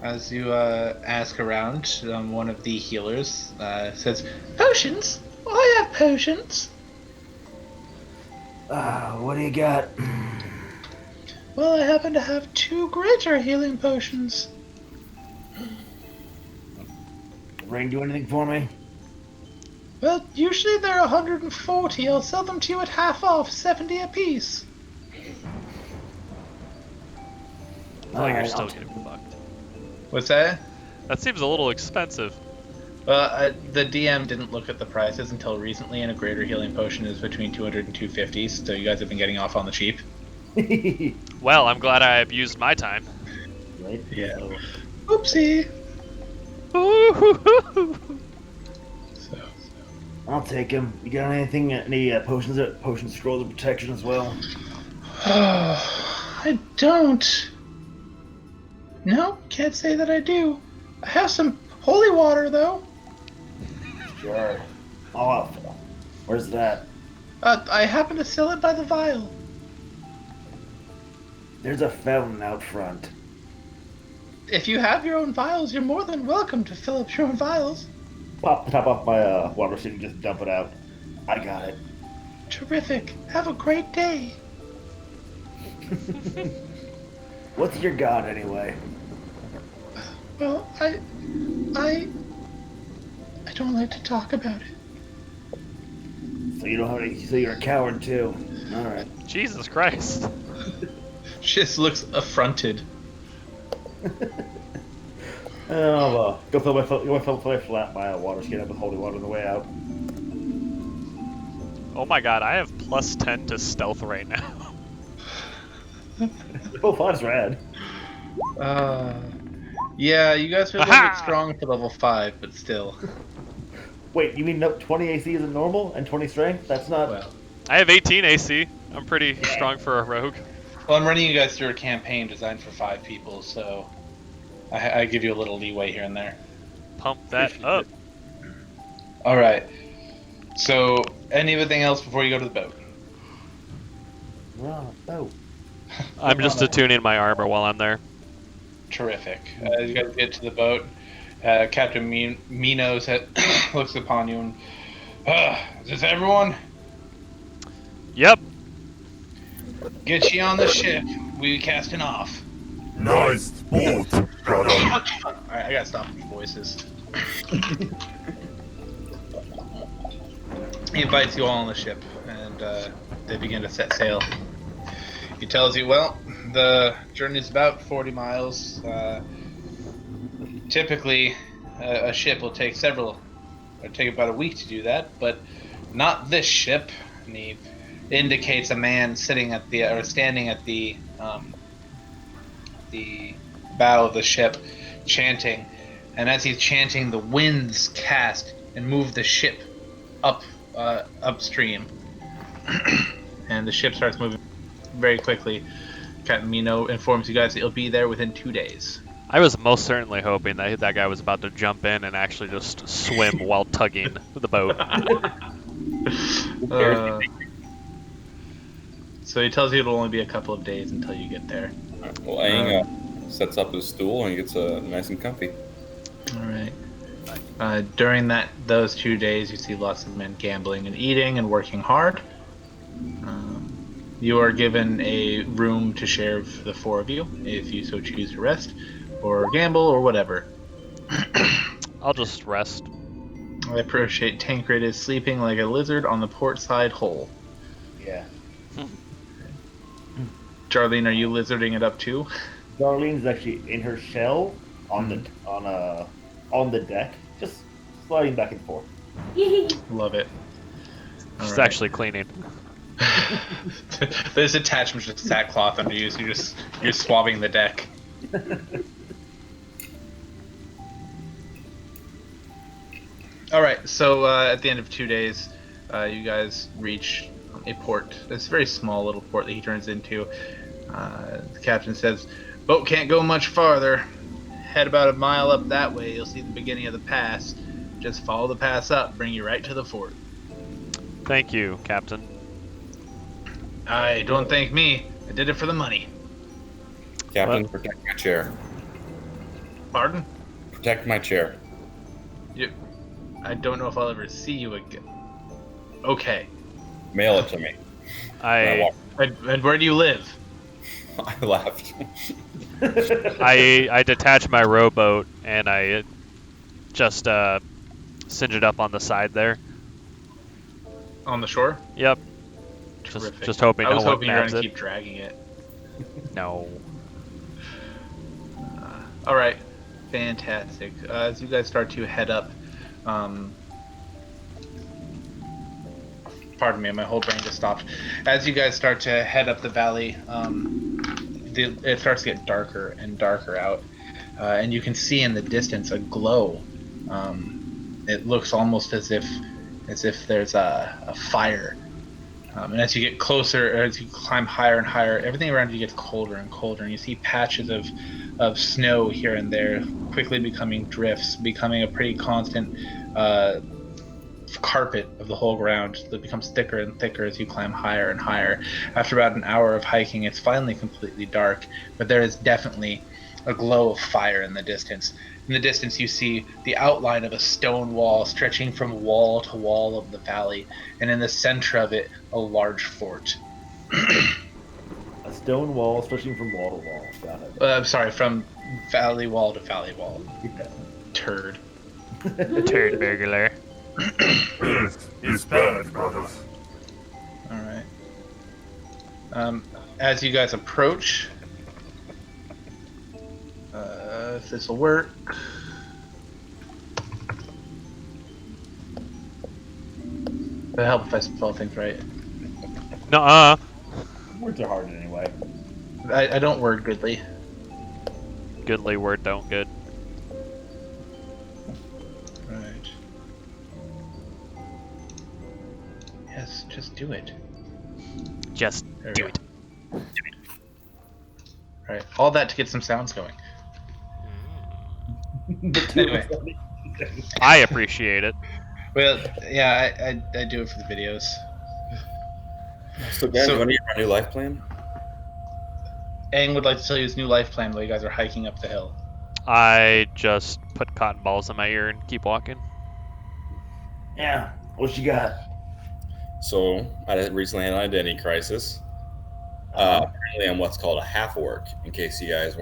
As you ask around, one of the healers says, "Potions? I have potions." What do you got? Well, I happen to have 2 greater healing potions. Ring do anything for me? Well, usually they're 140. I'll sell them to you at half off, 70 apiece. I feel like you're Alright, still I'll getting fucked. What's that? That seems a little expensive. Well, the DM didn't look at the prices until recently, and a greater healing potion is between 200 and 250, so you guys have been getting off on the cheap. Well, I'm glad I abused my time. Right? Yeah. So, Oopsie. So. I'll take him. You got anything? Any potions? Potion scrolls of protection as well? I don't. No, can't say that I do. I have some holy water, though. Sure. Oh, where's that? I happen to sell it by the vial. There's a fountain out front. If you have your own vials, you're more than welcome to fill up your own vials. Pop the top off my water sheet and just dump it out. I got it. Terrific. Have a great day. What's your god anyway? Well, I don't like to talk about it. So you don't have any. So you're a coward too. All right. Jesus Christ. She just looks affronted. Oh, go fill my flat my water skin up with holy water on the way out. Oh my god, I have +10 to stealth right now. Oh, that's rad. Yeah, you guys are a little bit strong for level 5, but still. Wait, you mean 20 AC isn't normal and 20 strength? That's not. Well, I have 18 AC. I'm pretty strong for a rogue. Well, I'm running you guys through a campaign designed for 5 people, so I give you a little leeway here and there. Pump that Appreciate up. it. All right. So, anything else before you go to the boat? We're on a boat. I'm just attuning my armor while I'm there. Terrific. As you guys get to the boat, Captain Minos looks upon you and, is this everyone? Yep. Get ye on the ship. We casting off. Nice boat, brother. Alright, I gotta stop these voices. He invites you all on the ship, and they begin to set sail. He tells you, well, the journey is about 40 miles. Typically, a ship will take it'll take about a week to do that, but not this ship. And he indicates a man standing at the bow of the ship, chanting. And as he's chanting, the winds cast and move the ship upstream, and the ship starts moving very quickly. Captain Mino informs you guys that he'll be there within 2 days. I was most certainly hoping that that guy was about to jump in and actually just swim while tugging the boat. So he tells you it'll only be a couple of days until you get there. Well, Aang sets up his stool and gets nice and comfy. All right. During those 2 days, you see lots of men gambling and eating and working hard. You are given a room to share with the 4 of you, if you so choose to rest, or gamble, or whatever. I'll just rest. I appreciate Tancred is sleeping like a lizard on the port side hole. Yeah. Jarlene, are you lizarding it up too? Darlene's actually in her shell on the deck, just sliding back and forth. Love it. She's All right. actually cleaning. There's attachments to sackcloth under you, so you're swabbing the deck. All right, so at the end of 2 days, you guys reach a port. It's a very small little port that he turns into. The captain says, "Boat can't go much farther. Head about a mile up that way. You'll see the beginning of the pass. Just follow the pass up, bring you right to the fort." Thank you, Captain. I don't thank me. I did it for the money. Captain, What? protect my chair. Pardon? Protect my chair. I don't know if I'll ever see you again. Okay. Mail it to me. I And where do you live? I left. I detach my rowboat and I just singe it up on the side there. On the shore? Yep. Terrific. Just hoping I no was one hoping you were nabs going it. to keep dragging it. No. All right. Fantastic. As you guys start to head up, pardon me, my whole brain just stopped. As you guys start to head up the valley, it starts to get darker and darker out, and you can see in the distance a glow. It looks almost as if there's a fire. And as you get closer, as you climb higher and higher, everything around you gets colder and colder, and you see patches of snow here and there, quickly becoming drifts, becoming a pretty constant carpet of the whole ground that becomes thicker and thicker as you climb higher and higher. After about an hour of hiking, it's finally completely dark, but there is definitely a glow of fire in the distance. In the distance, you see the outline of a stone wall stretching from wall to wall of the valley, and in the center of it, a large fort. A stone wall stretching from wall to wall. Got it. I'm sorry, from valley wall to valley wall. Yeah. Turd. Turd burglar. This is bad, brothers. All right. As you guys approach, if this will work. It'll help if I spell things right. Nuh-uh. Words are hard anyway. I don't word goodly. Goodly word don't good. Right. Yes, just do it. Just There we do go. it. All right, all that to get some sounds going. Anyway, I appreciate it. well, yeah, I do it for the videos. So, guys, you want to hear my new life plan? Aang would like to tell you his new life plan while you guys are hiking up the hill. I just put cotton balls in my ear and keep walking. Yeah, what you got? So, I recently had an identity crisis. Apparently, I'm what's called a half orc. In case you guys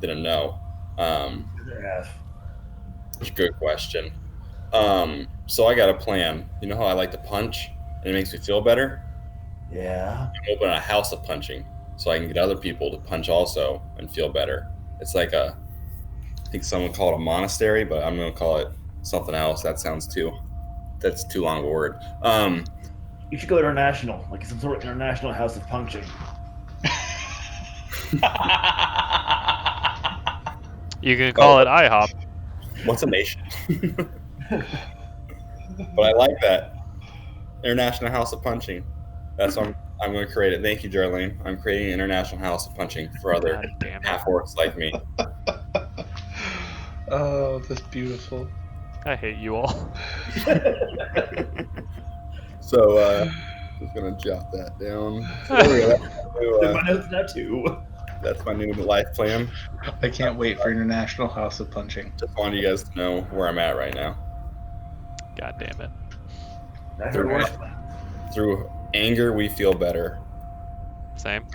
didn't know. Good question. So I got a plan. You know how I like to punch, and it makes me feel better. Yeah. I'm opening a house of punching, so I can get other people to punch also and feel better. It's like I think someone call it a monastery, but I'm gonna call it something else. That's too long of a word. You should go international, like some sort of international house of punching. You can call it IHOP. What's a nation? But I like that. International House of Punching. That's what I'm going to create it. Thank you, Darlene. I'm creating an International House of Punching for other God damn it. half orcs like me. Oh, that's beautiful. I hate you all. So, just going to jot that down. So there we go. My notes now too. That's my new life plan. I can't wait for International House of Punching. Just wanted you guys to know where I'm at right now. God damn it. I heard worse. Through anger, we feel better. Same.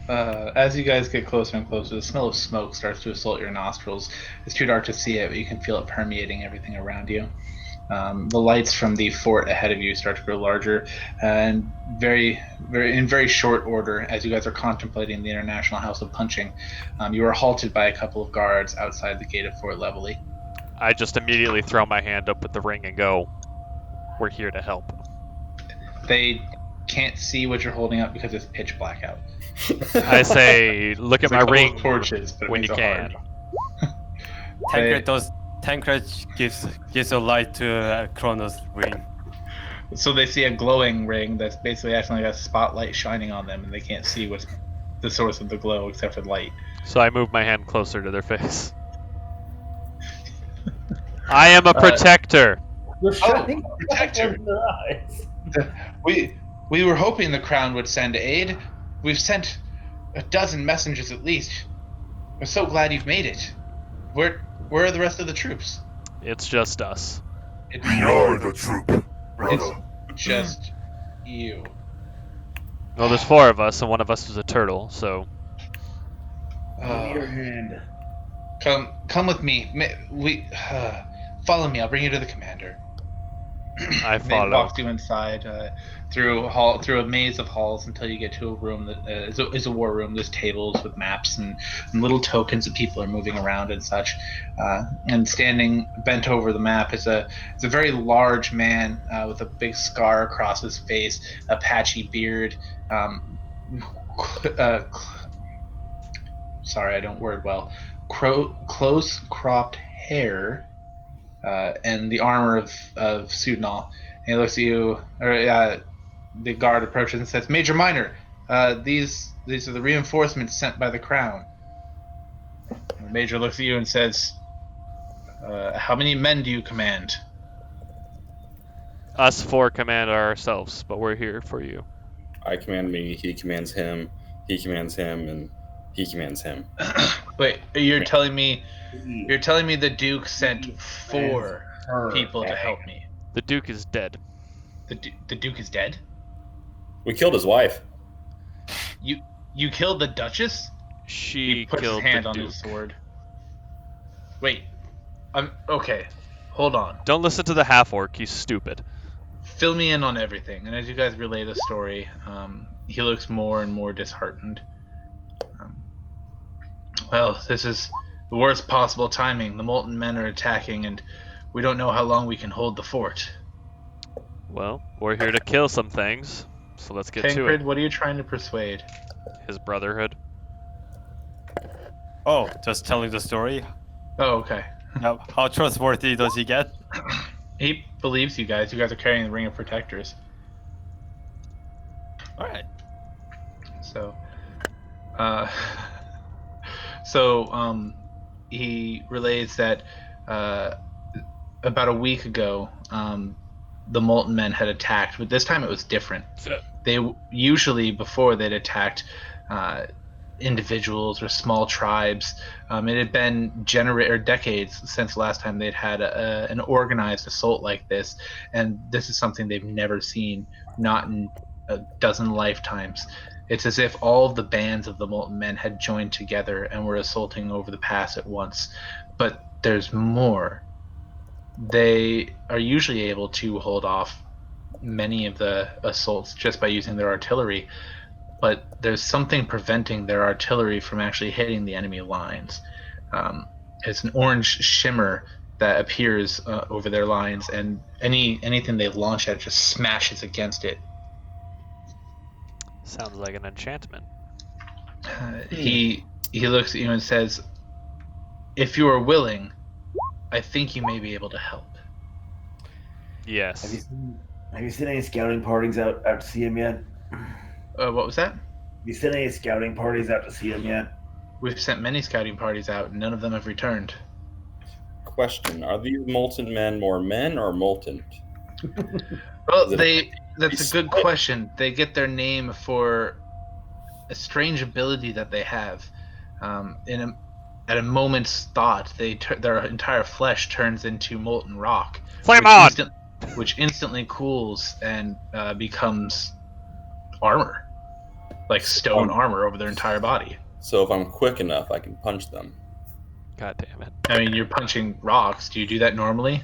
As you guys get closer and closer, the smell of smoke starts to assault your nostrils. It's too dark to see it, but you can feel it permeating everything around you. The lights from the fort ahead of you start to grow larger, and in very short order, as you guys are contemplating the International House of Punching, you are halted by a couple of guards outside the gate of Fort Levelly. I just immediately throw my hand up with the ring and go, "We're here to help." They can't see what you're holding up because it's pitch black out. I say, "Look at It's a my couple ring of torches, but it when you makes it hard. can." Tancred gives a light to Kronos' ring. So they see a glowing ring that's basically acting like a spotlight shining on them, and they can't see what's the source of the glow except for light. So I move my hand closer to their face. I am a protector. You're shining protector. in their eyes. We were hoping the crown would send aid. We've sent a dozen messengers at least. We're so glad you've made it. Where are the rest of the troops? It's just us. We are the troop, brother. It's just you. Well, there's 4 of us, and one of us is a turtle, so... Give me your hand. Come with me. Follow me. I'll bring you to the commander. I They follow. walk you inside through a maze of halls until you get to a room that is a war room. There's tables with maps and little tokens that people are moving around and such. And standing bent over the map is a very large man with a big scar across his face, a patchy beard. Sorry, I don't word well. Close cropped hair. And the armor of Sudnal. And he looks at you, or the guard approaches and says, "Major Minor, these are the reinforcements sent by the crown." And the major looks at you and says, "How many men do you command?" Us 4 command ourselves, but we're here for you. I command me, he commands him, he commands him, and he commands him. Wait, you're telling me the Duke sent 4 people to help me? The Duke is dead. The Duke is dead? We killed his wife. You killed the Duchess? She He puts his killed hand the on Duke. his sword. Wait, okay. Hold on. Don't listen to the half-orc, he's stupid. Fill me in on everything. And as you guys relay the story, he looks more and more disheartened. Well, this is the worst possible timing. The Molten Men are attacking, and we don't know how long we can hold the fort. Well, we're here to kill some things, so let's get to Tancred, it. what are you trying to persuade? His brotherhood. Oh, just telling the story. Oh, okay. How trustworthy does he get? He believes you guys. You guys are carrying the Ring of Protectors. All right. So, uh, he relays that about a week ago, the Molten Men had attacked, but this time it was different. They usually before they'd attacked individuals or small tribes. It had been decades since the last time they'd had an organized assault like this, and this is something they've never seen, not in a dozen lifetimes. It's as if all of the bands of the Molten Men had joined together and were assaulting over the pass at once. But there's more. They are usually able to hold off many of the assaults just by using their artillery, but there's something preventing their artillery from actually hitting the enemy lines. It's an orange shimmer that appears over their lines, and anything they launch at just smashes against it. Sounds like an enchantment. He looks at you and says, "If you are willing, I think you may be able to help." Yes. Have you seen any scouting parties out to see him yet? What was that? Have you sent any scouting parties out to see him yet? We've sent many scouting parties out, and none of them have returned. Question: are these molten men more men or molten? Well, that's a good question. They get their name for a strange ability that they have. At a moment's thought, their entire flesh turns into molten rock, Flame on! which instantly cools and becomes armor, like stone armor over their entire body. So if I'm quick enough, I can punch them. God damn it. I mean, you're punching rocks. Do you do that normally?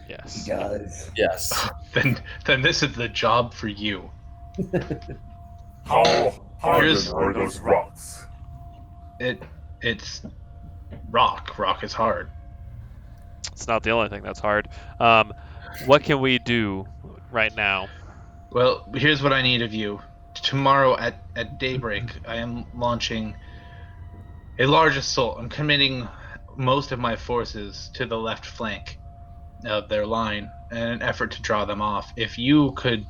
Yes. He does. Yes. Then this is the job for you. How hard are those rocks? It's rock. Rock is hard. It's not the only thing that's hard. What can we do right now? Well, here's what I need of you. Tomorrow at daybreak, I am launching a large assault. I'm committing most of my forces to the left flank of their line in an effort to draw them off. If you could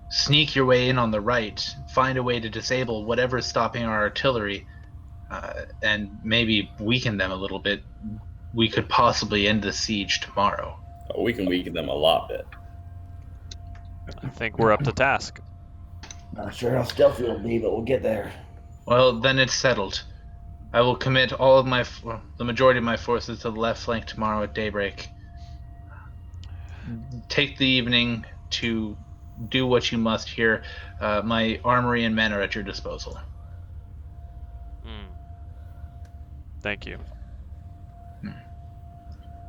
sneak your way in on the right, find a way to disable whatever's stopping our artillery, and maybe weaken them a little bit, we could possibly end the siege tomorrow. Oh, we can weaken them a lot bit. I think we're up to task. Not sure how stealthy it'll be, but we'll get there. Well, then it's settled. I will commit the majority of my forces to the left flank tomorrow at daybreak. Take the evening to do what you must here. My armory and men are at your disposal. Thank you.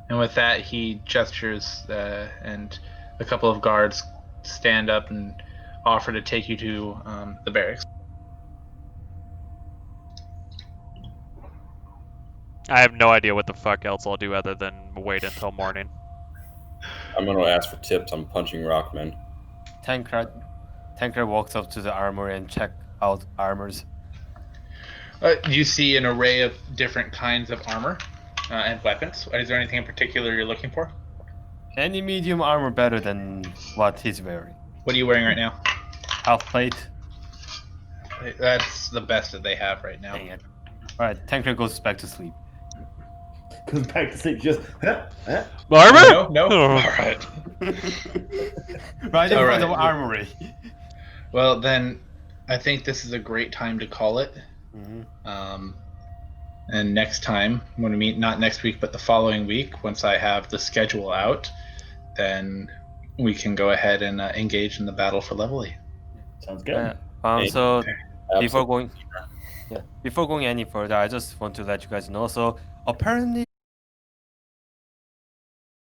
And with that, he gestures, and a couple of guards stand up and offer to take you to the barracks. I have no idea what the fuck else I'll do other than wait until morning. I'm going to ask for tips on punching rockmen. Tancred walks up to the armory and check out armors. You see an array of different kinds of armor and weapons. Is there anything in particular you're looking for? Any medium armor better than what he's wearing. What are you wearing right now? Half plate. That's the best that they have right now. Dang it. Alright, Tancred goes back to sleep. Goes back to sleep just. Armor? No. Oh. All right. Right in All front right. of armory. Well, then, I think this is a great time to call it. Mm-hmm. And next time, when we meet, not next week, but the following week, once I have the schedule out, then we can go ahead and engage in the battle for Levelly. Sounds good. So before Absolutely. going any further, I just want to let you guys know. So apparently